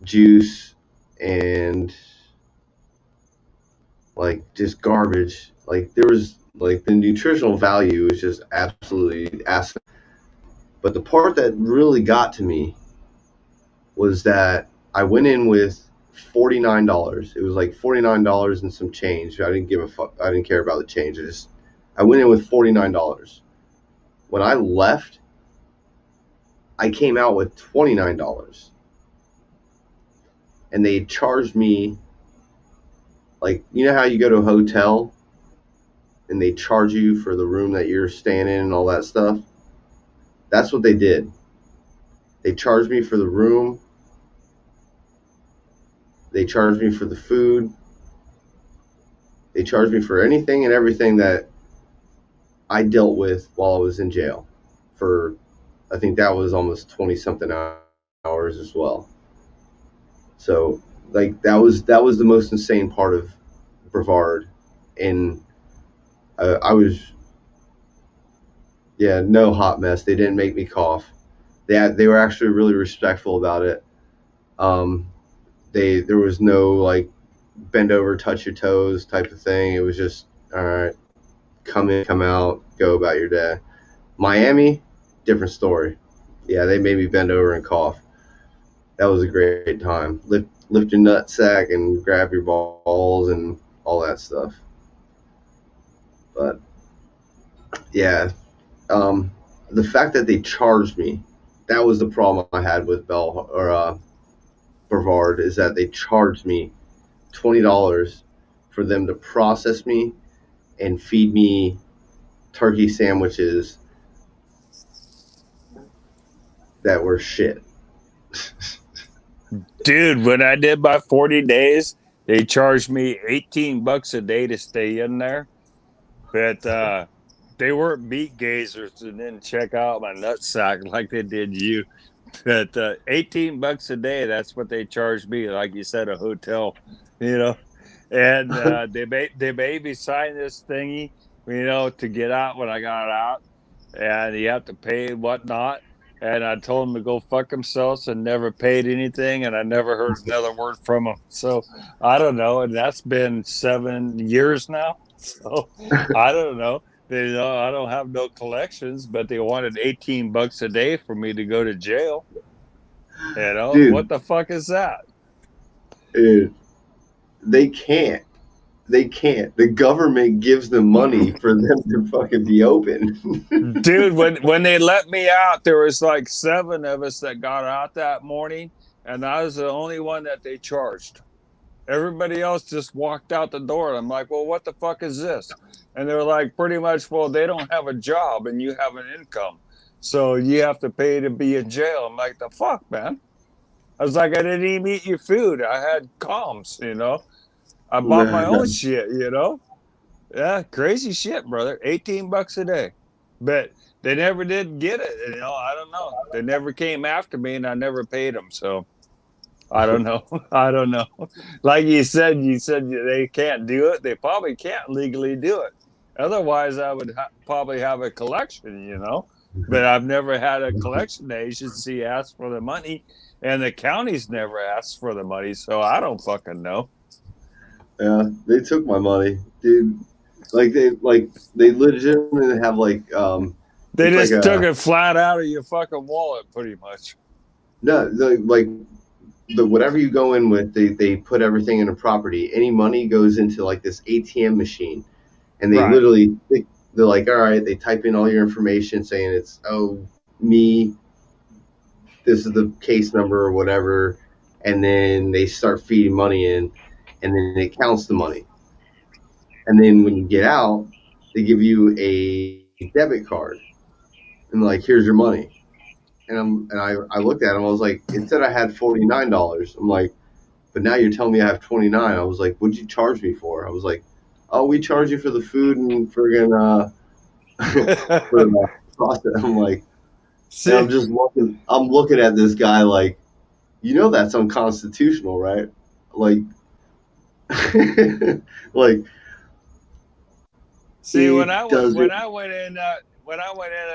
juice, and like just garbage. Like there was like the nutritional value is just absolutely asinine. But the part that really got to me was that I went in with $49. It was like $49 and some change. I didn't give a fuck. I didn't care about the change. I went in with $49. When I left, I came out with $29. And they charged me, like, you know how you go to a hotel and they charge you for the room that you're staying in and all that stuff? That's what they did. They charged me for the room. They charged me for the food. They charged me for anything and everything that I dealt with while I was in jail for, I think that was almost 20 something hours as well. So like that was the most insane part of Brevard. And I was, yeah, no hot mess. They didn't make me cough. They were actually really respectful about it. There was no like bend over, touch your toes type of thing. It was just, all right, come in, come out, go about your day. Miami, different story. Yeah, they made me bend over and cough. That was a great time. Lift your nutsack and grab your balls and all that stuff. But yeah, the fact that they charged me, that was the problem I had with Brevard, is that they charged me $20 for them to process me and feed me turkey sandwiches that were shit. Dude, when I did my 40 days, they charged me $18 a day to stay in there. But they weren't meat gazers and didn't check out my nutsack like they did you. But $18 a day, that's what they charged me. Like you said, a hotel, you know. And they made me sign this thingy, you know, to get out when I got out. And you have to pay and whatnot. And I told them to go fuck themselves and never paid anything. And I never heard another word from them. So I don't know. And that's been 7 years now. So I don't know. They know I don't have no collections, but they wanted $18 a day for me to go to jail. You know, Dude, what the fuck is that? Dude, they can't. They can't. The government gives them money for them to fucking be open. Dude, when they let me out, there was like 7 of us that got out that morning, and I was the only one that they charged. Everybody else just walked out the door. And I'm like, well, what the fuck is this? And they're like, pretty much, well, they don't have a job and you have an income. So you have to pay to be in jail. I'm like, the fuck, man? I was like, I didn't even eat your food. I had comms, you know. I bought my own shit, you know. Yeah, crazy shit, brother. $18 a day. But they never did get it. You know, I don't know. They never came after me and I never paid them. So I don't know. I don't know. Like you said they can't do it. They probably can't legally do it. Otherwise, I would probably have a collection, you know. But I've never had a collection agency ask for the money, and the county's never asked for the money, so I don't fucking know. Yeah, they took my money, dude. They legitimately have they just took it flat out of your fucking wallet, pretty much. No, the whatever you go in with, they put everything in a property. Any money goes into like this ATM machine, and they literally they're like, all right, they type in all your information saying it's me, this is the case number or whatever, and then they start feeding money in, and then it counts the money, and then when you get out, they give you a debit card, and like, here's your money. And I looked at him. I was like, it said I had $49. I'm like, but now you're telling me I have 29. I was like, what'd you charge me for? I was like, oh, we charge you for the food and friggin' for the process. I'm like, I'm just looking. I'm looking at this guy like, you know, that's unconstitutional, right? Like, like. See, when I went in, I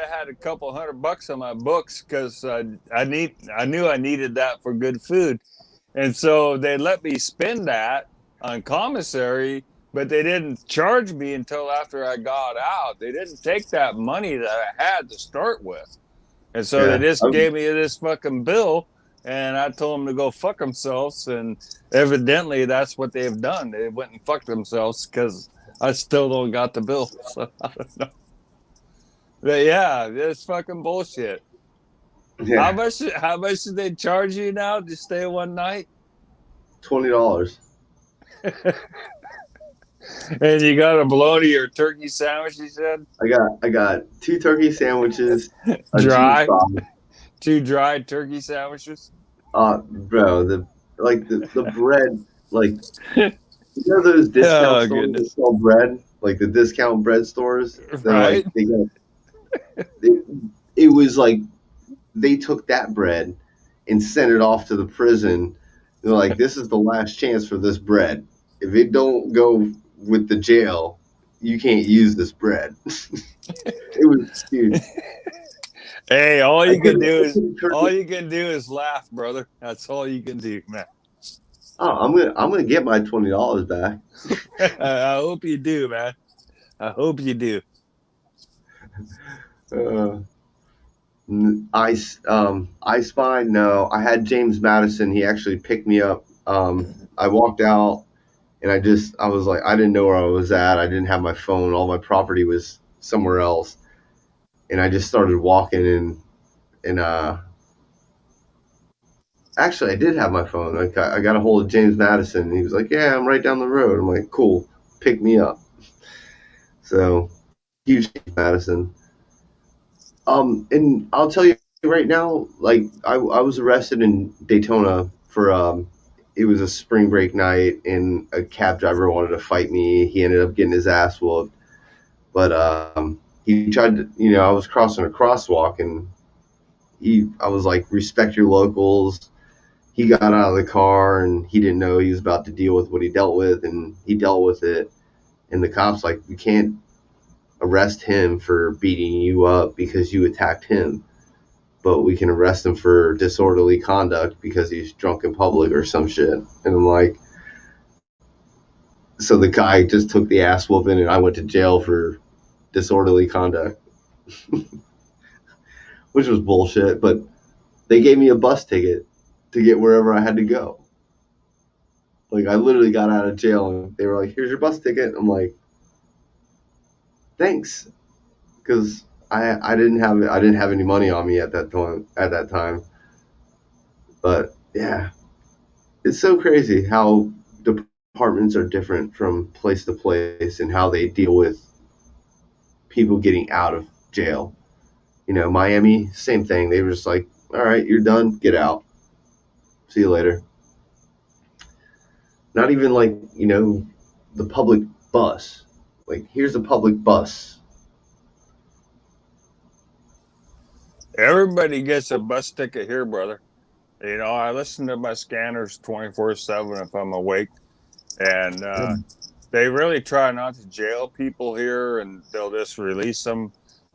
had a couple $100 on my books because I knew I needed that for good food, and so they let me spend that on commissary. but they didn't charge me until after I got out. They didn't take that money that I had to start with. And so they Yeah. just gave me this fucking bill, and I told them to go fuck themselves. And evidently, that's what they've done. They went and fucked themselves because I still don't got the bill. So I don't know. But yeah, it's fucking bullshit. Yeah. How much did they charge you now to stay one night? $20. And you got a bologna or turkey sandwich, you said? I got 2 turkey sandwiches, a Dry? cheese 2 dry turkey sandwiches? bro, the bread, like, you know those discount Oh, stores goodness. that sell bread, like the discount bread stores. They're Right? like it was like they took that bread and sent it off to the prison. They're like, this is the last chance for this bread. If it don't go with the jail, you can't use this bread. It was, dude. Hey, all you can do couldn't is laugh, brother. That's all you can do, man. Oh, I'm gonna get my $20 back. I hope you do, man. I hope you do. EyeSpy, no. I had James Madison. He actually picked me up. I walked out and I was like, I didn't know where I was at. I didn't have my phone. All my property was somewhere else. And I just started walking and actually I did have my phone. I got a hold of James Madison and he was like, yeah, I'm right down the road. I'm like, cool, pick me up. So huge James Madison. And I'll tell you right now, like I was arrested in Daytona for it was a spring break night, and a cab driver wanted to fight me. He ended up getting his ass whooped, but he tried to, I was crossing a crosswalk, and I was like, respect your locals. He got out of the car, and he didn't know he was about to deal with what he dealt with, and he dealt with it. And the cops like, we can't arrest him for beating you up because you attacked him, but we can arrest him for disorderly conduct because he's drunk in public or some shit. And I'm like, so the guy just took the ass whooping and I went to jail for disorderly conduct, which was bullshit. But they gave me a bus ticket to get wherever I had to go. Like, I literally got out of jail and they were like, here's your bus ticket. I'm like, thanks. Because I didn't have any money on me at that time. But yeah, it's so crazy how departments are different from place to place and how they deal with people getting out of jail. Miami, same thing. They were just like, all right, you're done, get out. See you later. Not even like, the public bus. Like, here's a public bus. Everybody gets a bus ticket here, brother. I listen to my scanners 24/7 if I'm awake, and they really try not to jail people here, and they'll just release them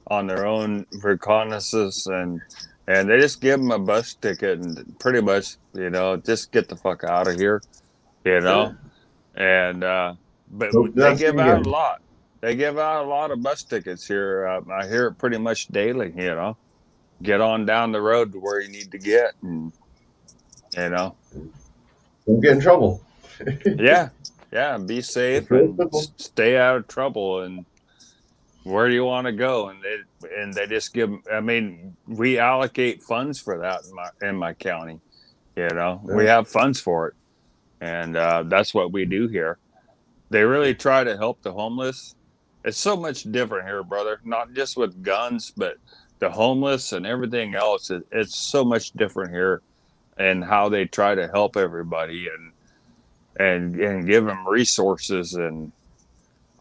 on their own reconnaissance, and they just give them a bus ticket and pretty much, just get the fuck out of here, Yeah. and but Hope they not see give you out again. a lot. They give out a lot of bus tickets here. I hear it pretty much daily. Get on down the road to where you need to get, and Don't get in trouble. yeah, be safe It's real and simple. stay out of trouble. And where do you want to go? And they just give. I mean, we allocate funds for that in my county. We have funds for it, and that's what we do here. They really try to help the homeless. It's so much different here, brother. Not just with guns, but the homeless and everything else. It's so much different here, and how they try to help everybody and give them resources. And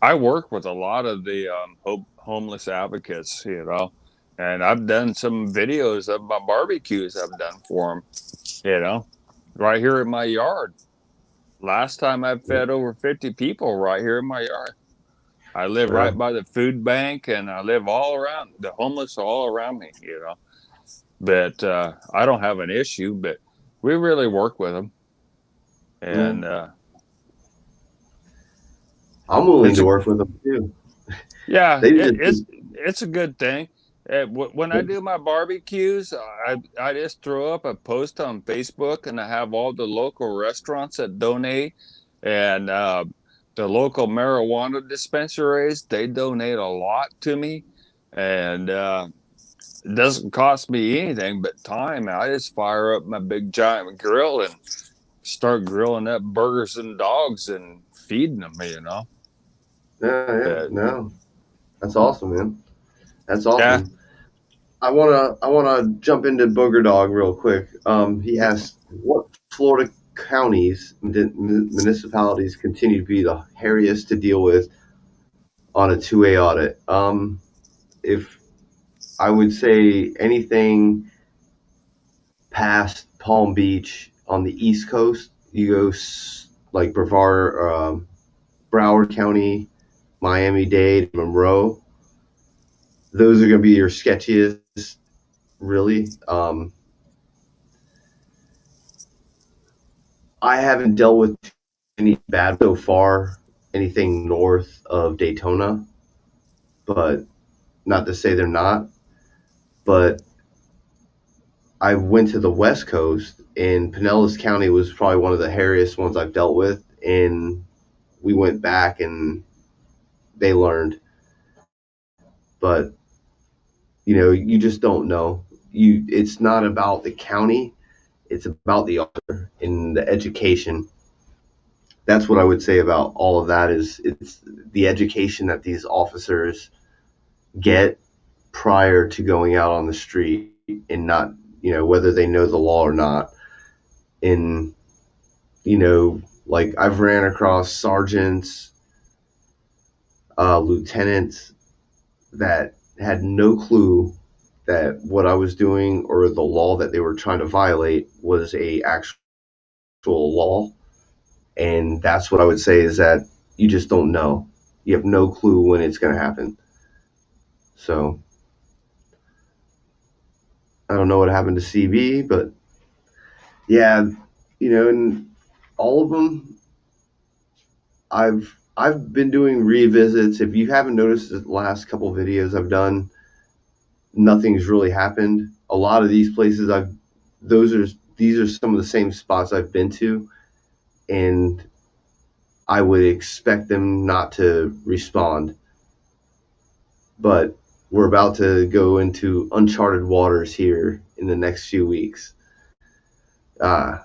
I work with a lot of the homeless advocates, and I've done some videos of my barbecues I've done for them, right here in my yard. Last time I fed over 50 people right here in my yard. I live Yeah. right by the food bank, and I live all around the homeless all around me, But I don't have an issue, but we really work with them. And I'm willing It's to a, work with them too. yeah, They just it's a good thing. When I do my barbecues, I just throw up a post on Facebook, and I have all the local restaurants that donate, and the local marijuana dispensaries, they donate a lot to me, and it doesn't cost me anything but time. I just fire up my big giant grill and start grilling up burgers and dogs and feeding them. yeah, But no, that's awesome, man. That's yeah, awesome. I wanna jump into Booger Dog real quick. He asked what Florida counties municipalities continue to be the hairiest to deal with on a 2A audit. If I would say anything past Palm Beach on the East Coast, you go like Broward County, Miami-Dade, Monroe. Those are going to be your sketchiest, really. I haven't dealt with any bad so far, anything north of Daytona, but not to say they're not. But I went to the West Coast, and Pinellas County was probably one of the hairiest ones I've dealt with. And we went back and they learned. But, you just don't know. It's not about the county, it's about the author and the education. That's what I would say about all of that is it's the education that these officers get prior to going out on the street and not, whether they know the law or not. And, like I've ran across sergeants, lieutenants that had no clue that what I was doing or the law that they were trying to violate was a actual law. And that's what I would say is that you just don't know. You have no clue when it's going to happen. So I don't know what happened to CB, but yeah, and all of them, I've been doing revisits. If you haven't noticed the last couple videos I've done, nothing's really happened. A lot of these places these are some of the same spots I've been to, and I would expect them not to respond. But we're about to go into uncharted waters here in the next few weeks. Uh,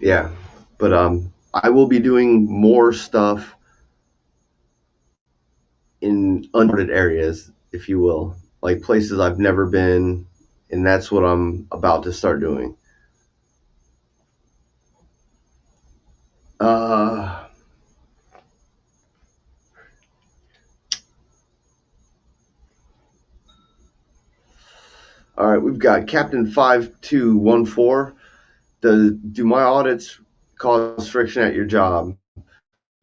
yeah, but I will be doing more stuff in uncharted areas, if you will, like places I've never been, and that's what I'm about to start doing. Uh, all right, we've got Captain 5214. Do my audits cause friction at your job?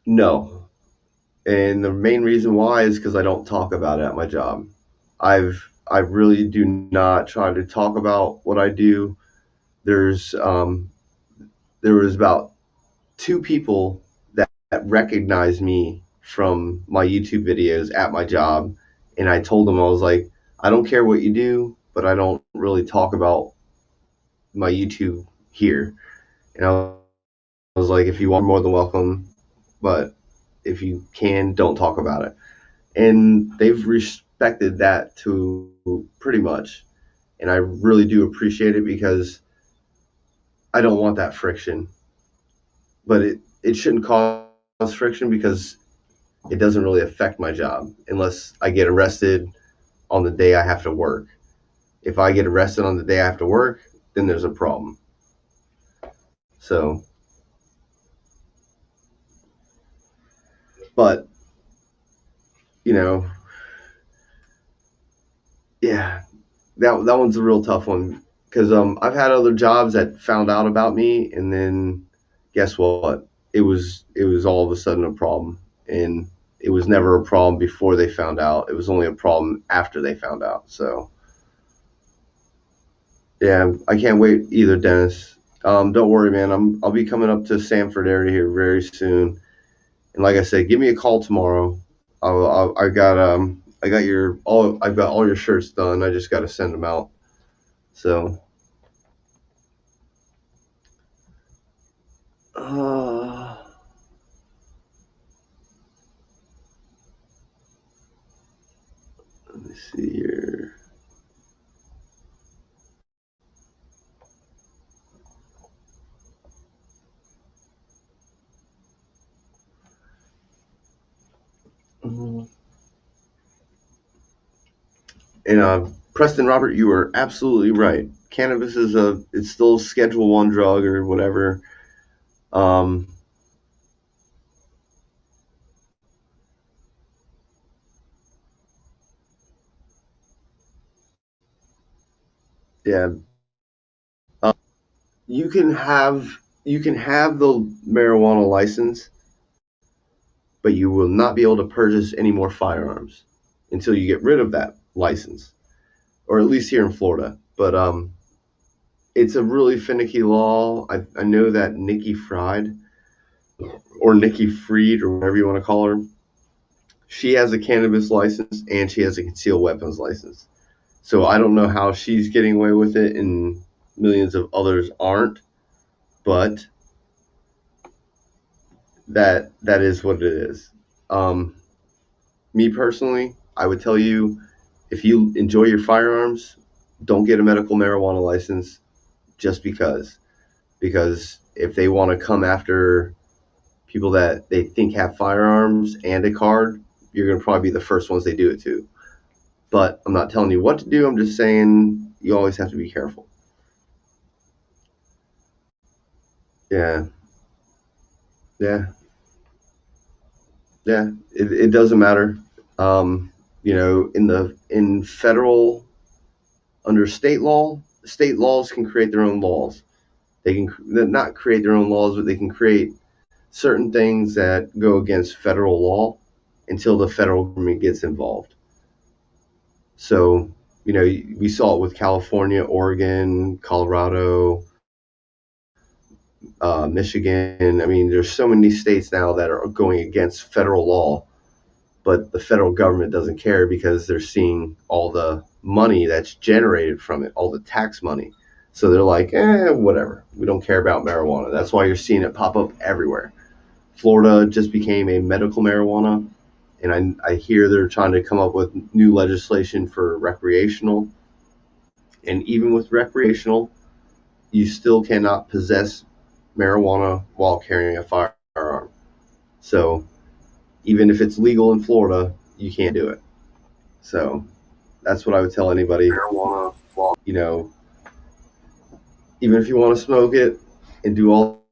No. And the main reason why is because I don't talk about it at my job. I really do not try to talk about what I do. There was about two people that recognized me from my YouTube videos at my job, and I told them I was like, I don't care what you do, but I don't really talk about my YouTube here. And I was like, if you want, more than welcome, but if you can, don't talk about it. And they've respected that to pretty much, and I really do appreciate it because I don't want that friction. But it shouldn't cause friction because it doesn't really affect my job unless I get arrested on the day I have to work. If I get arrested on the day I have to work, then there's a problem. So, but yeah, that one's a real tough one because I've had other jobs that found out about me, and then guess what? It was all of a sudden a problem, and it was never a problem before they found out. It was only a problem after they found out. So Yeah, I can't wait either, Dennis. Don't worry, man. I'll be coming up to Sanford area here very soon. And like I said, give me a call tomorrow. I've got all your shirts done. I just got to send them out. So, uh, let me see here. And Preston Robert, you are absolutely right. Cannabis it's still Schedule 1 drug or whatever. Um, yeah, you can have the marijuana license, but you will not be able to purchase any more firearms until you get rid of that license, or at least here in Florida. But it's a really finicky law. I know that Nikki Fried or Nikki Freed or whatever you want to call her, she has a cannabis license and she has a concealed weapons license. So I don't know how she's getting away with it and millions of others aren't, but that is what it is. Um, Me personally, I would tell you, if you enjoy your firearms, don't get a medical marijuana license just because if they want to come after people that they think have firearms and a card, you're going to probably be the first ones they do it to. But I'm not telling you what to do. I'm just saying you always have to be careful. Yeah, yeah, yeah. It doesn't matter. In federal under state laws can create their own laws. They can not create their own laws, but they can create certain things that go against federal law until the federal government gets involved. So, we saw it with California, Oregon, Colorado, Michigan. I mean, there's so many states now that are going against federal law, but the federal government doesn't care because they're seeing all the money that's generated from it, all the tax money. So they're like, whatever. We don't care about marijuana. That's why you're seeing it pop up everywhere. Florida just became a medical marijuana, and I hear they're trying to come up with new legislation for recreational. And even with recreational, you still cannot possess marijuana while carrying a firearm. So even if it's legal in Florida, you can't do it. So that's what I would tell anybody. Marijuana, you know, even if you want to smoke it and do all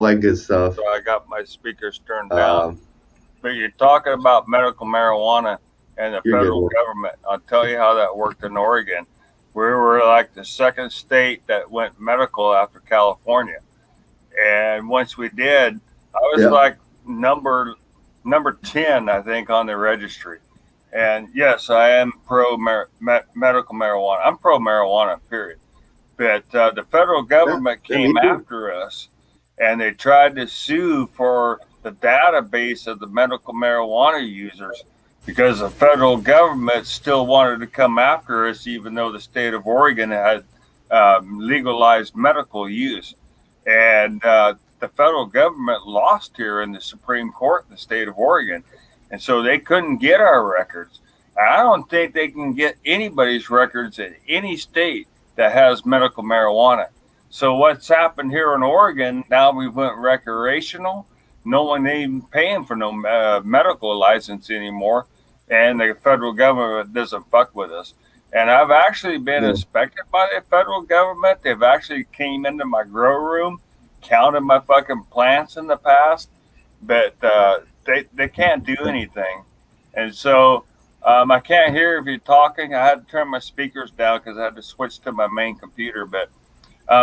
that good stuff. So I got my speakers turned down. But you're talking about medical marijuana and the federal government. I'll tell you how that worked in Oregon. We were like the second state that went medical after California. And once we did, I was like number 10, I think, on the registry. And yes, I am pro medical marijuana. I'm pro marijuana, period. But the federal government came after us, and they tried to sue for the database of the medical marijuana users because the federal government still wanted to come after us, even though the state of Oregon had legalized medical use. And the federal government lost here in the Supreme Court in the state of Oregon. And so they couldn't get our records. I don't think they can get anybody's records in any state that has medical marijuana. So what's happened here in Oregon, now we went recreational. No one even paying for no medical license anymore. And the federal government doesn't fuck with us. And I've actually been inspected by the federal government. They've actually came into my grow room, counted my fucking plants in the past, but they can't do anything. And so I can't hear if you're talking. I had to turn my speakers down because I had to switch to my main computer. But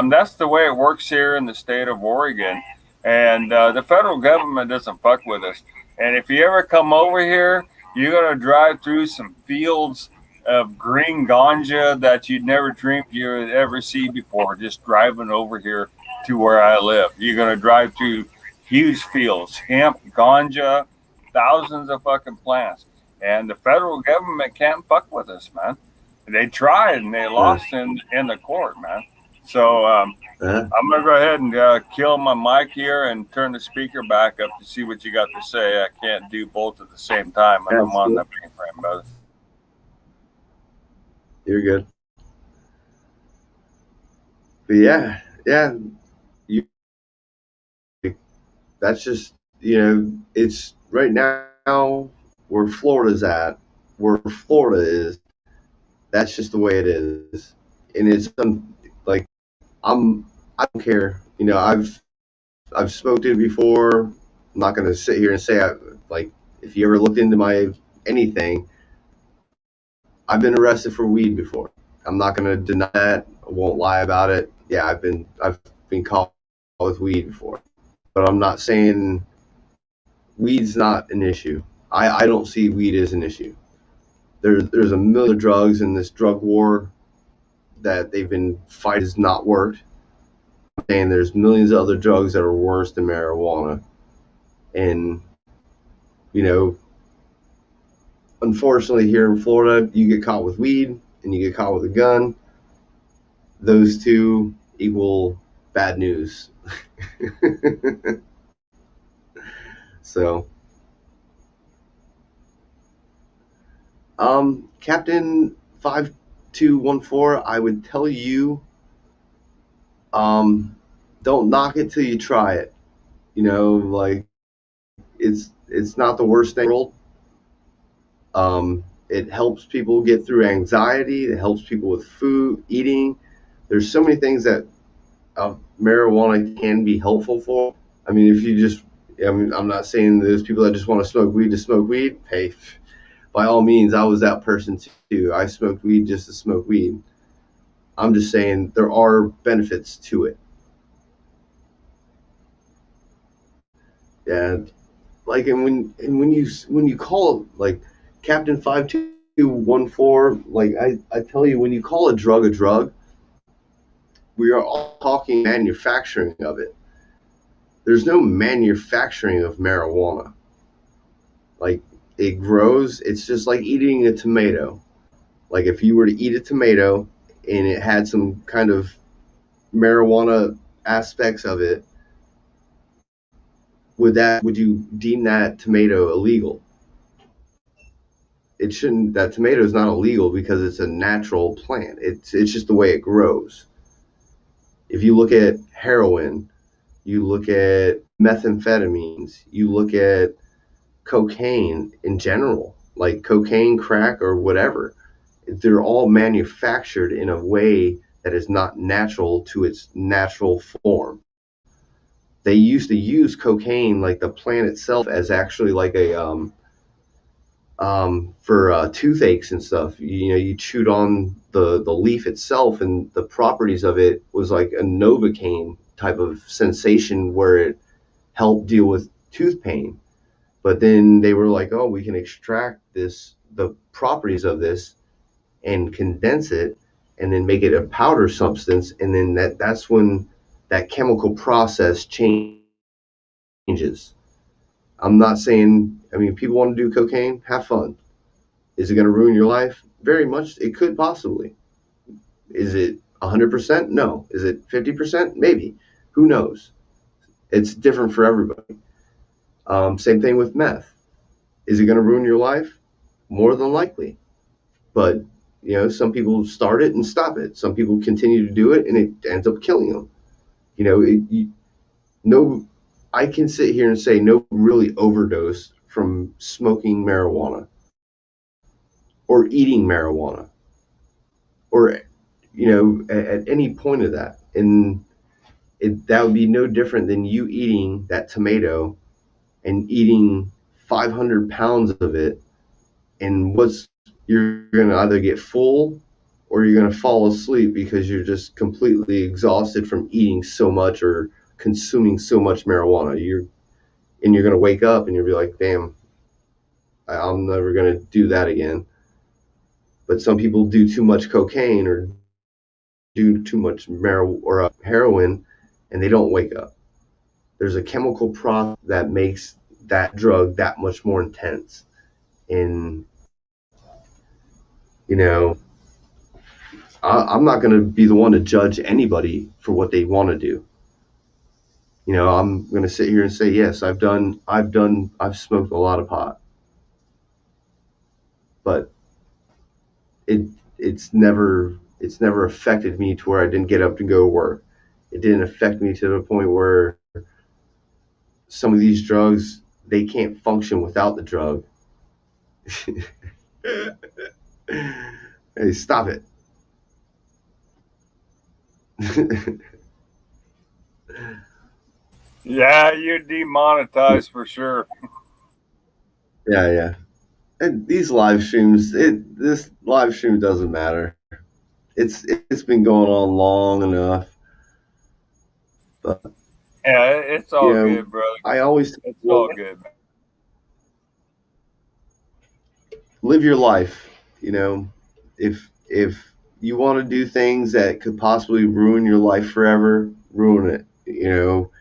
that's the way it works here in the state of Oregon. And the federal government doesn't fuck with us. And if you ever come over here, you're going to drive through some fields of green ganja that you'd never dreamed you would ever see before, just driving over here to where I live. You're going to drive through huge fields, hemp, ganja, thousands of fucking plants. And the federal government can't fuck with us, man. They tried and they lost in the court, man. So I'm going to go ahead and kill my mic here and turn the speaker back up to see what you got to say. I can't do both at the same time when I'm on the mainframe, brother. You're good. But yeah, that's just, it's right now where Florida's at, where Florida is. That's just the way it is, and it's like I don't care. I've smoked it before. I'm not gonna sit here and say if you ever looked into my anything, I've been arrested for weed before. I'm not gonna deny that. I won't lie about it. Yeah, I've been caught with weed before, but I'm not saying weed's not an issue. I don't see weed as an issue. There's a million drugs in this drug war that they've been fighting has not worked. And there's millions of other drugs that are worse than marijuana. And, unfortunately here in Florida, you get caught with weed and you get caught with a gun. Those two equal bad news. So, Captain 5214, I would tell you, don't knock it till you try it. It's not the worst thing in the world. It helps people get through anxiety. It helps people with food, eating. There's so many things that marijuana can be helpful for. I mean, I'm not saying there's people that just want to smoke weed to smoke weed. Hey, by all means, I was that person too. I smoked weed just to smoke weed. I'm just saying there are benefits to it. Yeah, and when you call like Captain 5214, like I tell you, when you call a drug, we are all talking manufacturing of it. There's no manufacturing of marijuana. Like, it grows. It's just like eating a tomato. Like, if you were to eat a tomato and it had some kind of marijuana aspects of it, would you deem that tomato illegal? It shouldn't. That tomato is not illegal because it's a natural plant. It's just the way it grows. If you look at heroin, you look at methamphetamines, you look at cocaine in general, like cocaine, crack, or whatever, they're all manufactured in a way that is not natural to its natural form. They used to use cocaine, like the plant itself, as actually like a for toothaches and stuff. You chewed on the leaf itself, and the properties of it was like a Novocaine type of sensation where it helped deal with tooth pain. But then they were like, oh, we can extract the properties of this and condense it and then make it a powder substance. And then that's when that chemical process changes. I'm not saying, people want to do cocaine, have fun. Is it going to ruin your life? Very much. It could possibly. Is it 100%? No. Is it 50%? Maybe. Who knows? It's different for everybody. Same thing with meth. Is it going to ruin your life? More than likely. But, some people start it and stop it. Some people continue to do it and it ends up killing them. I can sit here and say no really overdose from smoking marijuana or eating marijuana or, at any point of that. And that would be no different than you eating that tomato and eating 500 pounds of it. And you're going to either get full or you're going to fall asleep because you're just completely exhausted from eating so much or consuming so much marijuana. You're going to wake up and you'll be like, damn, I'm never going to do that again. But some people do too much cocaine or do too much marijuana or heroin, and they don't wake up. There's a chemical process that makes that drug that much more intense. And you know, I'm not going to be the one to judge anybody for what they want to do. You know, I'm going to sit here and say, yes, I've smoked a lot of pot, but it's never affected me to where I didn't get up to go to work. It didn't affect me to the point where some of these drugs, they can't function without the drug. Hey, stop it. Yeah, you're demonetized for sure. Yeah. And these live streams, this live stream doesn't matter. It's been going on long enough. But Yeah, it's all good, brother. I always It's all good. Live your life. You know, if you want to do things that could possibly ruin your life forever, ruin it. You know,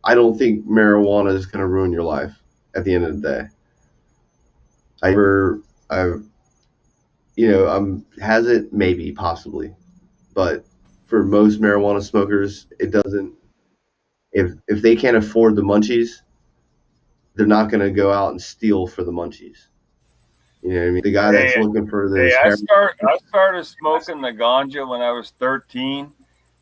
I don't think marijuana is going to ruin your life at the end of the day. Has it? Maybe, possibly. But for most marijuana smokers, it doesn't. If they can't afford the munchies, they're not going to go out and steal for the munchies. You know what I mean? The guy that's looking for this. I started smoking the ganja when I was 13,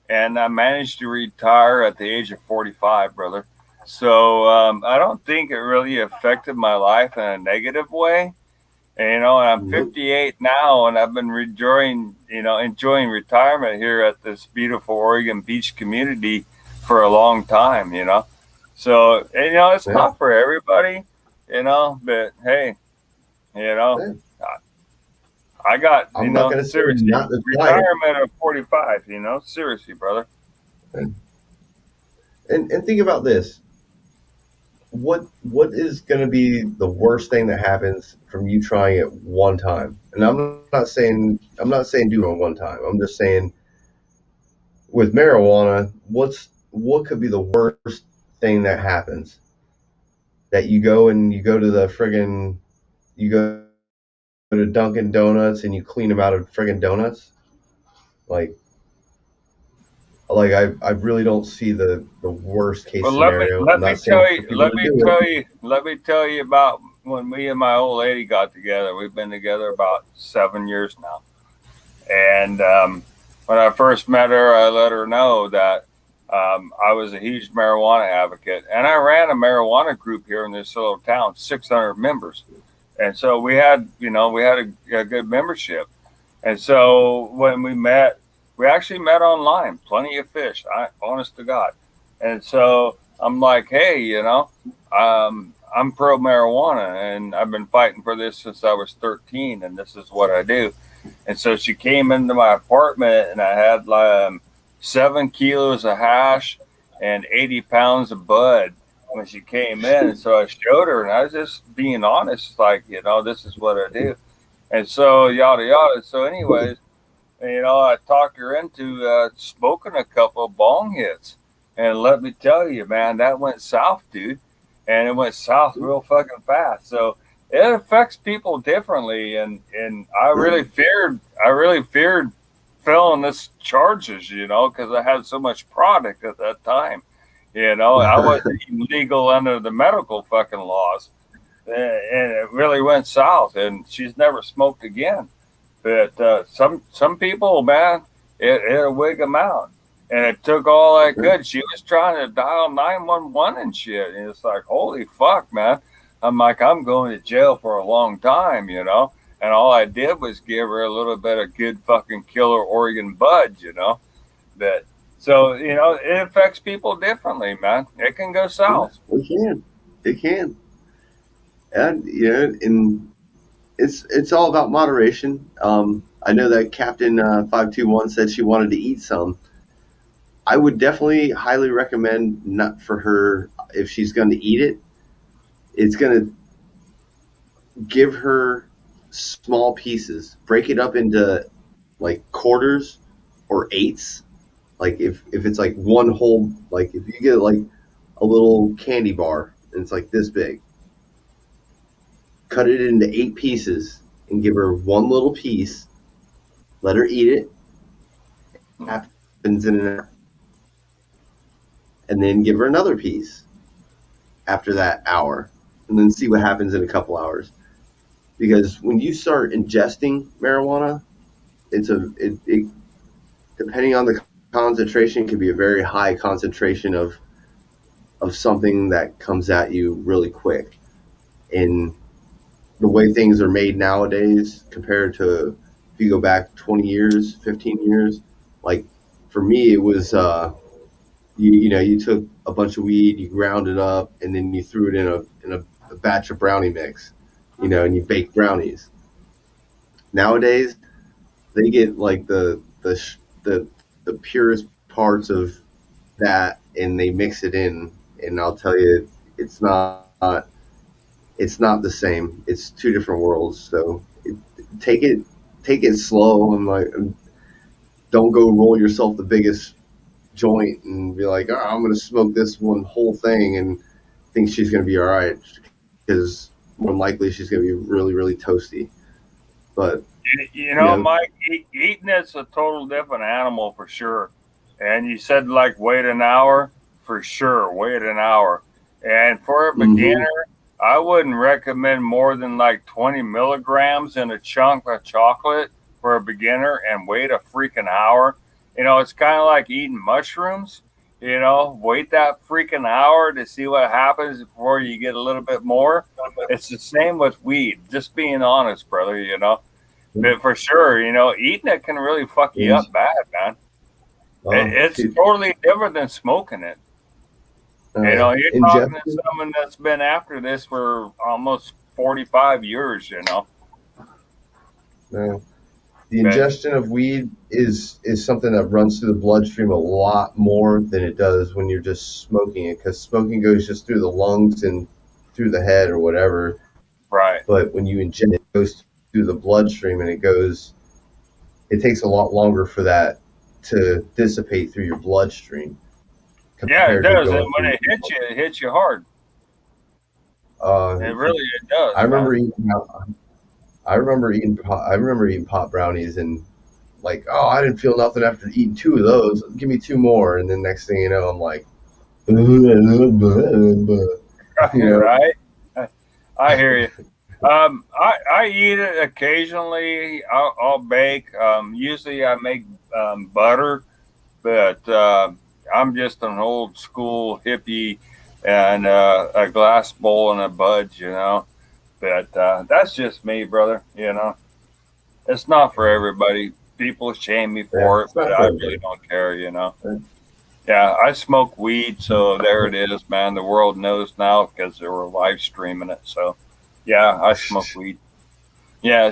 and I managed to retire at the age of 45, brother. So I don't think it really affected my life in a negative way. And, I'm 58 now, and I've been enjoying retirement here at this beautiful Oregon beach community for a long time, So, it's not for everybody, but hey, I got, seriously, retirement at 45, seriously, brother. And think about this. What is going to be the worst thing that happens from you trying it one time? And I'm not saying do it one time. I'm just saying with marijuana, what could be the worst thing that happens? That you go to the friggin' you go to Dunkin' Donuts and you clean them out of friggin' donuts? Like I really don't see the worst case scenario. Let me tell you about when me and my old lady got together. We've been together about 7 years now. And when I first met her, I let her know that I was a huge marijuana advocate, and I ran a marijuana group here in this little town, 600 members. And so we had a good membership. And so when we met, we actually met online, plenty of fish, honest to God. And so I'm like, hey, I'm pro marijuana, and I've been fighting for this since I was 13, and this is what I do. And so she came into my apartment, and I had 7 kilos of hash and 80 pounds of bud when she came in. And so I showed her, and I was just being honest, like, this is what I do. And so yada yada. So anyways, I talked her into smoking a couple of bong hits. And let me tell you, man, that went south, dude. And it went south real fucking fast. So it affects people differently. And I really feared filling this charges, because I had so much product at that time. I wasn't even legal under the medical fucking laws. And it really went south, and she's never smoked again. But some people, man, it'll wig them out. And it took all I could. She was trying to dial 911 and shit. And it's like, holy fuck, man. I'm like, I'm going to jail for a long time, And all I did was give her a little bit of good fucking killer Oregon bud, But so, it affects people differently, man. It can go south. It can. And and it's all about moderation. I know that Captain 521 said she wanted to eat some. I would definitely highly recommend not for her if she's going to eat it. It's going to give her small pieces. Break it up into like quarters or eighths. Like if it's like one whole, like if you get like a little candy bar and it's like this big, cut it into 8 pieces and give her one little piece. Let her eat it. It happens in an hour. And then give her another piece after that hour, and then see what happens in a couple hours. Because when you start ingesting marijuana, it depending on the concentration, can be a very high concentration of something that comes at you really quick. And the way things are made nowadays compared to if you go back 20 years, 15 years, like for me, it was, you took a bunch of weed, you ground it up, and then you threw it in a batch of brownie mix, and you baked brownies. Nowadays, they get like the purest parts of that, and they mix it in, and I'll tell you, it's not the same. It's 2 different worlds. So take it slow, and like, don't go roll yourself the biggest joint and be like, I'm going to smoke this one whole thing and think she's going to be all right, because more than likely she's going to be really, really toasty. But Mike, eating it's a total different animal for sure. And you said like wait an hour, for sure, wait an hour. And for a beginner, I wouldn't recommend more than like 20 milligrams in a chunk of chocolate for a beginner, and wait a freaking hour. It's kind of like eating mushrooms. Wait that freaking hour to see what happens before you get a little bit more. It's the same with weed. Just being honest, brother. But for sure, eating it can really fuck you up bad, man. It's totally different than smoking it. You're talking to someone that's been after this for almost 45 years. The ingestion of weed is something that runs through the bloodstream a lot more than it does when you're just smoking it, because smoking goes just through the lungs and through the head or whatever. Right. But when you ingest it, goes through the bloodstream, and it takes a lot longer for that to dissipate through your bloodstream. Yeah, it does. And when it hits you hard. It does. I remember eating pot brownies, and like, I didn't feel nothing after eating 2 of those. Give me 2 more, and then next thing you know, I'm like, right? I hear you. I eat it occasionally. I'll bake. Usually I make butter, but I'm just an old school hippie, and a glass bowl and a budge, But that's just me, brother. It's not for everybody. People shame me for it, but I really don't care. Yeah, I smoke weed, so there it is, man. The world knows now because they were live streaming it. So, yeah, I smoke weed. Yeah,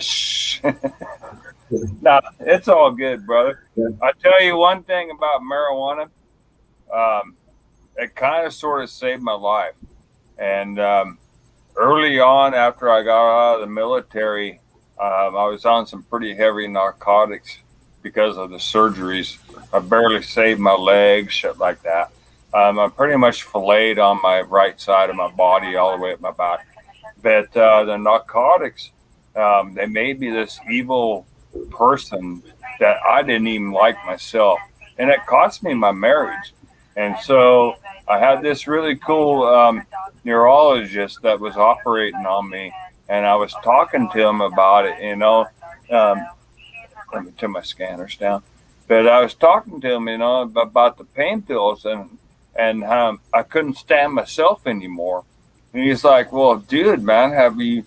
nah, it's all good, brother. I tell you one thing about marijuana. It kind of sort of saved my life. And early on, after I got out of the military, I was on some pretty heavy narcotics because of the surgeries. I barely saved my legs, shit like that. I'm pretty much filleted on my right side of my body all the way up my back. But the narcotics, they made me this evil person that I didn't even like myself. And it cost me my marriage. And so I had this really cool neurologist that was operating on me, and I was talking to him about it, let me turn my scanners down. But I was talking to him, about the pain pills, and I couldn't stand myself anymore. And he's like, well, dude, man, do you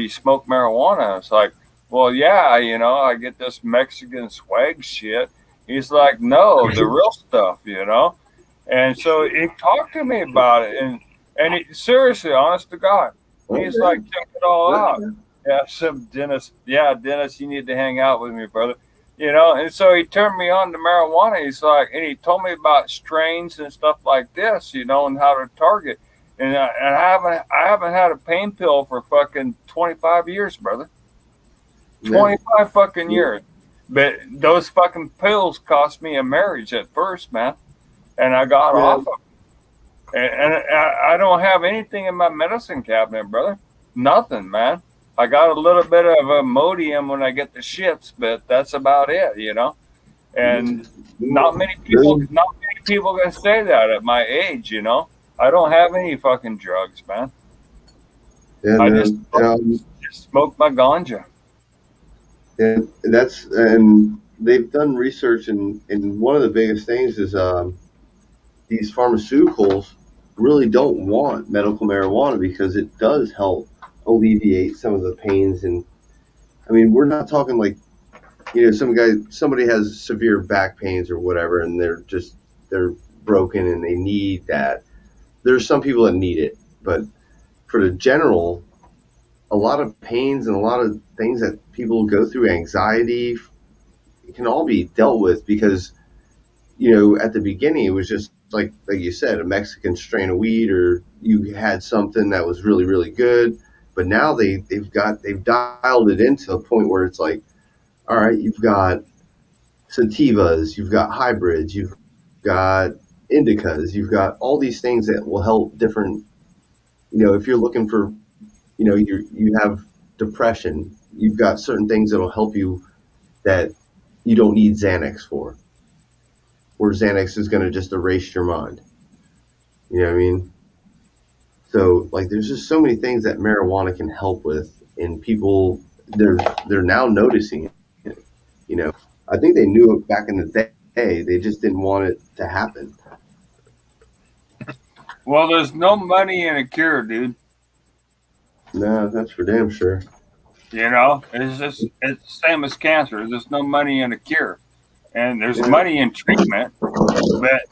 smoke marijuana? It's like, well, yeah, I get this Mexican swag shit. He's like, no, the real stuff, And so he talked to me about it, and he, seriously, honest to God, he's like, check it all out. Yeah, Dennis, you need to hang out with me, brother. And so he turned me on to marijuana. He's like, and he told me about strains and stuff like this, and how to target. And I haven't had a pain pill for fucking 25 years, brother. 25 fucking years. But those fucking pills cost me a marriage at first, man. And I got off of them. And I don't have anything in my medicine cabinet, brother. Nothing, man. I got a little bit of Imodium when I get the shits, but that's about it, you know. And not many people can say that at my age, you know. I don't have any fucking drugs, man. And I just smoke my ganja. And they've done research, and one of the biggest things is these pharmaceuticals really don't want medical marijuana because it does help alleviate some of the pains. And I mean, we're not talking like, you know, somebody has severe back pains or whatever, and they're broken and they need that. There's some people that need it, but for the general, a lot of pains and a lot of things that people go through, anxiety, it can all be dealt with because, you know, at the beginning it was just like you said, a Mexican strain of weed, or you had something that was really, really good. But now they've dialed it into a point where it's like, all right, you've got sativas, you've got hybrids, you've got indicas, you've got all these things that will help different, you know, if you're looking for, you know, you have depression, you've got certain things that will help you that you don't need Xanax for, where Xanax is going to just erase your mind. You know what I mean? So like, there's just so many things that marijuana can help with, and people, they're now noticing it. You know, I think they knew it back in the day. They just didn't want it to happen. Well, there's no money in a cure, dude. No, that's for damn sure. You know, it's the same as cancer. There's no money in a cure. And there's money in treatment, but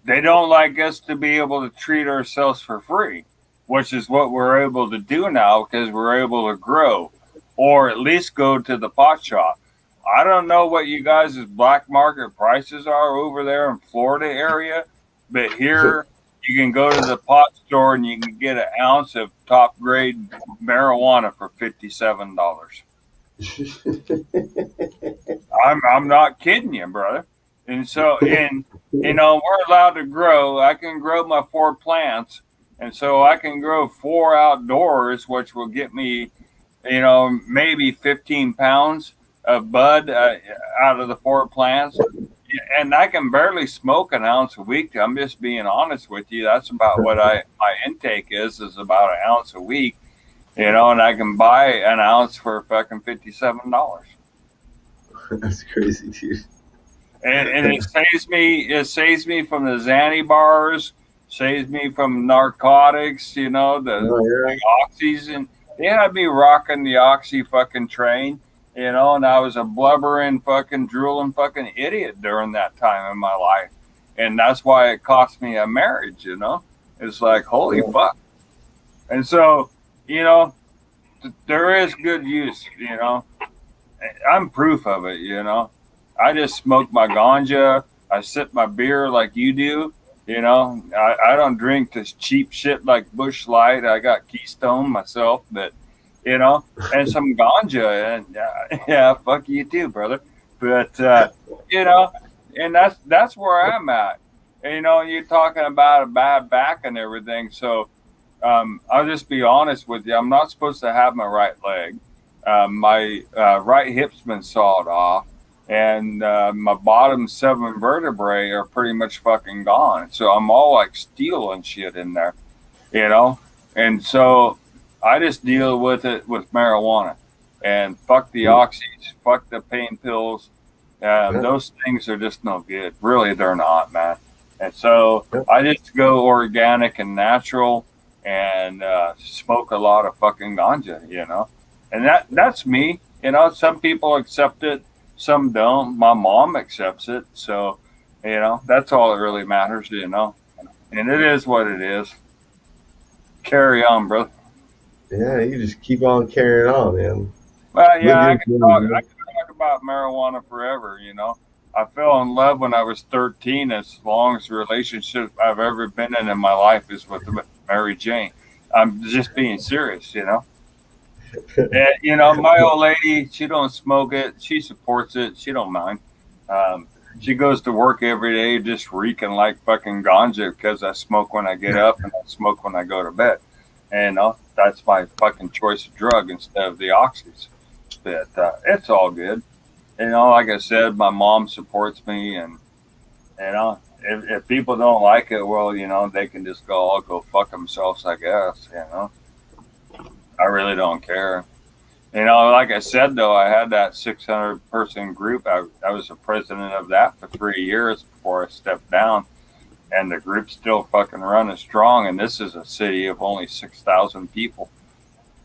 they don't like us to be able to treat ourselves for free, which is what we're able to do now because we're able to grow, or at least go to the pot shop. I don't know what you guys' black market prices are over there in Florida area, but here you can go to the pot store and you can get an ounce of top grade marijuana for $57. I'm not kidding you, brother. And so, and you know, we're allowed to grow. I can grow my 4 plants, and so I can grow 4 outdoors, which will get me, you know, maybe 15 pounds of bud out of the 4 plants. And I can barely smoke an ounce a week. I'm just being honest with you. That's about what my intake is about an ounce a week. You know, and I can buy an ounce for fucking $57. That's crazy, dude. And it saves me from the Xanny bars, saves me from narcotics, you know, the oxys, and they had me rocking the oxy fucking train, you know, and I was a blubbering fucking drooling fucking idiot during that time in my life. And that's why it cost me a marriage, you know. It's like, holy fuck. And so, you know, there is good use, you know. I'm proof of it, you know. I just smoke my ganja. I sip my beer like you do, you know. I don't drink this cheap shit like Busch Light. I got Keystone myself, but, you know, and some ganja. And yeah, fuck you too, brother. But, you know, and that's where I'm at. And, you know, you're talking about a bad back and everything, so I'll just be honest with you. I'm not supposed to have my right leg. My right hip's been sawed off, and my bottom 7 vertebrae are pretty much fucking gone. So I'm all like steel and shit in there, you know? And so I just deal with it with marijuana. And fuck the oxys, fuck the pain pills. Those things are just no good. Really, they're not, man. And so I just go organic and natural, and smoke a lot of fucking ganja, you know. And that's me. You know, some people accept it, some don't. My mom accepts it. So, you know, that's all that really matters, you know. And it is what it is. Carry on, brother. Yeah, you just keep on carrying on, man. Well, yeah, I can talk about marijuana forever, you know. I fell in love when I was 13. As long as the relationship I've ever been in my life is with Mary Jane. I'm just being serious, you know. And, you know, my old lady, she don't smoke it. She supports it. She don't mind. She goes to work every day just reeking like fucking ganja because I smoke when I get up and I smoke when I go to bed. And that's my fucking choice of drug instead of the oxys. But it's all good. You know, like I said, my mom supports me, and you know, if people don't like it, well, you know, they can just go fuck themselves, I guess. You know, I really don't care. You know, like I said, though, I had that 600-person group. I was the president of that for 3 years before I stepped down, and the group's still fucking running strong. And this is a city of only 6,000 people.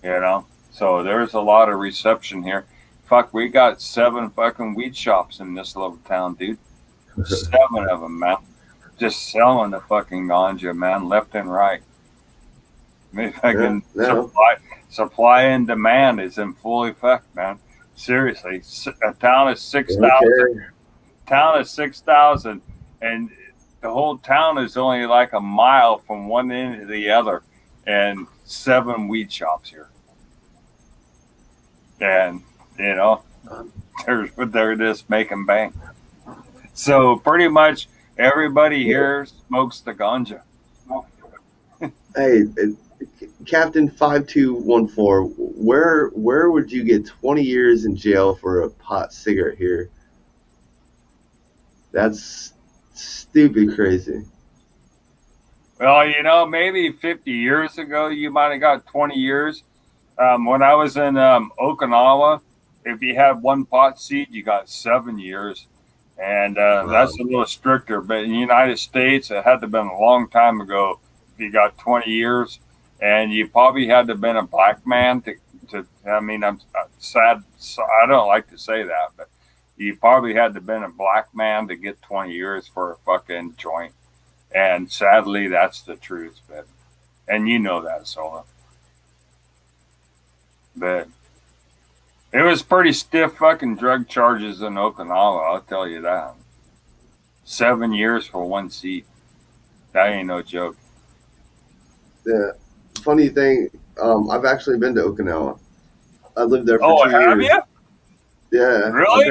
You know, so there's a lot of reception here. Fuck, we got 7 fucking weed shops in this little town, dude. 7 of them, man. Just selling the fucking ganja, man, left and right. I mean, fucking supply and demand is in full effect, man. Seriously, a town of 6,000. Town of 6,000, and the whole town is only like a mile from one end to the other, and 7 weed shops here. And you know, they're just making bank. So pretty much everybody here smokes the ganja. Hey, Captain 5214, where would you get 20 years in jail for a pot cigarette here? That's stupid crazy. Well, you know, maybe 50 years ago you might have got 20 years. When I was in Okinawa, if you had 1 pot seed, you got 7 years. And that's a little stricter. But in the United States, it had to have been a long time ago if you got 20 years. And you probably had to have been a black man to I mean, I'm sad. So I don't like to say that, but you probably had to have been a black man to get 20 years for a fucking joint. And sadly, that's the truth. But, and you know that, Sola. But it was pretty stiff fucking drug charges in Okinawa, I'll tell you that. 7 years for 1 seat. That ain't no joke. The funny thing, I've actually been to Okinawa. I lived there for 2 years. Oh, have you? Yeah. Really?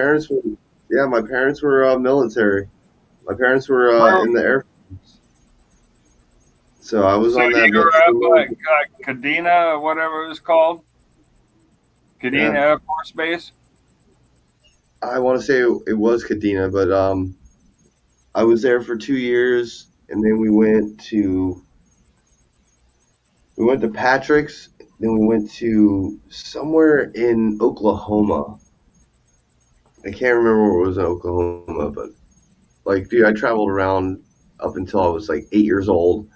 My parents were military. My parents were in the Air Force. So I was on that. You were up at Kadena, or whatever it was called? Kadena Air Force Base? I want to say it was Kadena, but I was there for 2 years, and then we went to Patrick's, then we went to somewhere in Oklahoma. I can't remember where it was in Oklahoma, but like, dude, I traveled around up until I was like 8 years old,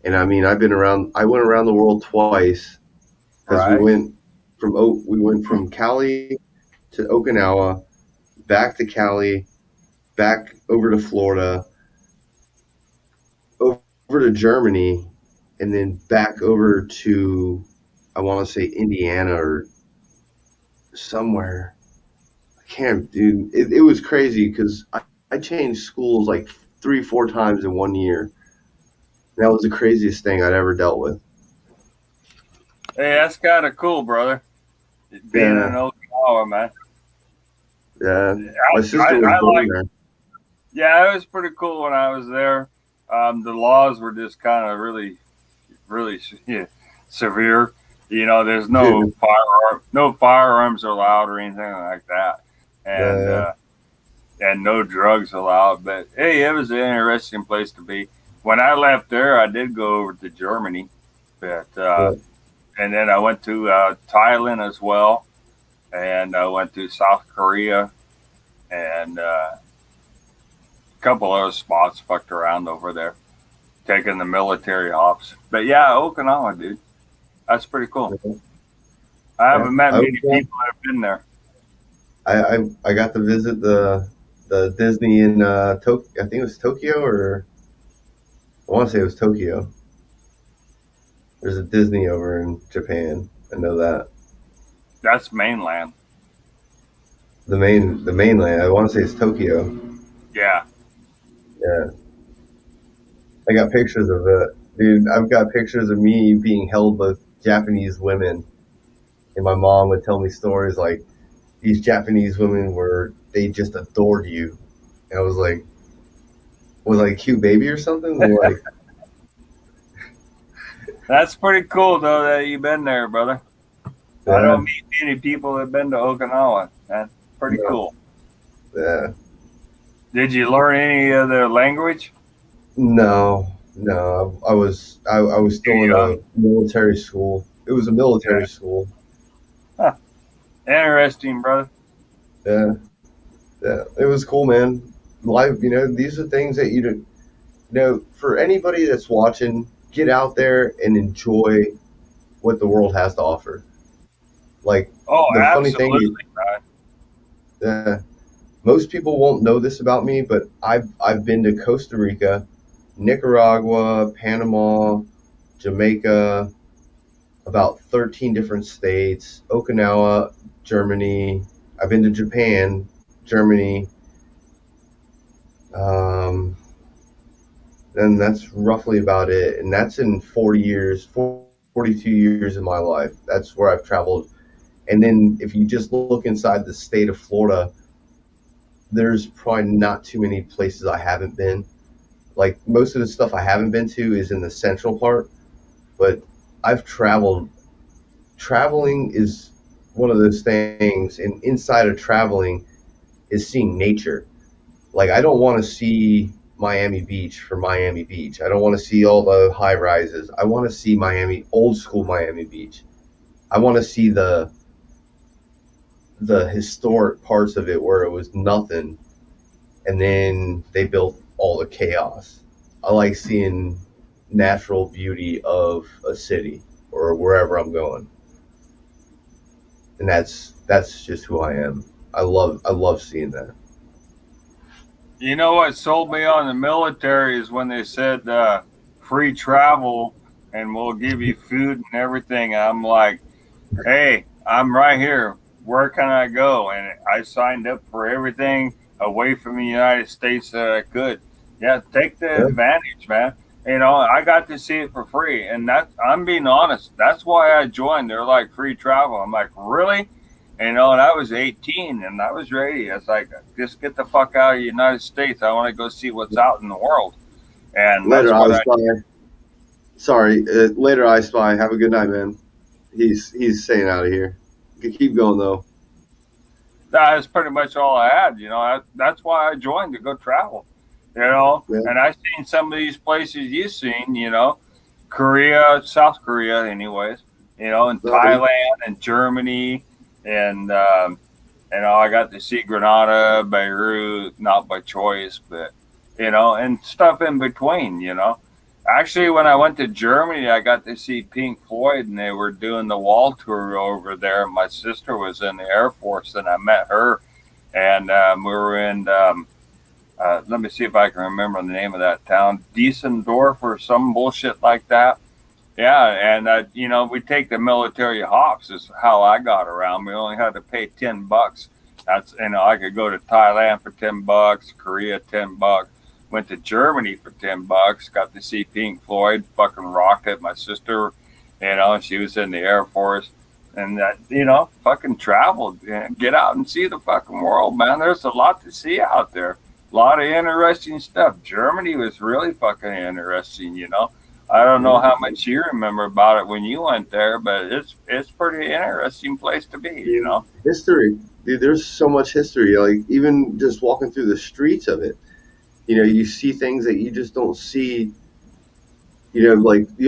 and I mean, I went around the world twice because we went from Cali to Okinawa, back to Cali, back over to Florida, over to Germany, and then back over to, I want to say, Indiana or somewhere. I can't, dude. It was crazy because I changed schools like 3-4 times in 1 year. That was the craziest thing I'd ever dealt with. Hey, that's kind of cool, brother. Being in Okinawa, man. Yeah, my sister was born there. Yeah, it was pretty cool when I was there. The laws were just kind of really, really severe. You know, there's no firearms allowed or anything like that, and no drugs allowed. But hey, it was an interesting place to be. When I left there, I did go over to Germany, but and then I went to Thailand as well, and I went to South Korea, and a couple other spots fucked around over there, taking the military ops. But yeah, Okinawa, dude, that's pretty cool. I haven't met many people that have been there. I got to visit the Disney in Tokyo. I think it was Tokyo, or I want to say it was Tokyo. There's a Disney over in Japan. I know that. That's mainland. the mainland. I want to say it's Tokyo. Yeah. Yeah. I got pictures of it. Dude, I've got pictures of me being held with Japanese women. And my mom would tell me stories like these Japanese women they just adored you. And I was like, was I a cute baby or something? And like, That's pretty cool, though, that you've been there, brother. yeah, I don't meet many people that have been to Okinawa. That's pretty cool. Yeah. Did you learn any of the language? No. I was still in a military school. It was a military school. Huh. Interesting, brother. Yeah. It was cool, man. Life, these are things that you don't, for anybody that's watching, get out there and enjoy what the world has to offer. Like, the funny thing is, most people won't know this about me, but I've been to Costa Rica, Nicaragua, Panama, Jamaica, about 13 different states, Okinawa, Germany. I've been to Japan, Germany. And that's roughly about it. And that's in 42 years of my life. That's where I've traveled. And then if you just look inside the state of Florida, there's probably not too many places I haven't been. Like, most of the stuff I haven't been to is in the central part, but I've traveled. Traveling is one of those things, and inside of traveling is seeing nature. Like, I don't want to see Miami Beach for Miami Beach. I don't want to see all the high rises. I want to see old school Miami Beach. I want to see the historic parts of it where it was nothing, and then they built all the chaos. I like seeing natural beauty of a city or wherever I'm going, and that's just who I am. I love seeing that. You know what sold me on the military is when they said free travel and we'll give you food and everything. I'm like, hey, I'm right here. Where can I go? And I signed up for everything away from the United States that I could. Yeah, take the advantage, man. I got to see it for free. And I'm being honest. That's why I joined. They're like free travel. I'm like, really? And I was 18 and I was ready. I was like, just get the fuck out of the United States. I want to go see what's out in the world. And later, EyeSpy. Sorry, later, EyeSpy. Have a good night, man. He's staying out of here. Keep going though. That's pretty much all I had. That's why I joined, to go travel. And I've seen some of these places you've seen. Korea, South Korea, anyways. And Thailand and Germany. And I got to see Grenada, Beirut, not by choice, but and stuff in between. Actually, when I went to Germany, I got to see Pink Floyd, and they were doing the wall tour over there. My sister was in the Air Force, and I met her, and we were in. Let me see if I can remember the name of that town, Diesendorf or some bullshit like that. Yeah, and we take the military hops is how I got around. We only had to pay $10. That's I could go to Thailand for $10, Korea $10. Went to Germany for $10. Got to see Pink Floyd. Fucking rocked it. My sister, she was in the Air Force, and fucking traveled. Get out and see the fucking world, man. There's a lot to see out there. A lot of interesting stuff. Germany was really fucking interesting. I don't know how much you remember about it when you went there, but it's pretty interesting place to be, History. Dude, there's so much history. Like, even just walking through the streets of it, you see things that you just don't see. Like the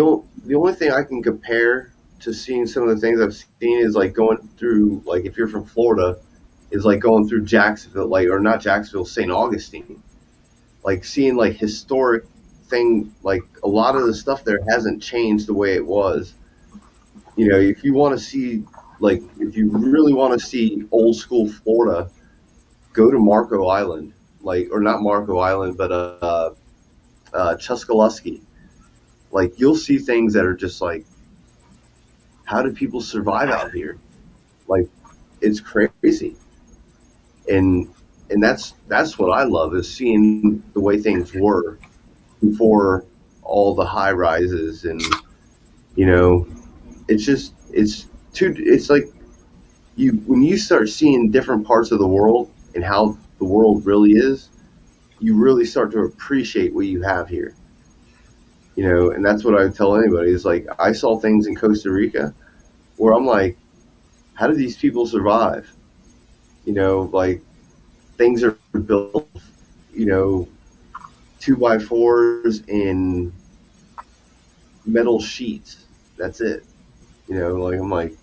only thing I can compare to seeing some of the things I've seen is like going through, like, if you're from Florida, is like going through Jacksonville, or not Jacksonville, St. Augustine, like seeing like historic thing. Like, a lot of the stuff there hasn't changed the way it was. If you want to see, like, if you really want to see old school Florida, go to Marco Island, or not Marco Island, but Chuskalowski. Like, you'll see things that are just like, how do people survive out here? Like, it's crazy. and that's what I love, is seeing the way things were before all the high rises. And it's just it's like, when you start seeing different parts of the world and how the world really is, you really start to appreciate what you have here. And that's what I would tell anybody, is like, I saw things in Costa Rica where I'm like, how do these people survive? Like, things are built, 2x4s and metal sheets. That's it. Like, I'm like,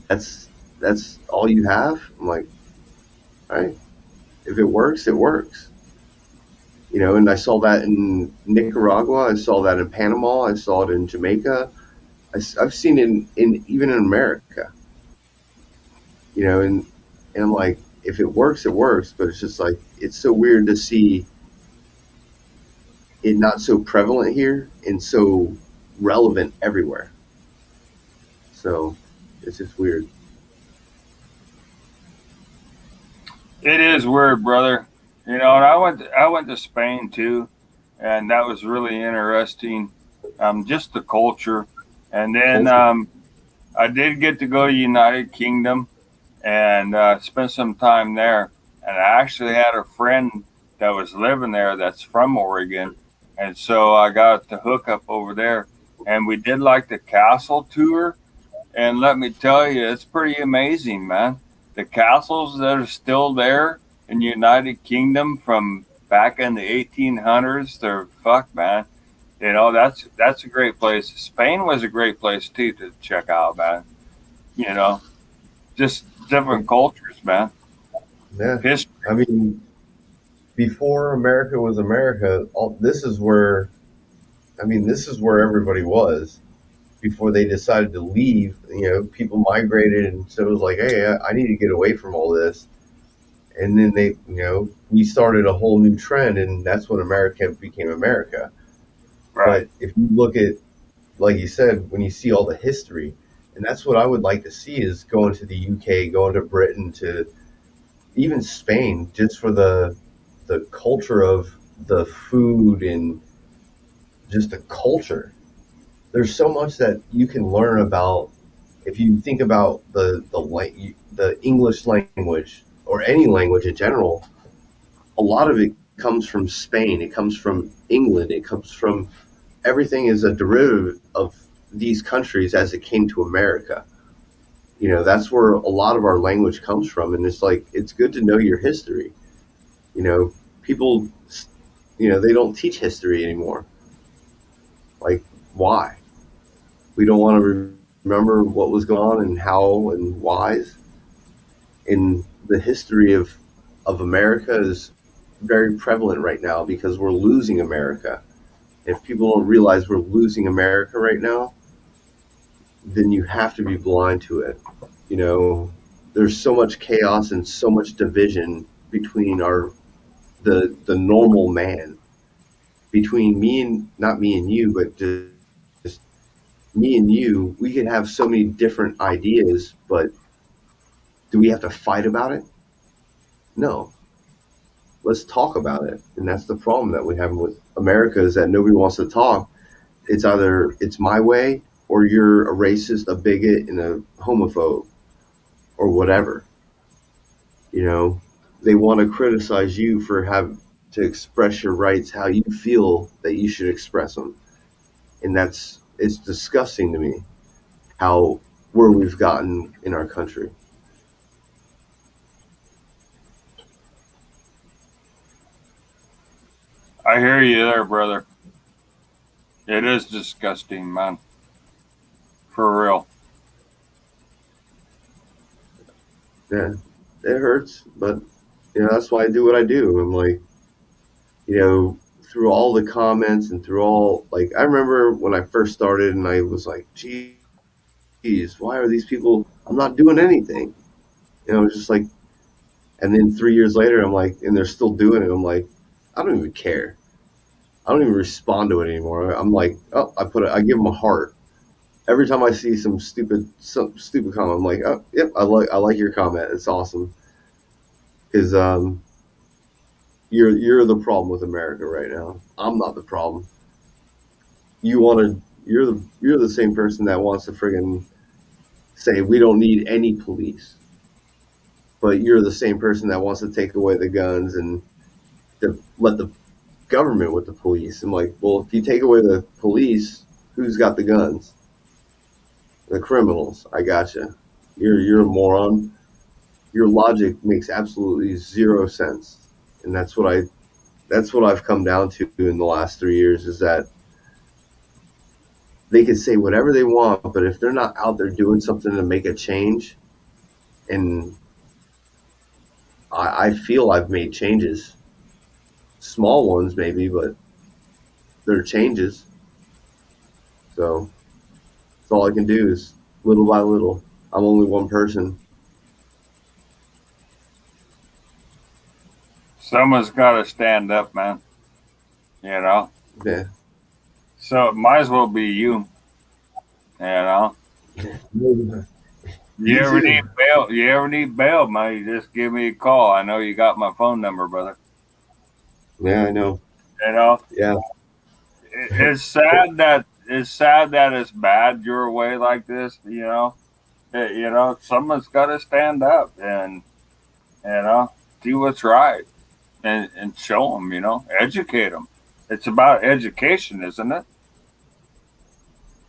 that's all you have? I'm like, all right, if it works, it works. And I saw that in Nicaragua. I saw that in Panama. I saw it in Jamaica. I've seen it even in America. And I'm like, if it works, it works. But it's just like, it's so weird to see it not so prevalent here and so relevant everywhere. So it's just weird. It is weird, brother. And I went to Spain too, and that was really interesting. Just the culture, and then I did get to go to United Kingdom and spend some time there. And I actually had a friend that was living there that's from Oregon, and so I got the hookup over there, and we did like the castle tour. And let me tell you, it's pretty amazing, man. The castles that are still there in the United Kingdom from back in the 1800s, they're man. That's a great place. Spain was a great place too to check out, man. Just different cultures, man. Yeah. History. I mean, before America was America, this is where everybody was. Before they decided to leave, people migrated, and so it was like, hey, I need to get away from all this. And then we started a whole new trend, and that's when America became America. Right. But if you look at, like you said, when you see all the history, and that's what I would like to see, is going to the UK, going to Britain, to even Spain, just for the culture of the food and just the culture. There's so much that you can learn about if you think about the English language, or any language in general. A lot of it comes from Spain. It comes from England. It comes from, everything is a derivative of these countries as it came to America. That's where a lot of our language comes from. And it's like, it's good to know your history. People, they don't teach history anymore. Like, why? We don't want to remember what was going on and how and whys. And the history of America is very prevalent right now, because we're losing America. If people don't realize we're losing America right now, then you have to be blind to it. There's so much chaos and so much division between the normal man, between not me and you, but just me and you. We could have so many different ideas, but do we have to fight about it? No. Let's talk about it. And that's the problem that we have with America, is that nobody wants to talk. It's either it's my way, or you're a racist, a bigot, and a homophobe, or whatever. They want to criticize you for having to express your rights how you feel that you should express them. And it's disgusting to me where we've gotten in our country. I hear you there, brother. It is disgusting, man. For real. Yeah, it hurts, but that's why I do what I do. I'm like, through all the comments and through all, like, I remember when I first started, and I was like, geez, why are these people? I'm not doing anything. Just like, and then 3 years later, I'm like, and they're still doing it. I'm like, I don't even care. I don't even respond to it anymore. I'm like, oh, I give them a heart. Every time I see some stupid comment, I'm like, oh, yep, I like your comment. It's awesome. because you're the problem with America right now. I'm not the problem. You're the same person that wants to friggin' say we don't need any police, but you're the same person that wants to take away the guns and to let the government with the police. I'm like, well, if you take away the police, who's got the guns? The criminals. I gotcha. You're a moron. Your logic makes absolutely zero sense, and that's what I've come down to in the last 3 years is that they can say whatever they want, but if they're not out there doing something to make a change, and I feel I've made changes, small ones maybe, but they're changes. So that's all I can do is little by little. I'm only one person. Someone's got to stand up, man. You know? Yeah. So it might as well be you. You know? You ever need bail? You ever need bail, man? You just give me a call. I know you got my phone number, brother. Yeah, I know. You know? Yeah. It's sad that it's bad your way like this. You know, someone's got to stand up and do what's right and show them. You know, educate them. It's about education, isn't it?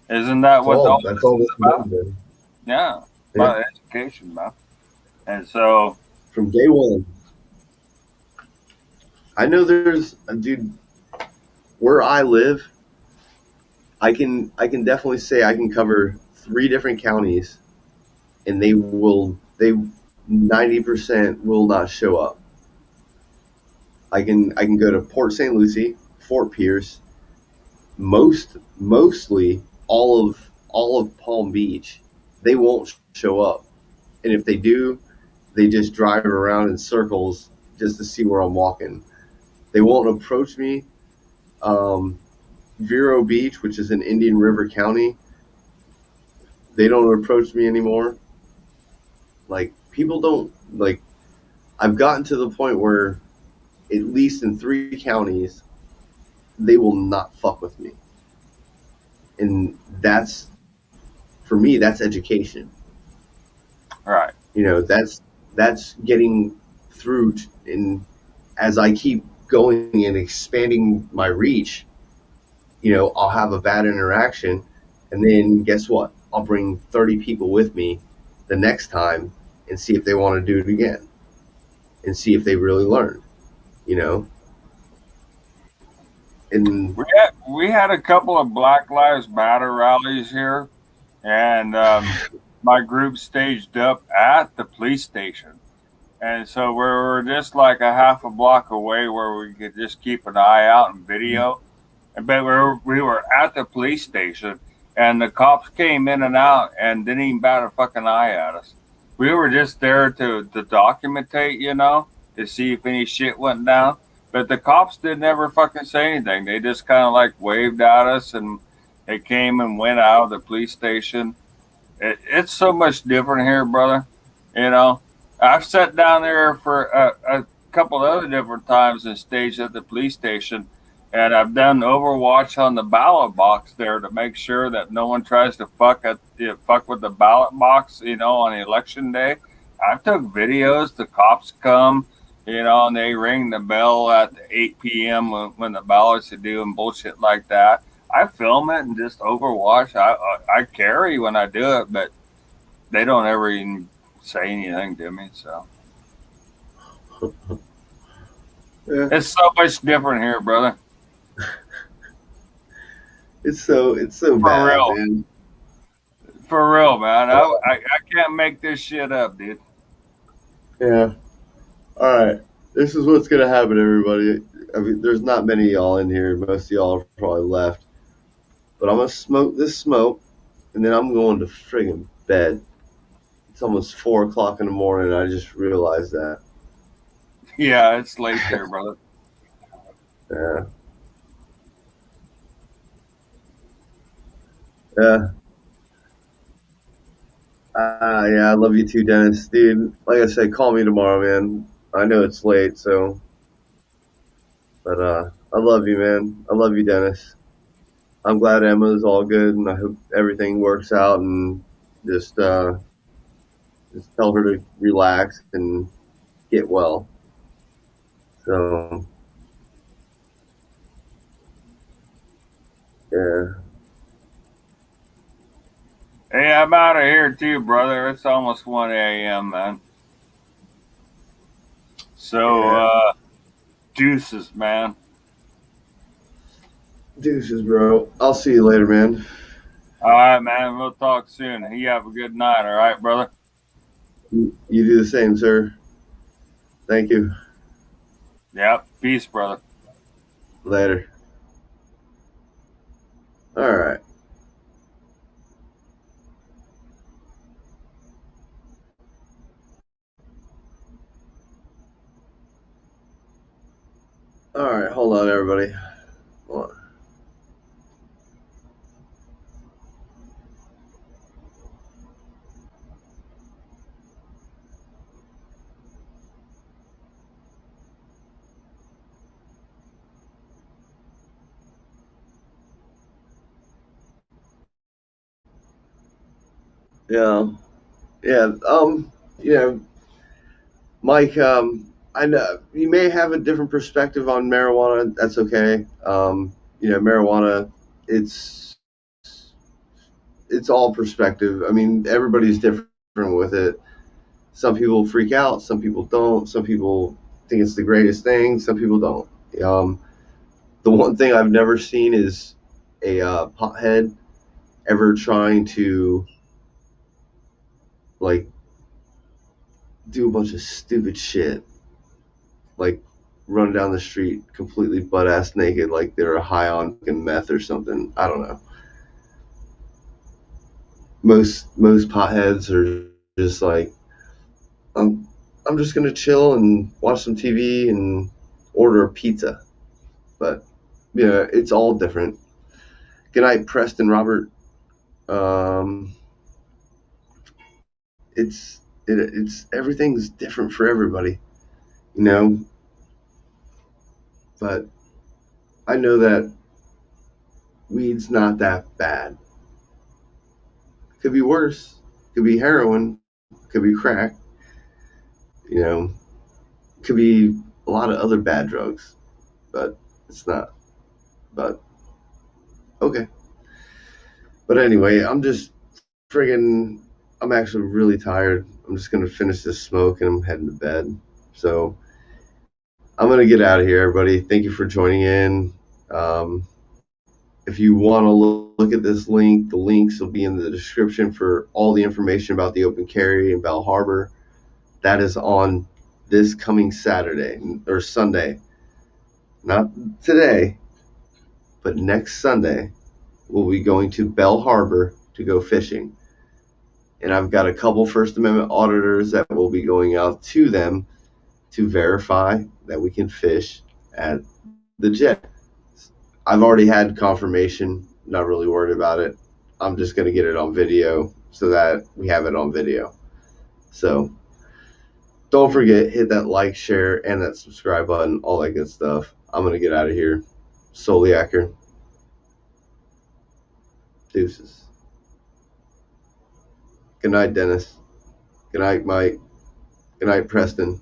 Isn't that That's what all, all that's this all is this about? is. Yeah, about education, man. And so From day one, I know there's a dude where I live. I can definitely say I can cover 3 different counties, and they 90% will not show up. I can go to Port St. Lucie, Fort Pierce, mostly all of Palm Beach. They won't show up, and if they do, they just drive around in circles just to see where I'm walking. They won't approach me. Vero Beach, which is in Indian River County, they don't approach me anymore. Like, people don't, like, I've gotten to the point where, at least in 3 counties, they will not fuck with me. And that's, for me, that's education. right. You know, that's getting through, and as I keep going and expanding my reach, you know, I'll have a bad interaction, and then guess what? I'll bring 30 people with me the next time and see if they want to do it again and see if they really learned, you know? And We had a couple of Black Lives Matter rallies here, and my group staged up at the police station. And so we were just like a half a block away where we could just keep an eye out and video. But we were at the police station, and the cops came in and out and didn't even bat a fucking eye at us. We were just there to documentate, you know, to see if any shit went down. But the cops didn't ever fucking say anything. They just kind of like waved at us, and they came and went out of the police station. It's so much different here, brother. You know, I've sat down there for a couple other different times and staged at the police station. And I've done Overwatch on the ballot box there to make sure that no one tries to fuck with the ballot box, you know, on election day. I took videos. The cops come, you know, and they ring the bell at 8 p.m. when the ballots are due and bullshit like that. I film it and just Overwatch. I carry when I do it, but they don't ever even say anything to me. So it's so much different here, brother. it's so For bad, real. man. For real, man. I can't make this shit up, dude. Yeah. All right. This is what's gonna happen, everybody. I mean, there's not many of y'all in here. Most of y'all are probably left. But I'm gonna smoke this smoke, and then I'm going to friggin' bed. It's almost 4 o'clock in the morning. And I just realized that. Yeah, it's late there, brother. Yeah. Yeah. Yeah, I love you too, Dennis. Dude, like I said, call me tomorrow, man. I know it's late, so, but I love you, man. I love you, Dennis. I'm glad Emma's all good, and I hope everything works out. And just tell her to relax and get well. So yeah, Hey, I'm out of here too, brother. It's almost 1 a.m., man. So, yeah. deuces, man. Deuces, bro. I'll see you later, man. All right, man. We'll talk soon. You have a good night, all right, brother? You do the same, sir. Thank you. Yep. Peace, brother. Later. All right. All right. Hold on, everybody. Hold on. Yeah. Yeah. You know, Mike. I know you may have a different perspective on marijuana. That's okay. Marijuana. It's it's all perspective. I mean, everybody's different with it. Some people freak out. Some people don't. Some people think it's the greatest thing. Some people don't. The one thing I've never seen is a pothead ever trying to like do a bunch of stupid shit, like run down the street completely butt ass naked, like they're high on fucking meth or something. I don't know. Most potheads are just like, I'm just gonna chill and watch some TV and order a pizza. But yeah, it's all different. Good night, Preston Robert. Um, it's everything's different for everybody, you know. But I know that weed's not that bad. Could be worse. Could be heroin. Could be crack. You know, could be a lot of other bad drugs, but it's not. But okay. But anyway, I'm just friggin'. I'm actually really tired. I'm just gonna finish this smoke and I'm heading to bed. So I'm gonna get out of here, everybody. Thank you for joining in. Um, if you want to look at this link, the links will be in the description for all the information about the open carry in Bell Harbor. That is on this coming Saturday or Sunday. Not today, but next Sunday, we'll be going to Bell Harbor to go fishing. And I've got a couple First Amendment auditors that will be going out to them to verify that we can fish at the jet. I've already had confirmation, not really worried about it. I'm just going to get it on video so that we have it on video. So don't forget, hit that like, share, and that subscribe button, all that good stuff. I'm going to get out of here. Soliaker. Deuces. Good night, Dennis. Good night, Mike. Good night, Preston.